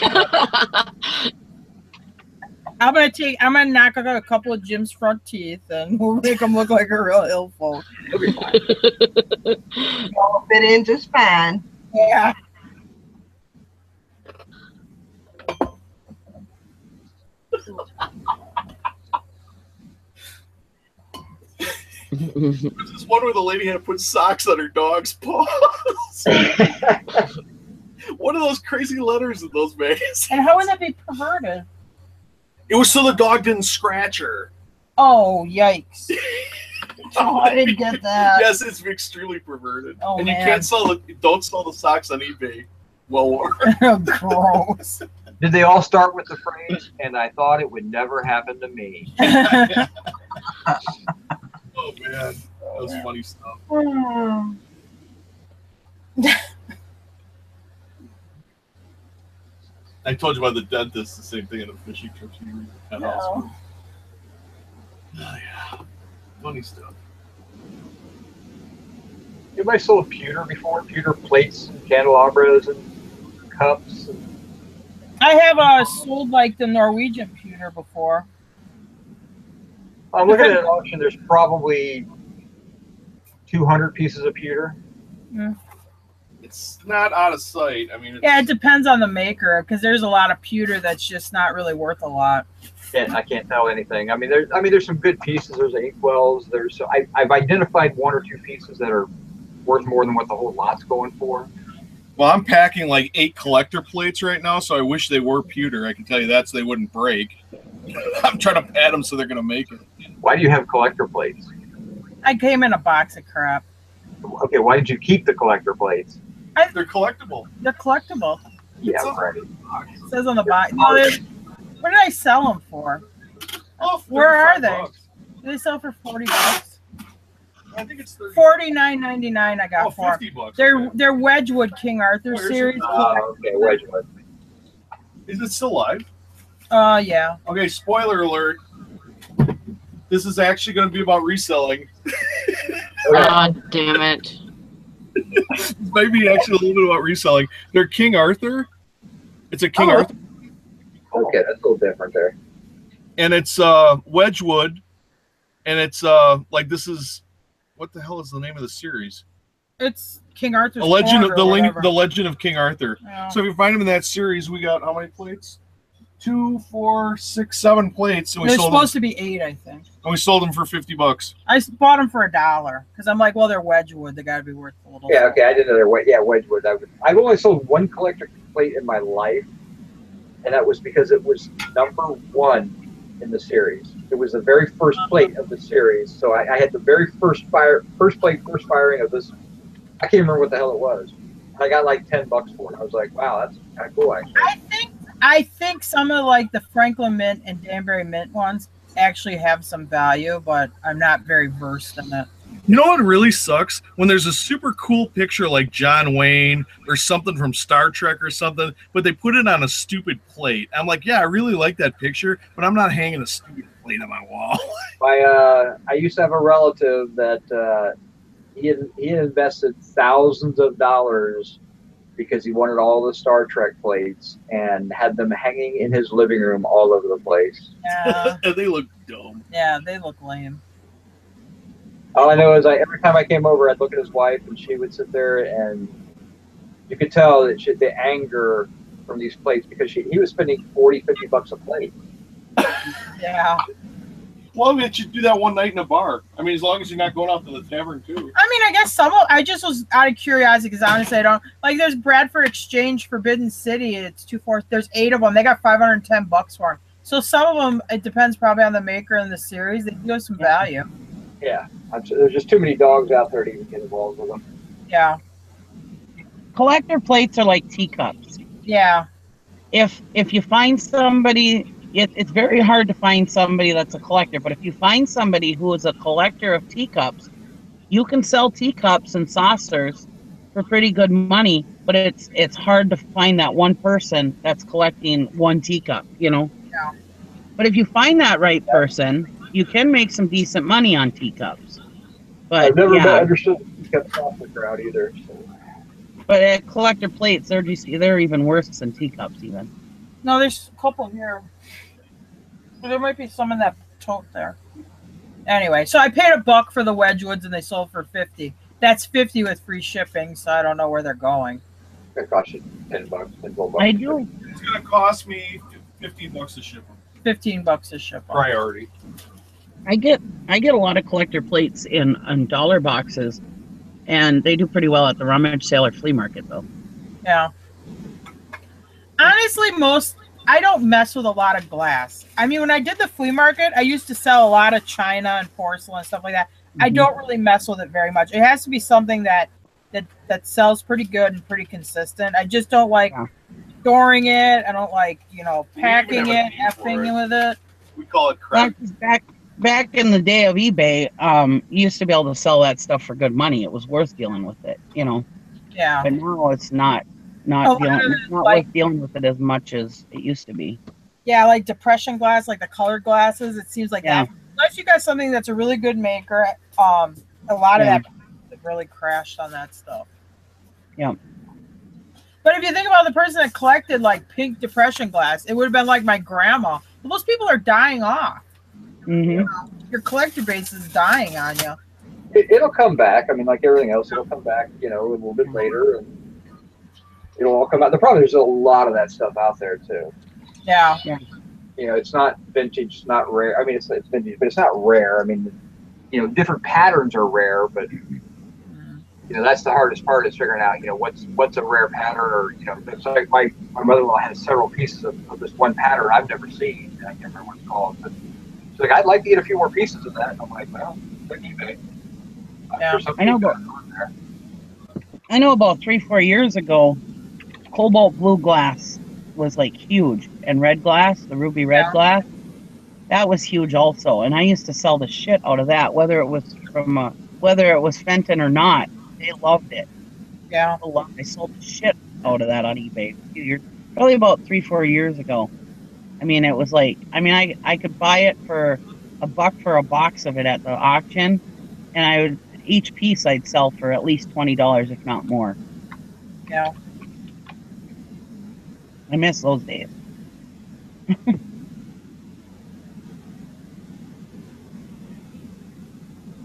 I'm gonna knock out a couple of Jim's front teeth, and we'll make him look like a real ill folk. You'll be fine. Y'all fit in just fine. Yeah. There's this one where the lady had to put socks on her dog's paws. One of those crazy letters in those magazines. And how would that be perverted? It was so the dog didn't scratch her. Oh, yikes. Oh, I didn't get that. Yes, it's extremely perverted. Oh, and you man. can't don't sell the socks on eBay. Well worn. Gross. Did they all start with the phrase, and I thought it would never happen to me? Oh man, that was funny stuff. I told you about the dentist, the same thing in the fishing trips. No. Oh yeah, funny stuff. Anybody sold pewter before? Pewter plates, and candelabras, and cups. I have sold like the Norwegian pewter before. I'm looking at an auction. There's probably 200 pieces of pewter. It's not out of sight. I mean, Yeah, it depends on the maker because there's a lot of pewter that's just not really worth a lot. I can't tell anything. I mean, there's some good pieces. There's inkwells. I've identified one or two pieces that are worth more than what the whole lot's going for. well, I'm packing like 8 collector plates right now, so I wish they were pewter. I can tell you that so they wouldn't break. I'm trying to pad them so they're going to make it. Why do you have collector plates? I came in a box of crap. Okay, why did you keep the collector plates? They're collectible. They're collectible. Yeah, It's right. It says on the box. No, what did I sell them for? Oh, Where are 35 they? bucks. Do they sell for $40? I think it's 30. $49.99 I got for 'em. $50. They're Wedgwood King Arthur Where's series. Okay, Wedgwood. Is it still live? Yeah. Okay, spoiler alert. This is actually going to be about reselling. God damn it. This might be actually a little bit about reselling. They're King Arthur. It's a King Arthur, Okay, that's a little different there. and it's Wedgwood, and it's like this is what the hell is the name of the series? It's King Arthur's The Legend Court of or whatever. the Legend of King Arthur. Yeah. So if you find them in that series, we got how many plates? 2, 4, 6, 7 plates, and we They're sold supposed them. to be 8, I think. And we sold them for $50. I bought them for $1 because I'm like, well, they're Wedgwood. They got to be worth a little. Yeah, okay, I didn't know they're Wedgwood. I've only sold one collector plate in my life, and that was because it was number 1 in the series. It was the very first plate of the series, so I had the very first firing of this. I can't remember what the hell it was. And I got like $10 for it. I was like, wow, that's kind of cool, actually. I think some of like the Franklin Mint and Danbury Mint ones actually have some value, but I'm not very versed in it. You know what really sucks? When there's a super cool picture like John Wayne or something from Star Trek or something, but they put it on a stupid plate. I'm like, yeah, I really like that picture, but I'm not hanging a stupid plate on my wall. I used to have a relative that he had invested thousands of dollars because he wanted all the Star Trek plates and had them hanging in his living room all over the place. Yeah. They look dumb. Yeah, they look lame. All I know is every time I came over, I'd look at his wife, and she would sit there, and you could tell that the anger from these plates, because he was spending $40-$50 a plate. Yeah. Well, we should do that one night in a bar. I mean, as long as you're not going out to the tavern too. I mean, I guess I just was out of curiosity because honestly, I don't like. There's Bradford Exchange, Forbidden City. It's 2-4. There's 8 of them. They got $510 for them. So some of them, it depends probably on the maker and the series. They do have some value. Yeah, there's just too many dogs out there to even get involved with them. Yeah. Collector plates are like teacups. Yeah. If you find somebody, it's very hard to find somebody that's a collector, but if you find somebody who is a collector of teacups, you can sell teacups and saucers for pretty good money, but it's hard to find that one person that's collecting one teacup, you know? Yeah. But if you find that right person, you can make some decent money on teacups. But I've never understood the teacup saucer crowd either. So. But at collector plates, they're even worse than teacups even. No, there's a couple here. There might be some in that tote there. Anyway, so I paid $1 for the Wedgwoods and they sold for $50. That's $50 with free shipping, so I don't know where they're going. It cost you $10, $12. I do. It's going to cost me $15 to ship them. $15 to ship. Priority. I get a lot of collector plates in dollar boxes, and they do pretty well at the rummage sale or flea market, though. Yeah. Honestly, I don't mess with a lot of glass. I mean, when I did the flea market, I used to sell a lot of china and porcelain and stuff like that. Mm-hmm. I don't really mess with it very much. It has to be something that sells pretty good and pretty consistent. I just don't like storing it. I don't like, packing it, effing with it. We call it crap. Back in the day of eBay, you used to be able to sell that stuff for good money. It was worth dealing with it, Yeah. But now it's not worth dealing with it as much as it used to be. Yeah, like depression glass, like the colored glasses. It seems like that. Unless you got something that's a really good maker, a lot of that really crashed on that stuff. Yeah. But if you think about the person that collected like pink depression glass, it would have been like my grandma. Well, those people are dying off. Mm-hmm. Your collector base is dying on you. It'll come back. I mean, like everything else, it'll come back, a little bit later, and it'll all come out. The problem is there's a lot of that stuff out there too. Yeah. It's not vintage, it's not rare. I mean, it's vintage, but it's not rare. I mean, different patterns are rare, but that's the hardest part is figuring out, what's a rare pattern, or it's like my mother-in-law has several pieces of this one pattern I've never seen. I can't remember what it's called, but she's like, I'd like to get a few more pieces of that. And I'm like, well, look eBay. Yeah. I know about 3-4 years ago, cobalt blue glass was like huge, and red glass, the ruby red glass, that was huge also. And I used to sell the shit out of that, whether it was Fenton or not. They loved it. Yeah. I sold the shit out of that on eBay a few years, probably about 3-4 years ago. I mean, it was like, I could buy it for $1 for a box of it at the auction, and each piece I'd sell for at least $20, if not more. Yeah. I miss those days.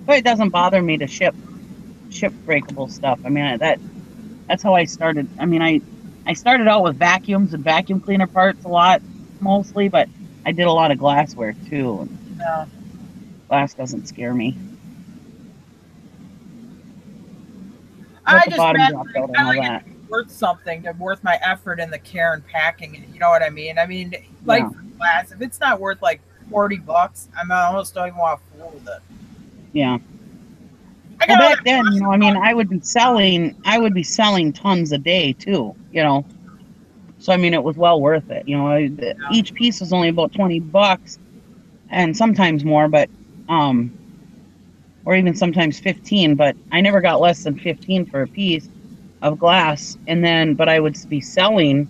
But it doesn't bother me to ship breakable stuff. I mean, that's how I started. I mean, I started out with vacuums and vacuum cleaner parts a lot, mostly, but I did a lot of glassware too. Yeah. Glass doesn't scare me. I just like worth something, worth my effort in the care and packing it. You know what I mean? I mean, like glass, if it's not worth like $40, I almost don't even want to fool with it. Yeah. Well, back then, I would be selling tons a day too, So I mean, it was well worth it. Each piece was only about $20, and sometimes more. But or even sometimes 15, but I never got less than 15 for a piece of glass. And then, but I would be selling,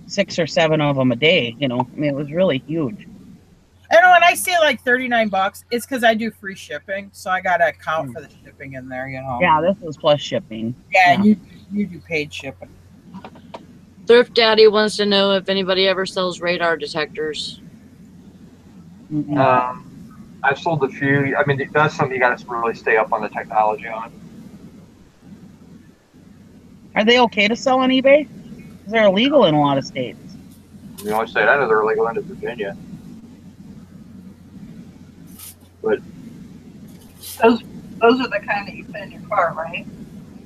6 or 7 of them a day, I mean, it was really huge. And when I say like $39, it's because I do free shipping, so I gotta account for the shipping in there, Yeah, this was plus shipping. Yeah, and you do paid shipping. Thrift Daddy wants to know if anybody ever sells radar detectors. I've sold a few. I mean, that's something you got to really stay up on the technology on. Are they okay to sell on eBay? Because they're illegal in a lot of states. The only state I know they're illegal in is Virginia. But those are the kind that you put in your car, right?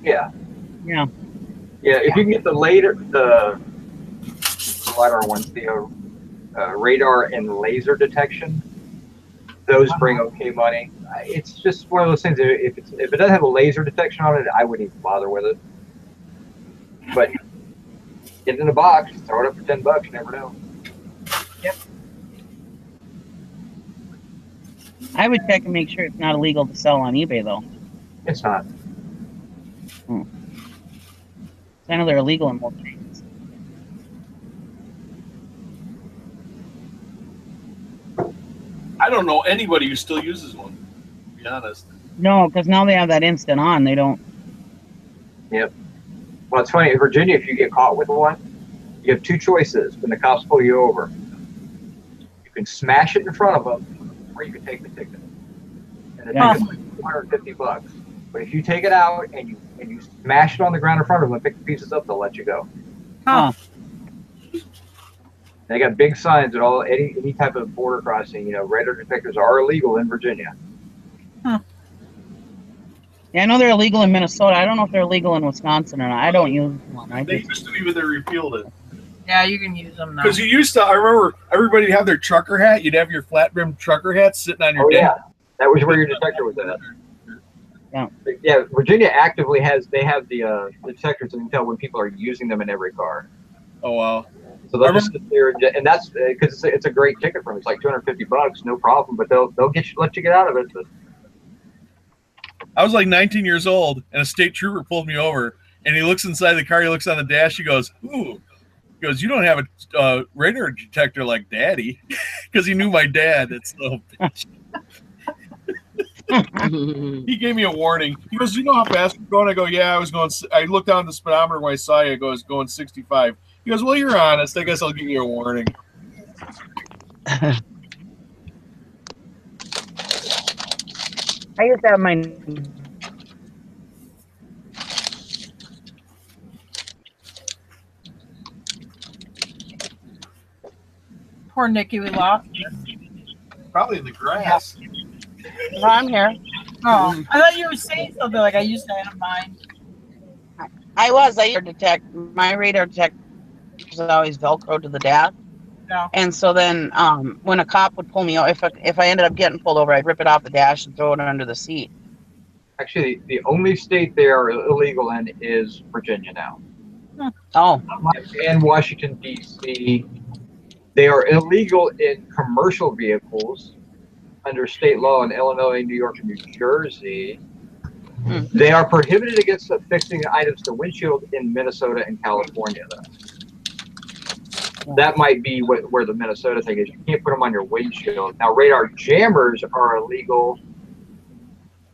Yeah. Yeah. Yeah. If you can get the LiDAR ones, the radar and laser detection, those bring okay money. It's just one of those things. If it doesn't have a laser detection on it, I wouldn't even bother with it. But get it in a box, throw it up for $10. You never know. Yep. I would check and make sure it's not illegal to sell on eBay, though. It's not. I know they're illegal in most states. I don't know anybody who still uses one, to be honest. No, because now they have that instant on. They don't. Yep. Well, it's funny. In Virginia, if you get caught with one, you have two choices when the cops pull you over. You can smash it in front of them, or you can take the ticket. And the ticket's like $250. But if you take it out and you smash it on the ground in front of them and pick the pieces up, they'll let you go. Huh. They got big signs at any type of border crossing. Radar detectors are illegal in Virginia. Huh. Yeah, I know they're illegal in Minnesota. I don't know if they're illegal in Wisconsin or not. I don't use one. They used to be, but they repealed it. Yeah, you can use them now. Because you used to, I remember everybody have their trucker hat. You'd have your flat brimmed trucker hat sitting on your desk. Yeah, that was where your detector was at. Yeah. Yeah, Virginia actively have the detectors and you can tell when people are using them in every car. Oh wow. So they'll just sit there, and that's because it's a great ticket for them. It's like $250, no problem. But they'll let you get out of it. But I was like 19 years old, and a state trooper pulled me over, and he looks inside the car. He looks on the dash. He goes, "Ooh," he goes, "You don't have a radar detector like Daddy," because he knew my dad. That's little bitch. He gave me a warning. He goes, "You know how fast you're going?" I go, "Yeah, I was going." I looked down the speedometer when I saw you. It goes going 65. He goes, "Well, you're honest. I guess I'll give you a warning." I used to have my. Poor Nikki, we lost. Probably in the grass. No, I'm here. Oh, I thought you were saying something like I used to have mine. I detect my radar detector is always Velcro to the dash. No. And so then, when a cop would pull me over, if I ended up getting pulled over, I'd rip it off the dash and throw it under the seat. actually, the only state they are illegal in is Virginia now. Oh. And Washington, D.C. They are illegal in commercial vehicles under state law in Illinois, New York, and New Jersey. They are prohibited against affixing items to windshield in Minnesota and California, though. That might be where the Minnesota thing is. You can't put them on your windshield. Now, radar jammers are illegal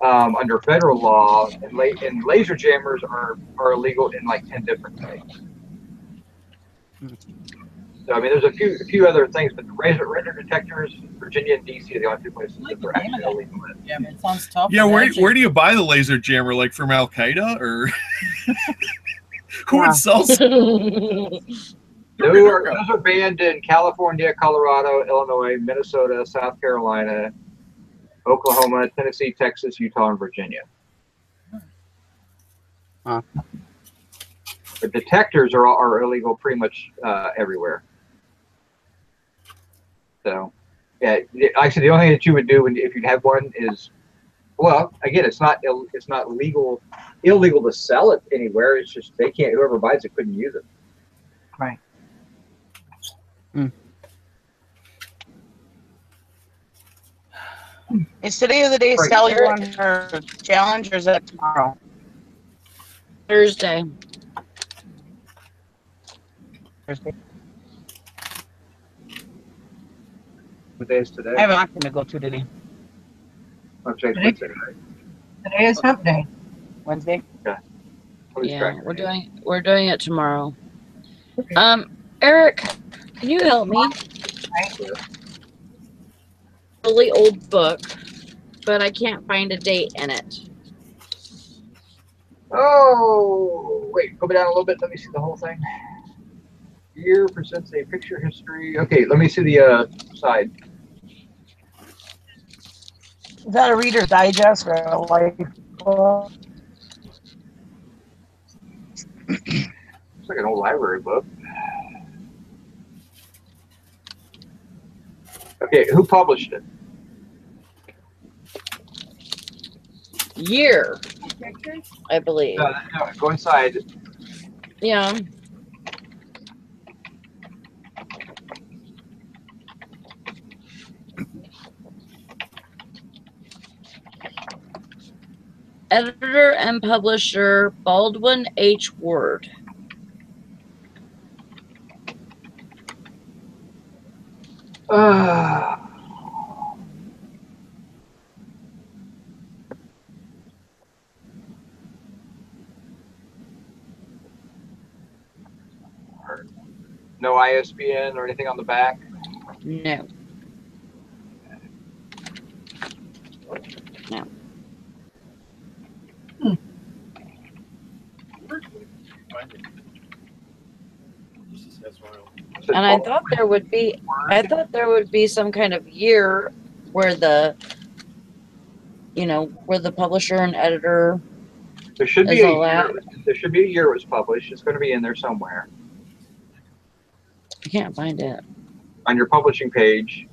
under federal law, and laser jammers are illegal in like 10 different states. So, I mean, there's a few other things, but the radar detectors, Virginia and D.C. are the only two places that they're actually illegal in. Yeah, but it sounds tough. Yeah, where do you buy the laser jammer? Like from Al Qaeda or who would sell? Those are banned in California, Colorado, Illinois, Minnesota, South Carolina, Oklahoma, Tennessee, Texas, Utah, and Virginia. The detectors are illegal pretty much everywhere. So, yeah, actually, the only thing that you would do if you have one is, well, again, it's not illegal to sell it anywhere. It's just whoever buys it couldn't use it. Right. Is today the day Right. Sally's on her challenge, or is that tomorrow? Thursday. Thursday. What day is today? I have an auction to go to today. I'm checking Wednesday, right? Today is hump day. Wednesday. Yeah, we're doing it tomorrow. Eric, can you help me? Really old book, but I can't find a date in it. Oh, wait, go down a little bit. Let me see the whole thing. Year presents a picture history. Okay, let me see the side. Is that a Reader's Digest or a life book? It's like an old library book. Okay, who published it? Year, I believe. No, go inside. Yeah. Editor and publisher Baldwin H. Ward. No ISBN or anything on the back? No. No. And I thought there would be some kind of year where the publisher and editor There should be is a all year. that. There should be a year it was published. It's going to be in there somewhere I can't find it. on your publishing page.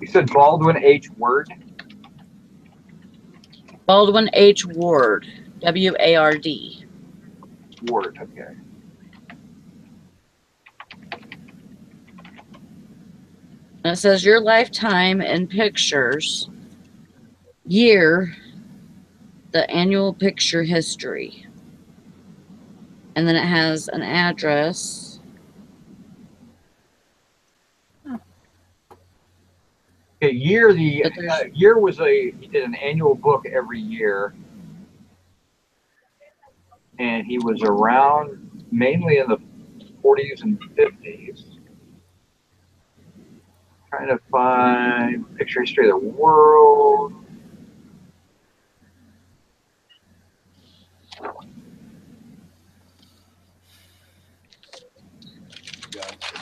You said Baldwin H. Word. Baldwin H. Ward. W-A-R-D. Word. Okay. And it says your lifetime in pictures, year, the annual picture history. And then it has an address. Okay. Year. The year was he did an annual book every year, and he was around mainly in the 40s and 50s. Trying to find picture history of the world.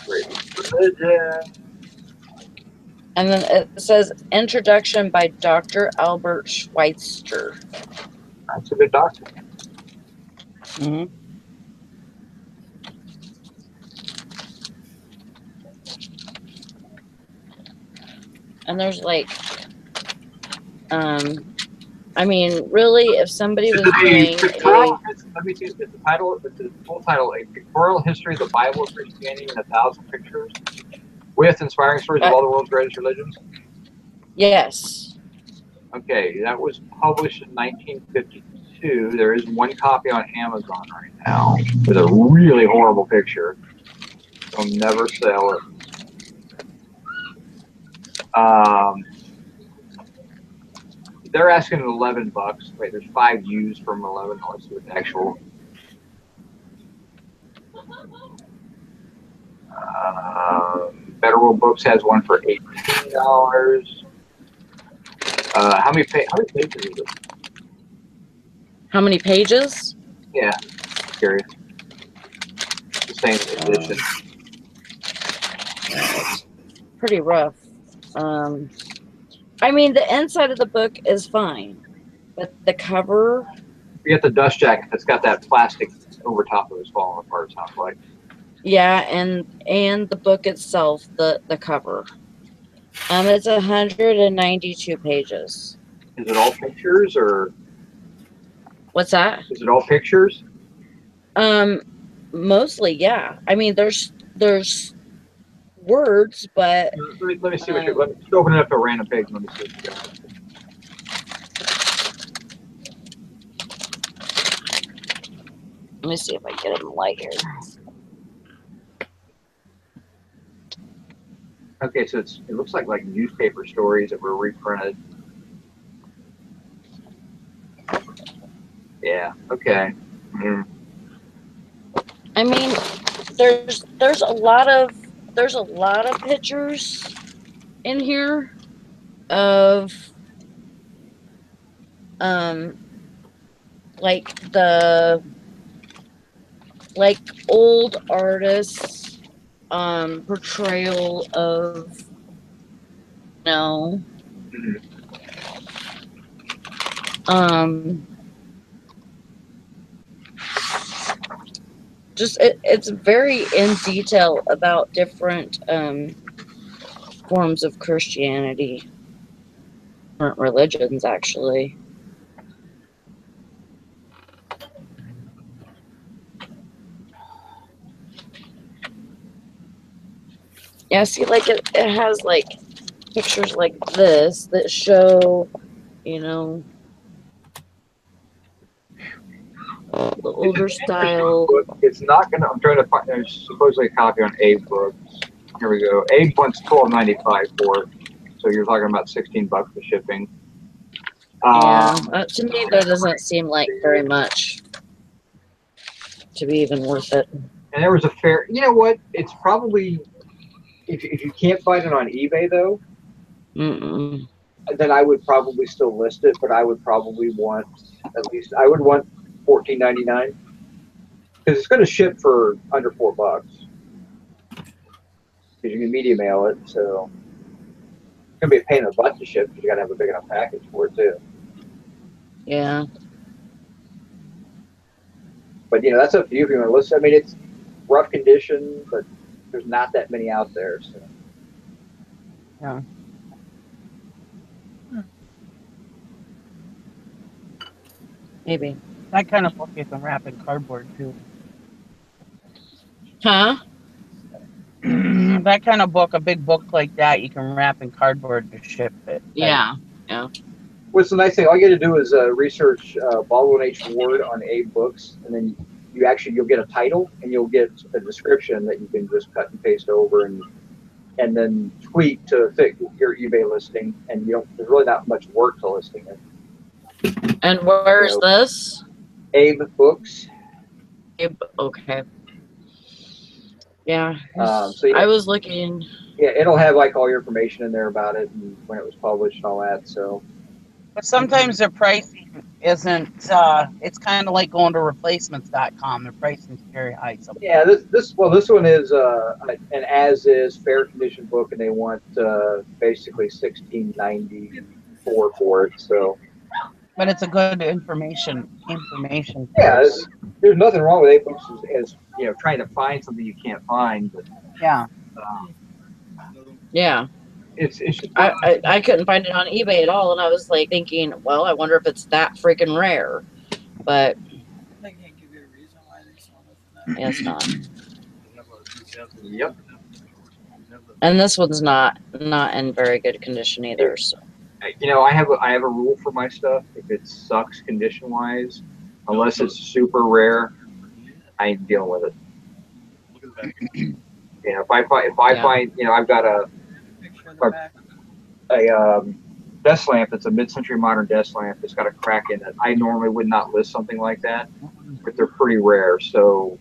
Great religion. And then it says introduction by Dr. Albert Schweitzer. That's a good doctor. Mm-hmm. And there's like, I mean, really, if somebody was doing let me see the title. The full title: A Pictorial History of the Bible, Christianity, in 1,000 Pictures, with inspiring stories of all the world's greatest religions. Yes. Okay, that was published in 1952. There is one copy on Amazon right now with a really horrible picture. They'll never sell it. They're asking $11. Wait, there's 5 used from 11. Let's see what the actual. Federal Books has one for $18. How many pages is it? How many pages? Yeah, curious. The same edition. It's pretty rough. I mean, the inside of the book is fine, but the cover. You get the dust jacket that's got that plastic over top of it falling apart. Sounds like. Yeah, and the book itself, the cover. It's 192 pages. Is it all pictures or? What's that? Is it all pictures? Mostly, yeah. I mean, there's words, but Let me see what you. Let me just open it up to a random page. Let me see what you got. let me see if I get it in light here. Okay, so it looks like newspaper stories that were reprinted. Yeah. Okay. Mm. I mean, there's a lot of pictures in here of like old artists portrayal of Mhm. just it's very in detail about different forms of Christianity, different religions actually. Yeah, see, like it has like pictures like this that show, you know, the older style. It's not gonna. I'm trying to find. There's supposedly a copy on Abe books. Here we go. Abe wants $12.95 for it. So you're talking about $16 for shipping. Yeah, to me that doesn't seem like very much to be even worth it. And there was a fair. You know what? It's probably if you can't find it on eBay though, Mm-mm. then I would probably still list it. But I would probably want at least I would want $14.99 because it's going to ship for under $4 because you can media mail it. So it's going to be a pain in the butt to ship because you got to have a big enough package for it too. Yeah. But you know that's up to you if you want to list. I mean, it's rough condition, but there's not that many out there. So. Yeah. Maybe. That kind of book you can wrap in cardboard too. Huh? That kind of book, a big book like that, you can wrap in cardboard to ship it. Yeah. Yeah. What's the nice thing? All you got to do is research Baldwin H. Ward on Abe books, and then you'll get a title and you'll get a description that you can just cut and paste over and then tweak to fit your eBay listing. And there's really not much work to listing it. And where's this? Abe Books. Abe, okay. Yeah. So yeah, I was looking. Yeah, it'll have like all your information in there about it and when it was published and all that. So. But sometimes their pricing isn't, it's kind of like going to replacements.com. Their pricing's very high sometimes. Yeah, this one is an as-is fair condition book, and they want basically $16.94 for it. So. But it's a good information. Yeah, there's nothing wrong with Abe Books as you know trying to find something you can't find. But, yeah. Yeah. It's just I couldn't find it on eBay at all, and I was like thinking, well, I wonder if it's that freaking rare. But They can't give you a reason why they sold it for that. yeah, it's not. Yep. And this one's not in very good condition either. So. You know, I have a rule for my stuff. If it sucks condition wise, unless it's super rare, I ain't dealing with it. You know, if I find, you know, I've got a desk lamp that's a mid-century modern desk lamp that's got a crack in it. I normally would not list something like that, but they're pretty rare. So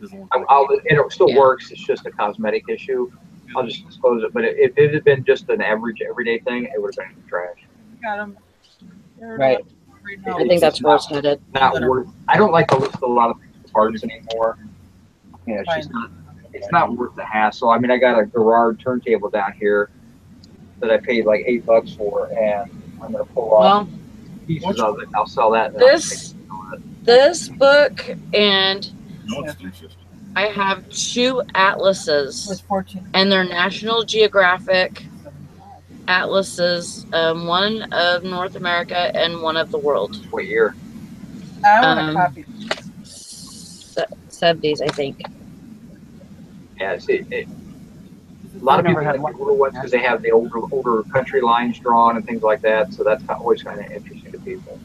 it still works. It's just a cosmetic issue. I'll just disclose it. But if it had been just an average everyday thing, it would have been trash. Got them. Right. I think that's where it's headed. Not worth. I don't like to list a lot of parts anymore. Yeah, it's not worth the hassle. I mean, I got a Gerard turntable down here that I paid like $8 for, and I'm gonna pull off pieces of it. I'll sell that. This book, and I have 2 atlases, and they're National Geographic atlases, one of North America and one of the world. What year? I want a copy. 70s, I think. Yeah, see, A lot I've of people never like had the one. older ones because they have the older country lines drawn and things like that. So that's always kind of interesting to people.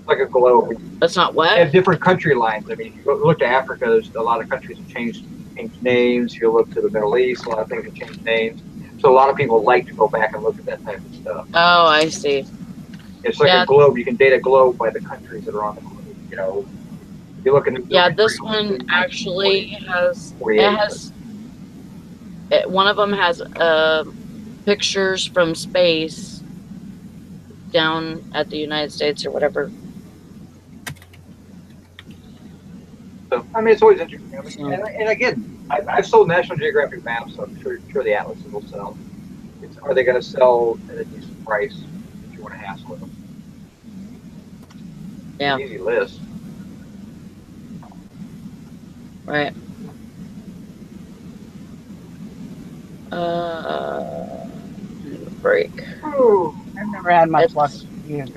Like a globe. That's not They what? have different country lines. I mean, if you look to Africa, there's a lot of countries have changed names. If you look to the Middle East, a lot of things have changed names. So a lot of people like to go back and look at that type of stuff. Oh, I see. It's like Yeah. a globe. You can date a globe by the countries that are on the globe. You know, if you look in the Yeah, this one actually has, one of them has pictures from space down at the United States or whatever. So, I mean, it's always interesting. I mean, and again, I've sold National Geographic maps, so I'm sure the atlases will sell. Are they going to sell at a decent price if you want to hassle with them? Yeah. It's an easy list. Right. Break. Ooh, I've never had much luck with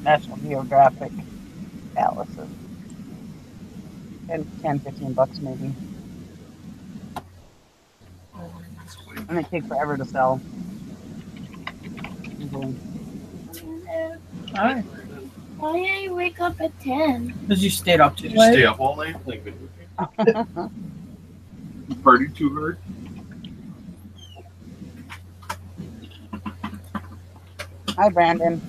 National Geographic atlases. 10-15 bucks maybe. And they take forever to sell. Hi. Why did you wake up at 10? Because you stayed up too Did you late. stay up all night playing video games? You partied too hard? Hi, Brandon.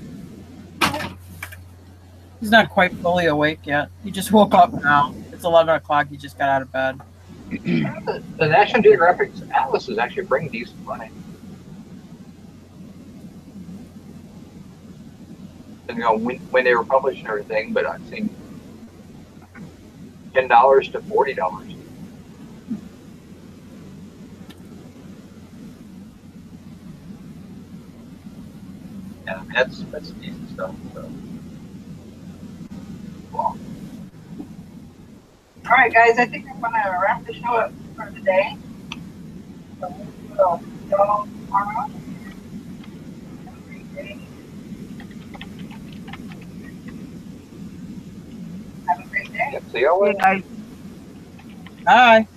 He's not quite fully awake yet. He just woke up now. It's 11 o'clock. He just got out of bed. The National Geographic atlases actually bring decent money. And, you know, when they were published and everything, but I've seen $10 to $40. Yeah, that's decent stuff. So. Well. All right, guys, I think I'm going to wrap the show up for the day. So we'll go tomorrow. Have a great day. Have a great day. See you all later. Hey, guys. Bye.